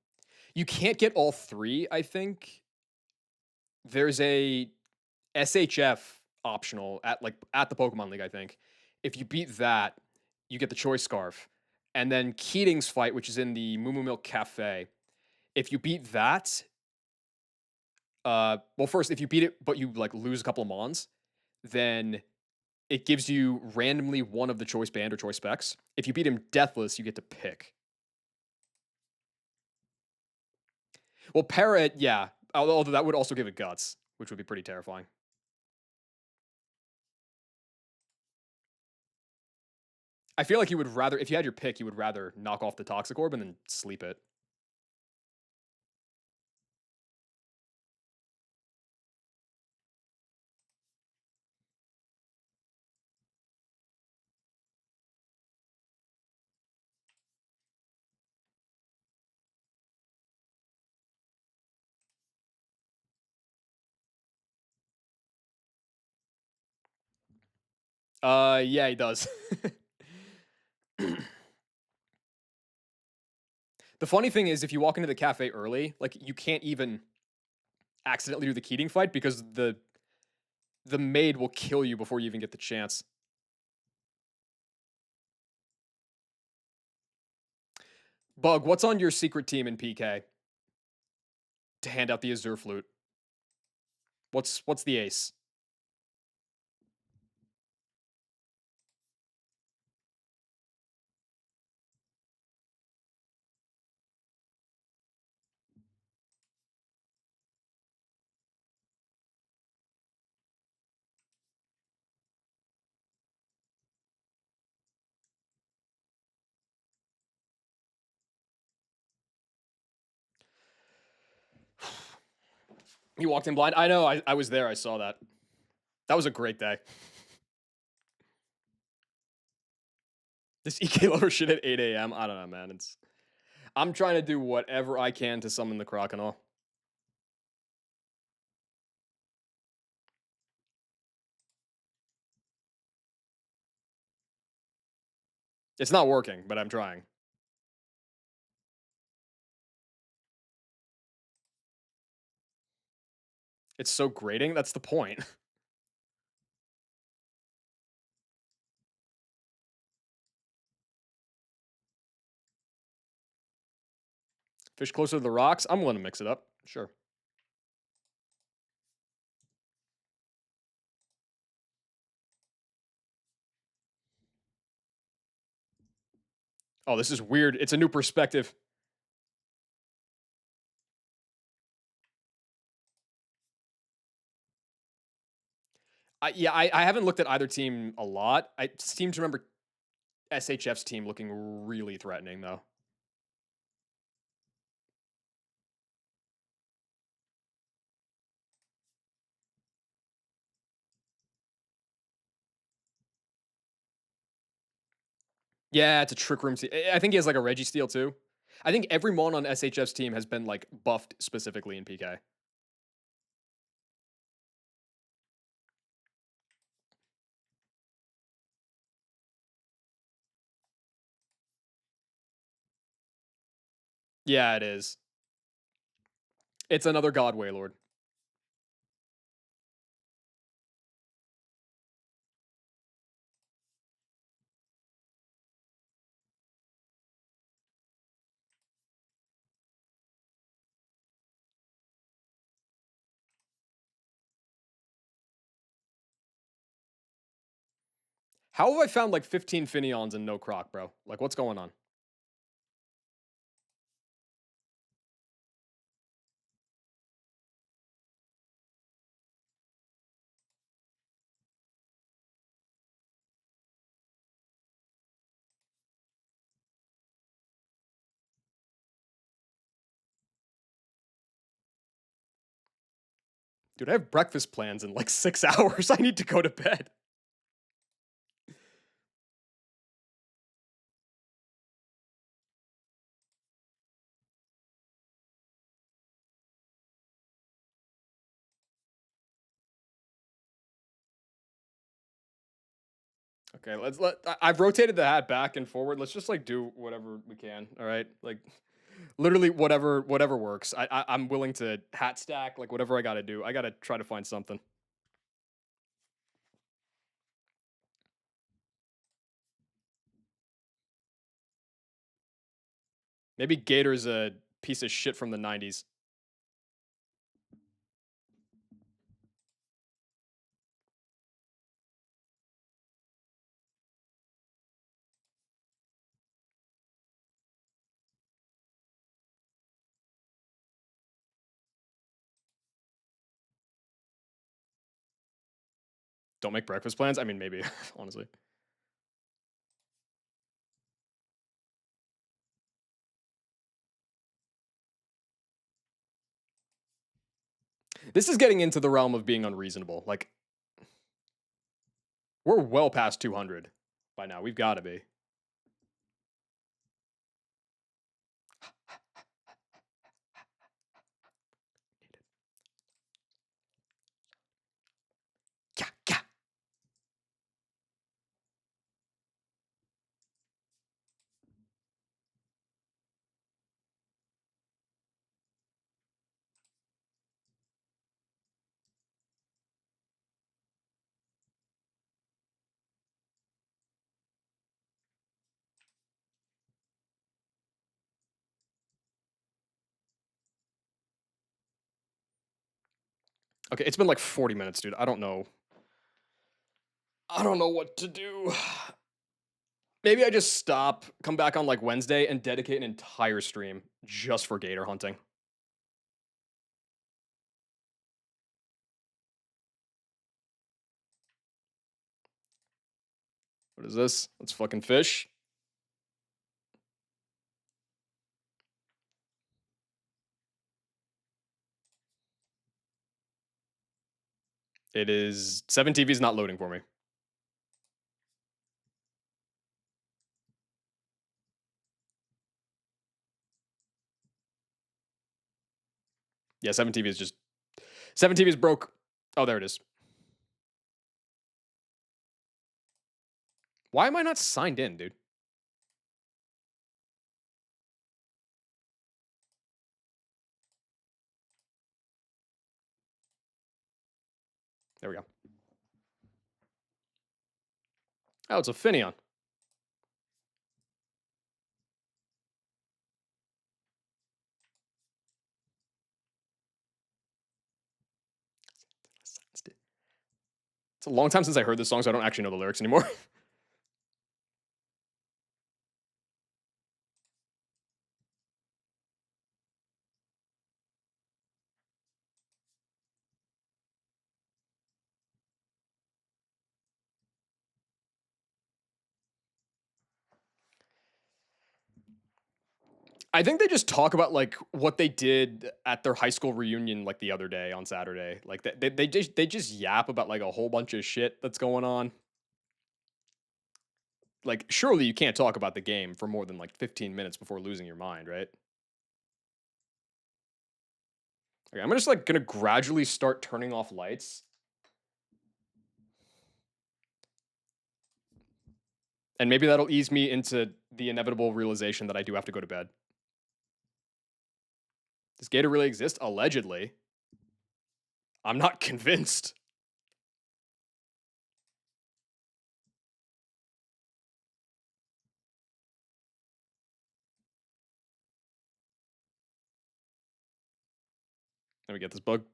you can't get all three, I think. There's a SHF optional at the Pokemon League, I think. If you beat that, you get the Choice Scarf. And then Keating's fight, which is in the Moo Moo Milk Cafe. If you beat that, well, first, if you beat it, but you like lose a couple of Mons, then it gives you randomly one of the Choice Band or Choice Specs. If you beat him Deathless, you get to pick. Well, Parrot, yeah. Although that would also give it Guts, which would be pretty terrifying. I feel like you would rather, if you had your pick, you would rather knock off the Toxic Orb and then sleep it. Yeah, he does. The funny thing is, if you walk into the cafe early, like you can't even accidentally do the Keating fight because the maid will kill you before you even get the chance. Bug, what's on your secret team in PK to hand out the Azure Flute? What's the ace? You walked in blind. I know. I was there. I saw that. That was a great day. This EK lover shit at 8 a.m. I don't know, man. I'm trying to do whatever I can to summon the Crocodile. It's not working, but I'm trying. It's so grating. That's the point. Fish closer to the rocks. I'm willing to mix it up. Sure. Oh, this is weird. It's a new perspective. I haven't looked at either team a lot. I seem to remember SHF's team looking really threatening, though. Yeah, it's a trick room team. I think he has like a Reggie Steel too. I think every mon on SHF's team has been like buffed specifically in PK. Yeah, it is. It's another God Waylord. How have I found like 15 Finions and no Croc, bro? Like, what's going on? Dude, I have breakfast plans in like 6 hours. I need to go to bed. Okay, I've rotated the hat back and forward. Let's just like do whatever we can. All right, like literally whatever works. I'm willing to hat stack like whatever I got to do. I got to try to find something. Maybe Gator's a piece of shit from the '90s. Don't make breakfast plans. I mean, maybe honestly. This is getting into the realm of being unreasonable. Like we're well past 200 by now. We've got to be. Yeah, yeah. Okay, it's been like 40 minutes, dude. I don't know. I don't know what to do. Maybe I just stop, come back on like Wednesday, and dedicate an entire stream just for gator hunting. What is this? Let's fucking fish. It is 7 TV is not loading for me. Yeah, 7 TV is just 7 TV is broke. Oh, there it is. Why am I not signed in, dude? There we go. Oh, it's a Finion. It's a long time since I heard this song, so I don't actually know the lyrics anymore. I think they just talk about like what they did at their high school reunion like the other day on Saturday. Like they just yap about like a whole bunch of shit that's going on. Like surely you can't talk about the game for more than like 15 minutes before losing your mind, right? Okay, I'm just like gonna gradually start turning off lights, and maybe that'll ease me into the inevitable realization that I do have to go to bed. Does Gator really exist? Allegedly. I'm not convinced. Let me get this bug.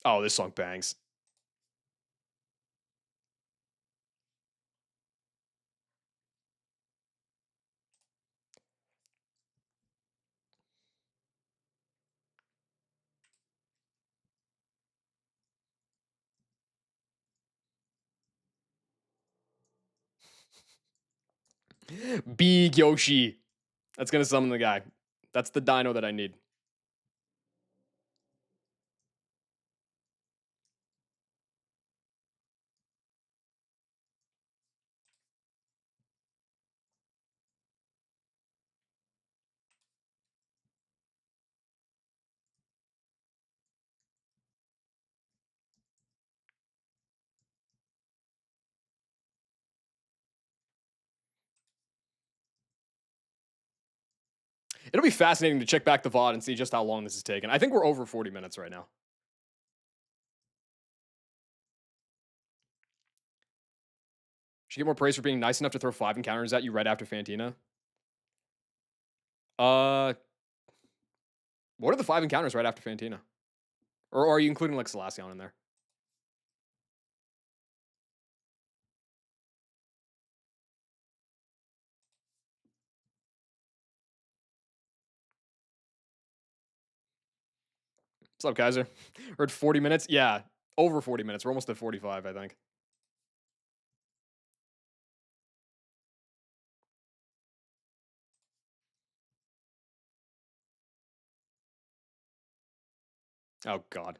Oh, this song bangs. Big Yoshi. That's gonna summon the guy. That's the dino that I need. It'll be fascinating to check back the VOD and see just how long this is taking. I think we're over 40 minutes right now. Should get more praise for being nice enough to throw 5 encounters at you right after Fantina. Uh, what are the 5 encounters right after Fantina? Or are you including like Salacion in there? What's up, Kaiser? We're at 40 minutes. Yeah, over 40 minutes. We're almost at 45, I think. Oh God,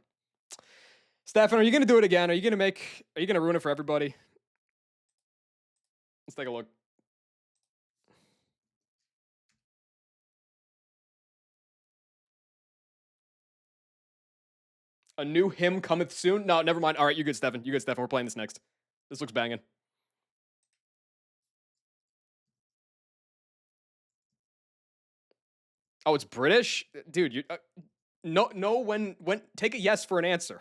Stefan, are you gonna do it again? Are you gonna make? Are you gonna ruin it for everybody? Let's take a look. A new hymn cometh soon. No, never mind. All right, you good, Stefan. You good, Stefan. We're playing this next. This looks banging. Oh, it's British, dude. You no when take a yes for an answer.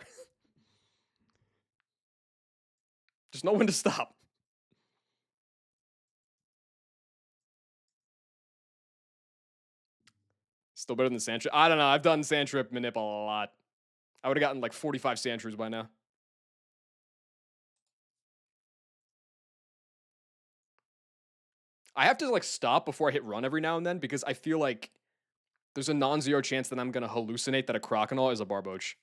Just know when to stop. Still better than Sandtrip. I don't know. I've done Sandtrip manip a lot. I would have gotten like 45 Sandshrews by now. I have to like stop before I hit run every now and then because I feel like there's a non-zero chance that I'm gonna hallucinate that a Croconaw is a Barboach.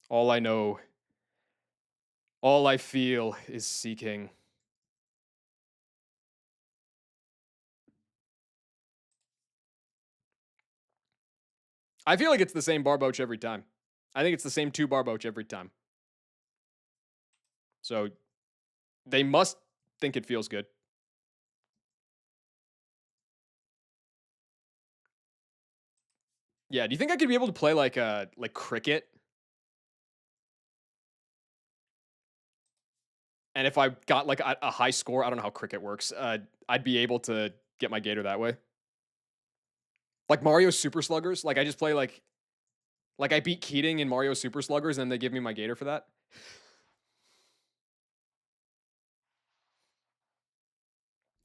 All I know, all I feel is seeking. I feel like it's the same Barboach every time. I think it's the same 2 Barboach every time. So they must think it feels good. Yeah, do you think I could be able to play like cricket? And if I got like a high score, I don't know how cricket works. I'd be able to get my gator that way. Like Mario Super Sluggers. Like I just play like I beat Keating in Mario Super Sluggers, and they give me my Gator for that.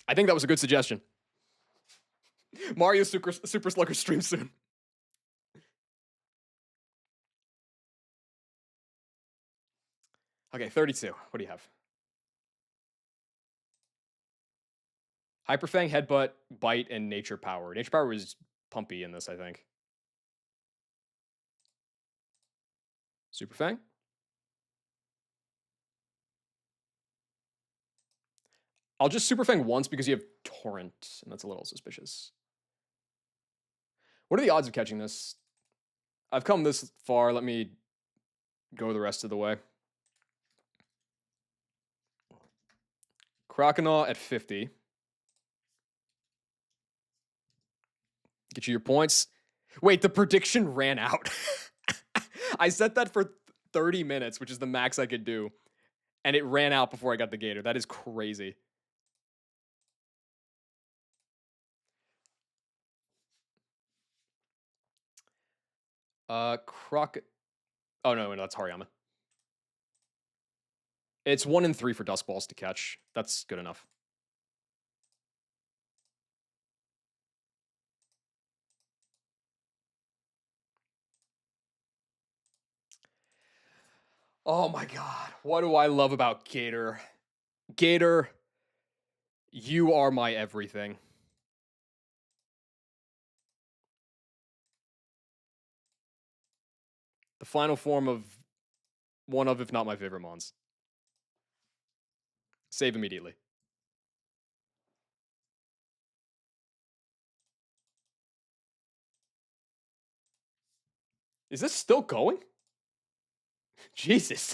I think that was a good suggestion. Mario Super Slugger stream soon. Okay, 32. What do you have? Hyperfang, Headbutt, Bite, and Nature Power. Nature Power was pumpy in this, I think. Super Fang? I'll just Super Fang once because you have Torrent, and that's a little suspicious. What are the odds of catching this? I've come this far. Let me go the rest of the way. Croconaw at 50. Get you your points. Wait, the prediction ran out. I set that for 30 minutes, which is the max I could do, and it ran out before I got the Gator. That is crazy. Croc. Oh no, that's Hariyama. It's 1 in 3 for Dusk Balls to catch. That's good enough. Oh my god. What do I love about Gator? Gator, you are my everything. The final form of one of, if not my favorite mons. Save immediately. Is this still going? Jesus.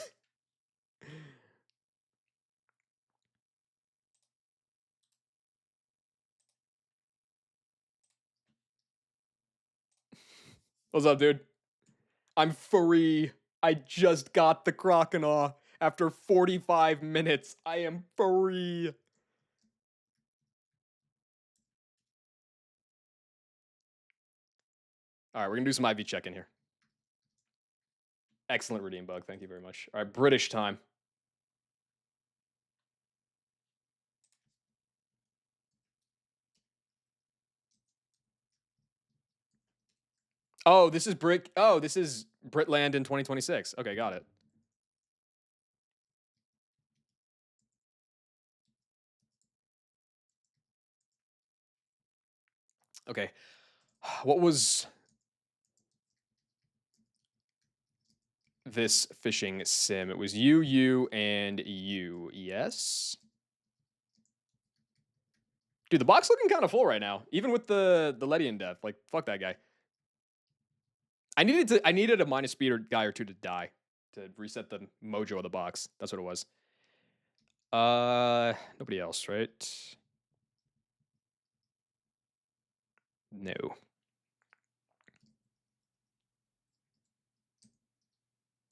What's up, dude? I'm free. I just got the Croconaw after 45 minutes. I am free. All right, we're going to do some IV check in here. Excellent redeem bug. Thank you very much. All right, British time. Oh, this is Brit. Oh, this is Britland in 2026. Okay, got it. Okay. What was this fishing sim? It was you, and you. Yes? Dude, the box looking kind of full right now, even with the Ledian death. Like, fuck that guy. I needed a minus speed or guy or two to die to reset the mojo of the box. That's what it was. Nobody else, right? No.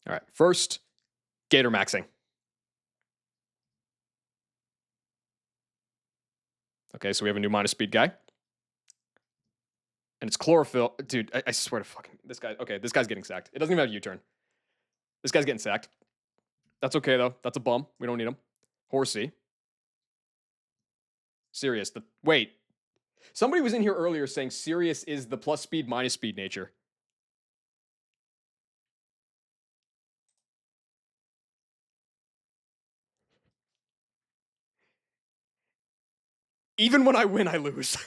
All right. First, Gator maxing. Okay, so we have a new minus speed guy. And it's chlorophyll. Dude, I swear to fucking this guy. Okay, this guy's getting sacked. It doesn't even have a U-turn. This guy's getting sacked. That's okay though. That's a bum. We don't need him. Horsey. Sirius. Wait. Somebody was in here earlier saying Sirius is the plus speed minus speed nature. Even when I win, I lose.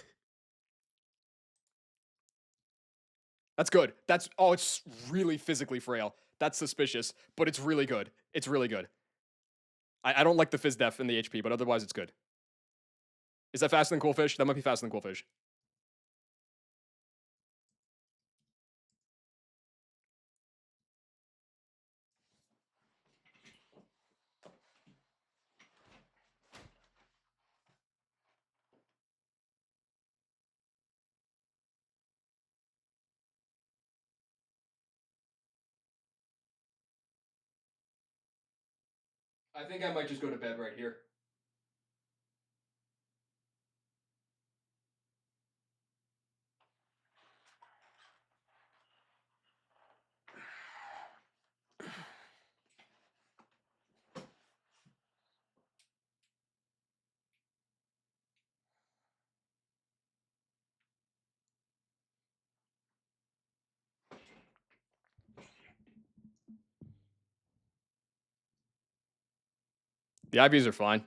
That's good. It's really physically frail. That's suspicious, but it's really good. It's really good. I don't like the Fizz Def and the HP, but otherwise it's good. Is that faster than Cool Fish? That might be faster than Cool Fish. I think I might just go to bed right here. The IVs are fine.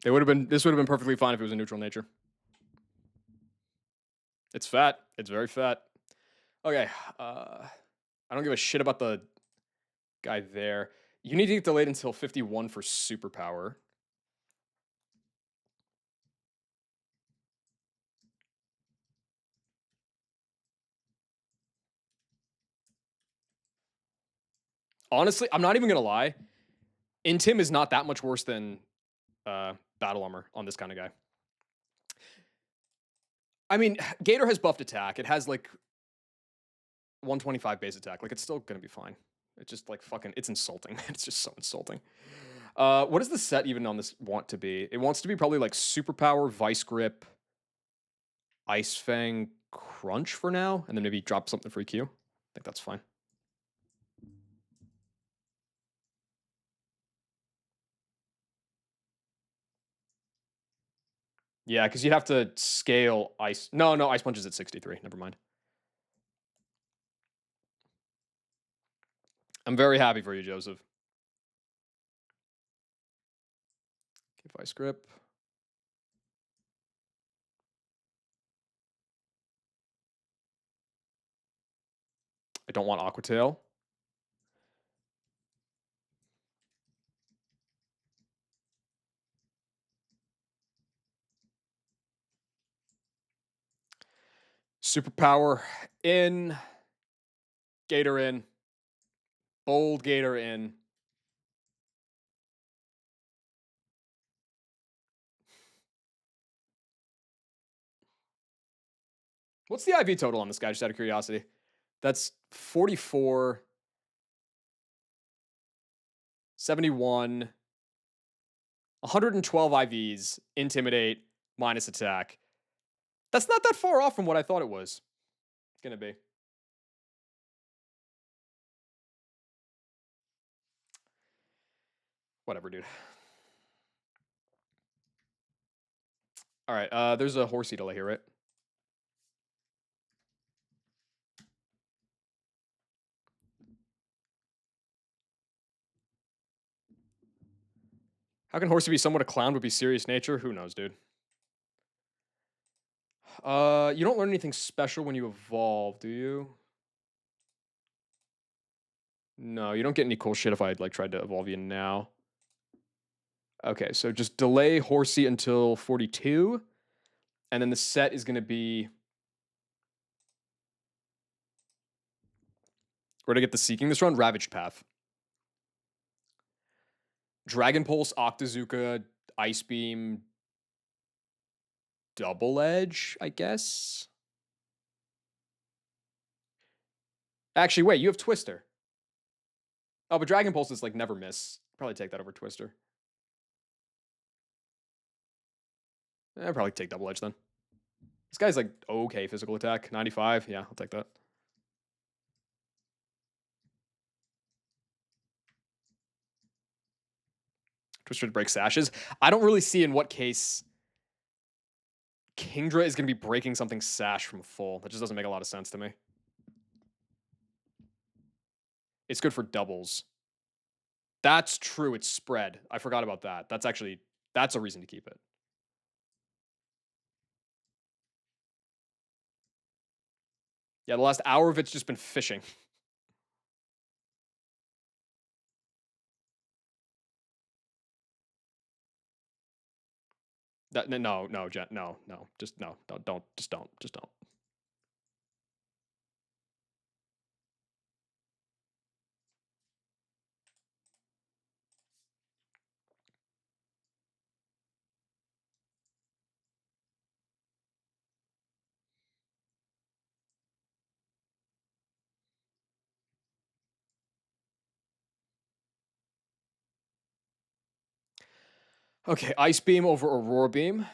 They would have been. This would have been perfectly fine if it was a neutral nature. It's fat. It's very fat. Okay. I don't give a shit about the guy there. You need to get delayed until 51 for superpower. Honestly, I'm not even gonna lie. Intim is not that much worse than battle armor on this kind of guy. I mean, Gator has buffed attack. It has like 125 base attack. Like it's still gonna be fine. It's just like fucking. It's insulting. It's just so insulting. What does the set even on this want to be? It wants to be probably like superpower, vice grip, ice fang, crunch for now, and then maybe drop something for EQ. I think that's fine. Yeah, because you'd have to scale ice. No, ice punch is at 63. Never mind. I'm very happy for you, Joseph. Okay, vice grip. I don't want Aqua Tail. Superpower in. Gator in. Bold Gator in. What's the IV total on this guy, just out of curiosity? That's 44, 71, 112 IVs, intimidate, minus attack. That's not that far off from what I thought it was going to be. Whatever, dude. All right, there's a horsey delay here, right? How can horsey be somewhat a clown but be serious nature? Who knows, dude? You don't learn anything special when you evolve, do you? No, you don't get any cool shit if I like tried to evolve you now. Okay, so just delay horsey until 42, and then the set is going to be. Where to get the seeking this run? Ravaged Path. Dragon Pulse, Octazooka, Ice Beam, Double Edge, I guess. Actually, wait, you have Twister. Oh, but Dragon Pulse is like never miss. Probably take that over Twister. I'd probably take Double Edge then. This guy's like okay physical attack, 95. Yeah, I'll take that. Twister to break sashes. I don't really see in what case Kingdra is going to be breaking something sash from full. That just doesn't make a lot of sense to me. It's good for doubles. That's true. It's spread. I forgot about that. That's a reason to keep it. Yeah, the last hour of it's just been fishing. No, Jen, no, just no, just don't. Okay, Ice Beam over Aurora Beam.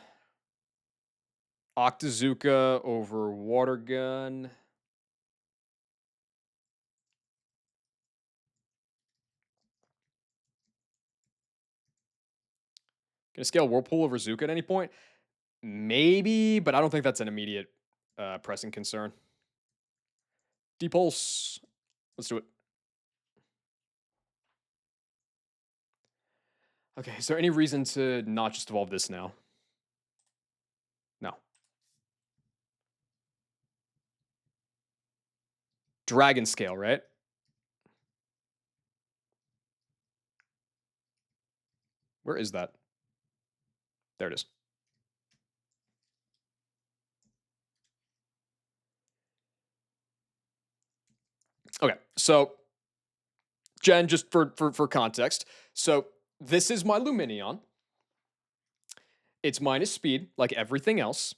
Octazooka over Water Gun. Gonna scale Whirlpool over Zuka at any point? Maybe, but I don't think that's an immediate pressing concern. Depulse. Let's do it. Okay, is there any reason to not just evolve this now? No. Dragon scale, right? Where is that? There it is. Okay, so Jen, just for context, so this is my Luminion. It's minus speed, like everything else.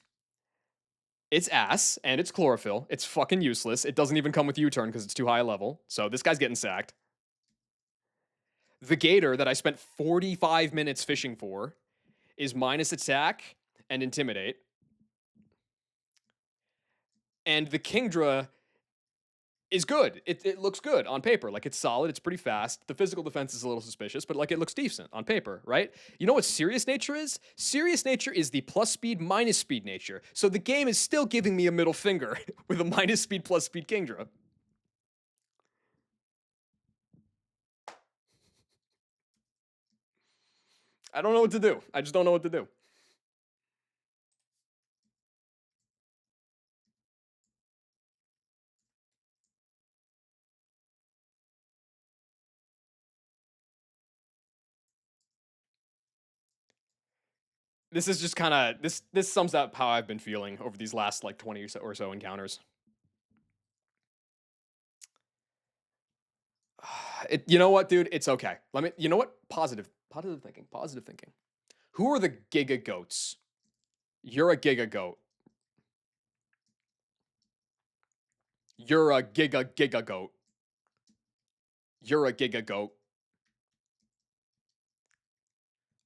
It's ass and it's chlorophyll. It's fucking useless. It doesn't even come with U-turn because it's too high a level. So this guy's getting sacked. The gator that I spent 45 minutes fishing for is minus attack and intimidate. And the Kingdra is good. It looks good on paper. Like it's solid. It's pretty fast. The physical defense is a little suspicious, but like it looks decent on paper, right? You know what serious nature is? Serious nature is the plus speed minus speed nature. So the game is still giving me a middle finger with a minus speed plus speed Kingdra. I don't know what to do. I just don't know what to do. This is just kind of this sums up how I've been feeling over these last like 20 or so encounters. You know what, dude? It's okay. Let me. You know what? Positive thinking. Positive thinking. Who are the Giga Goats? You're a Giga Goat. You're a Giga Goat. You're a Giga Goat.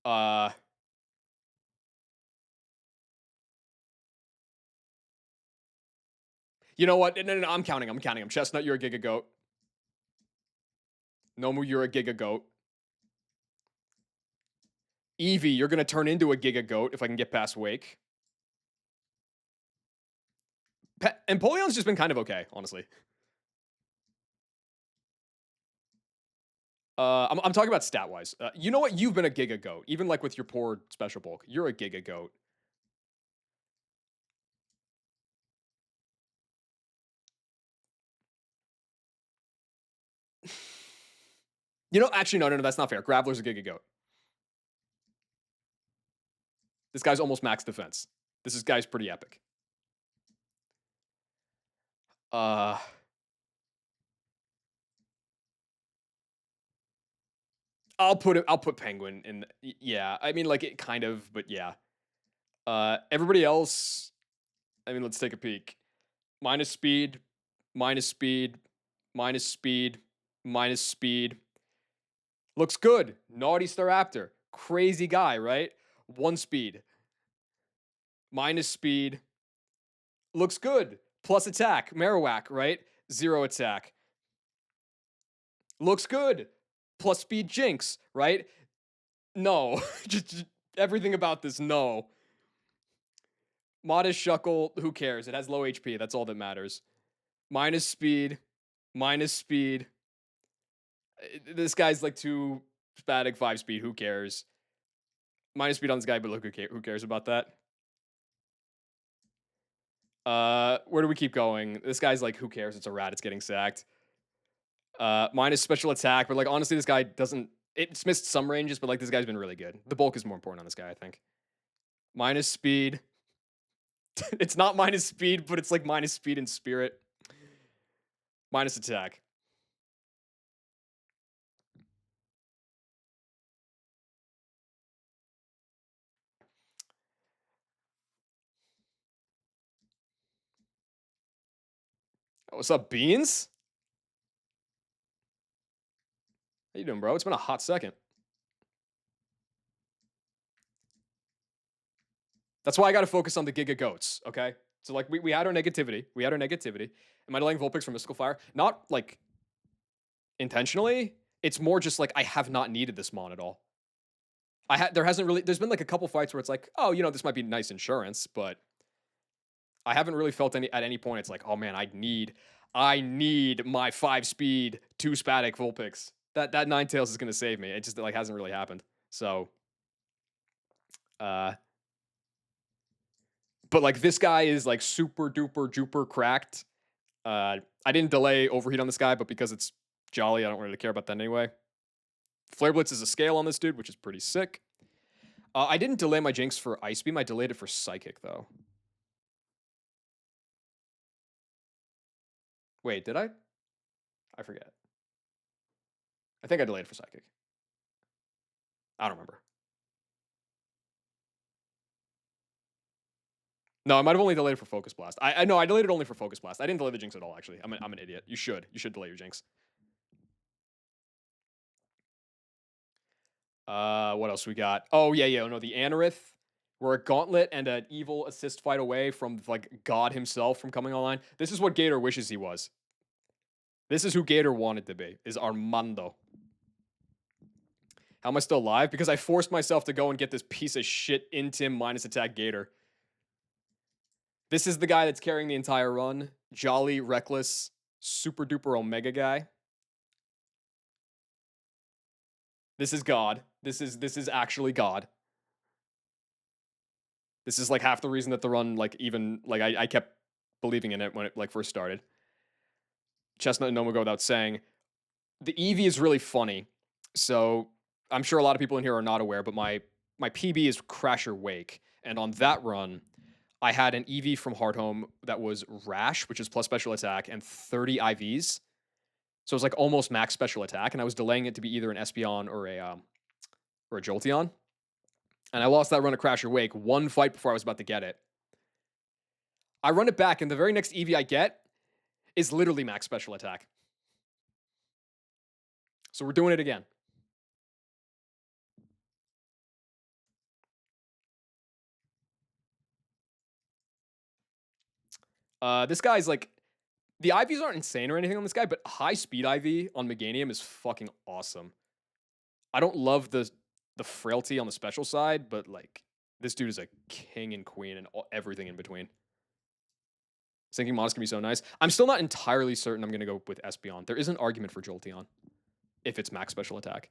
Uh. You know what? No. I'm counting. I'm counting. Chestnut, you're a Giga Goat. Nomu, you're a Giga Goat. Eevee, you're gonna turn into a Giga Goat if I can get past Wake. Empoleon's just been kind of okay, honestly. I'm talking about stat wise. You know what? You've been a Giga Goat, even like with your poor special bulk. You're a Giga Goat. You know, actually, no, that's not fair. Graveler's a Giga Goat. This guy's almost max defense. This guy's pretty epic. Uh, I'll put Penguin in. Yeah, I mean, like it kind of, but yeah. Everybody else. I mean, let's take a peek. Minus speed, minus speed, minus speed, minus speed. Looks good. Naughty Staraptor. Crazy guy, right? 1 speed. Minus speed. Looks good. Plus attack. Marowak, right? 0 attack. Looks good. Plus speed Jinx, right? No. just everything about this, no. Modest Shuckle, who cares? It has low HP. That's all that matters. Minus speed. Minus speed. This guy's like 2 spatic 5 speed. Who cares? Minus speed on this guy, but look, who cares about that? Where do we keep going? This guy's like, who cares? It's a rat. It's getting sacked. Minus special attack, but like honestly, this guy doesn't. It's missed some ranges, but like this guy's been really good. The bulk is more important on this guy, I think. Minus speed. It's not minus speed, but it's like minus speed and spirit. Minus attack. Oh, what's up, Beans? How you doing, bro? It's been a hot second. That's why I got to focus on the Giga Goats, okay? So like we had our negativity. We had our negativity. Am I delaying Vulpix from Mystical Fire? Not like intentionally. It's more just like I have not needed this mon at all. There's been like a couple fights where it's like, oh, you know, this might be nice insurance, but I haven't really felt at any point it's like, oh man, I need my 5 speed 2 spatic Vulpix. That Ninetales is gonna save me. It just like hasn't really happened. So, but like this guy is like super duper duper cracked. I didn't delay overheat on this guy, but because it's Jolly, I don't really care about that anyway. Flare Blitz is a scale on this dude, which is pretty sick. I didn't delay my Jinx for Ice Beam. I delayed it for Psychic, though. Wait, did I? I forget. I think I delayed it for Psychic. I don't remember. No, I might have only delayed it for Focus Blast. I know I delayed it only for Focus Blast. I didn't delay the Jinx at all, actually. I'm an idiot. You should delay your Jinx. What else we got? Oh, yeah. No, the Anorith. We're a Gauntlet and an evil assist fight away from, like, God himself from coming online. This is what Gator wishes he was. This is who Gator wanted to be, is Armando. How am I still alive? Because I forced myself to go and get this piece of shit Intim minus attack Gator. This is the guy that's carrying the entire run. Jolly, reckless, super duper Omega guy. This is God. This is actually God. This is like half the reason that the run, like, even, like, I kept believing in it when it, like, first started. Chestnut and Noma go without saying. The Eevee is really funny. So I'm sure a lot of people in here are not aware, but my PB is Crasher Wake. And on that run, I had an Eevee from Hardhome that was Rash, which is plus special attack, and 30 IVs. So it was like almost max special attack, and I was delaying it to be either an Espeon or a Jolteon. And I lost that run of Crasher Wake one fight before I was about to get it. I run it back, and the very next Eevee I get is literally max special attack. So we're doing it again. This guy's like, the IVs aren't insane or anything on this guy, but high speed IV on Meganium is fucking awesome. I don't love the frailty on the special side, but like this dude is a king and queen and everything in between. Sinking Modest can be so nice. I'm still not entirely certain I'm going to go with Espeon. There is an argument for Jolteon if it's max special attack.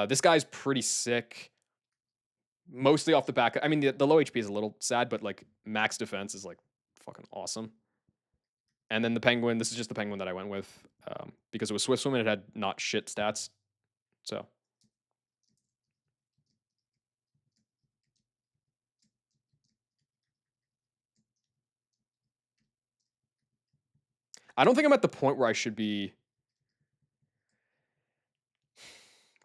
This guy's pretty sick. Mostly off the back. I mean, the low HP is a little sad, but like max defense is like fucking awesome. And then the Penguin, this is just the Penguin that I went with because it was Swift Swim and it had not shit stats. So. I don't think I'm at the point where I should be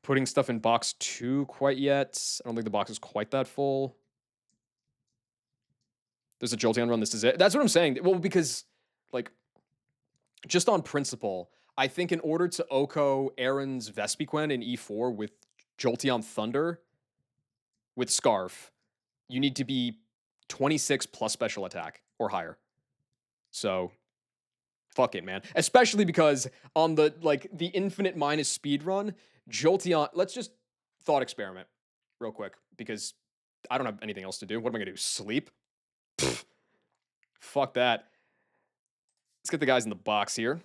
putting stuff in box 2 quite yet. I don't think the box is quite that full. There's a Jolteon run. This is it. That's what I'm saying. Well, because, like, just on principle, I think in order to Oko Aaron's Vespiquen in E4 with Jolteon Thunder with Scarf, you need to be 26 plus special attack or higher. So, fuck it, man. Especially because on the, like, the infinite minus speed run, Jolteon, let's just thought experiment real quick because I don't have anything else to do. What am I going to do? Sleep? Pfft. Fuck that. Let's get the guys in the box here.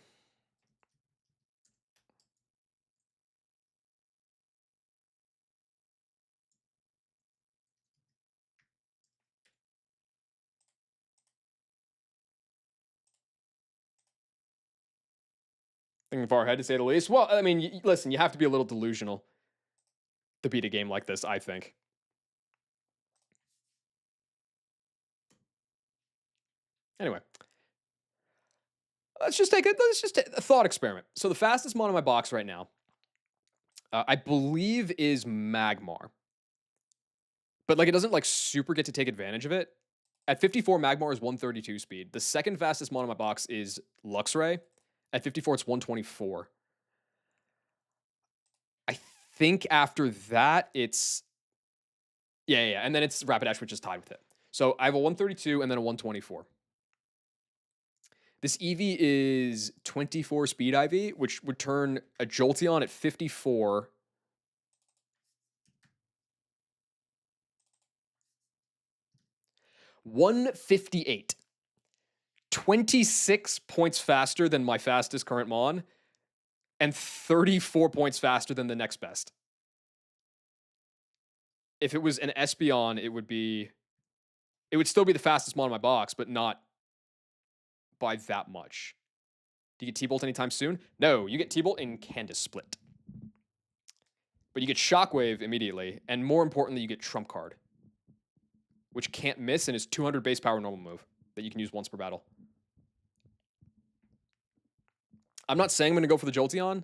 Thinking far ahead, to say the least. Well, I mean, listen, you have to be a little delusional to beat a game like this, I think. Anyway, let's just take a thought experiment. So the fastest mon in my box right now, I believe, is Magmar. But like, it doesn't like super get to take advantage of it. At 54, Magmar is 132 speed. The second fastest mon in my box is Luxray. At 54, it's 124. I think after that, it's... Yeah. And then it's Rapidash, which is tied with it. So I have a 132 and then a 124. This Eevee is 24 speed IV, which would turn a Jolteon at 54. $158. 26 points faster than my fastest current mon, and 34 points faster than the next best. if it was an Espeon, it would still be the fastest mon in my box, but not by that much. Do you get T-Bolt anytime soon? No, you get T-Bolt in Candace Split. But you get Shockwave immediately, and more importantly, you get Trump Card, which can't miss and is 200 base power normal move that you can use once per battle. I'm not saying I'm going to go for the Jolteon.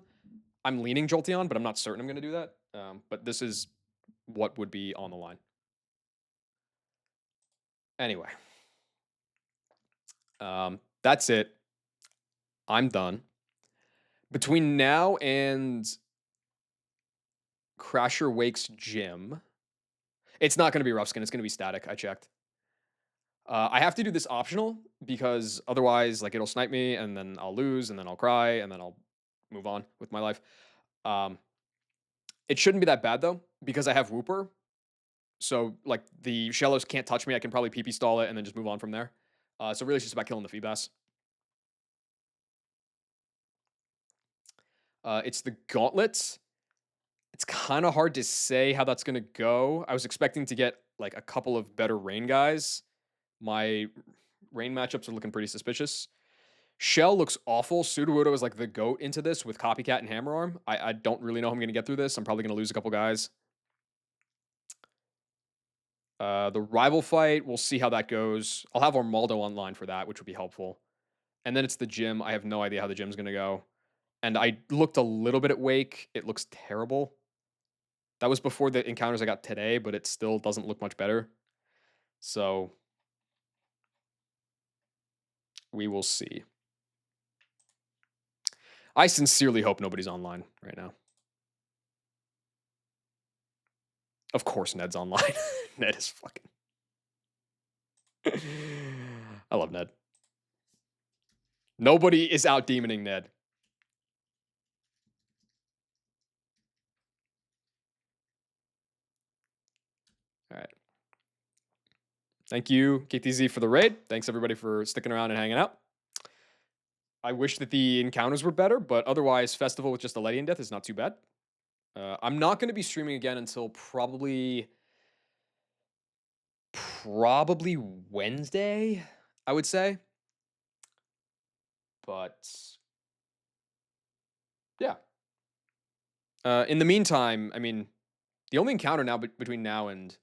I'm leaning Jolteon, but I'm not certain I'm going to do that. But this is what would be on the line. Anyway. That's it. I'm done. Between now and Crasher Wake's gym, it's not going to be rough skin. It's going to be static. I checked. I have to do this optional because otherwise, like, it'll snipe me and then I'll lose and then I'll cry and then I'll move on with my life. It shouldn't be that bad though because I have Wooper. So like the Shellos can't touch me. I can probably PP stall it and then just move on from there. So really, it's just about killing the Feebas. It's the Gauntlets. It's kind of hard to say how that's going to go. I was expecting to get like a couple of better Rain guys. My Rain matchups are looking pretty suspicious. Shell looks awful. Sudowoodo is like the GOAT into this with Copycat and Hammer Arm. I don't really know how I'm going to get through this. I'm probably going to lose a couple guys. The rival fight, we'll see how that goes. I'll have Armaldo online for that, which would be helpful. And then it's the gym. I have no idea how the gym's going to go. And I looked a little bit at Wake. It looks terrible. That was before the encounters I got today, but it still doesn't look much better. So we will see. I sincerely hope nobody's online right now. Of course Ned's online. Ned is fucking... I love Ned. Nobody is out demoning Ned. All right. Thank you, KTZ, for the raid. Thanks, everybody, for sticking around and hanging out. I wish that the encounters were better, but otherwise, Festival with just a Ledian Death is not too bad. I'm not going to be streaming again until probably Wednesday, I would say. But yeah. In the meantime, I mean, the only encounter now between now and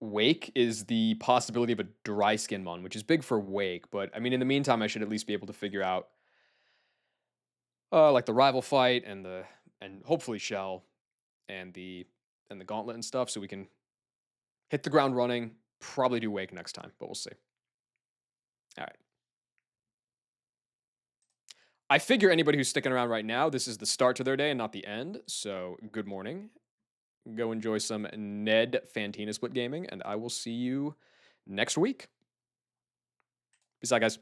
Wake is the possibility of a dry skin mon, which is big for Wake. But I mean, in the meantime, I should at least be able to figure out like the rival fight and hopefully Shell and the gauntlet and stuff, so we can hit the ground running. Probably do Wake next time, but we'll see. All right. I figure anybody who's sticking around right now, this is the start to their day and not the end. So good morning. Go enjoy some Ned Fantina Split gaming, and I will see you next week. Peace out, guys.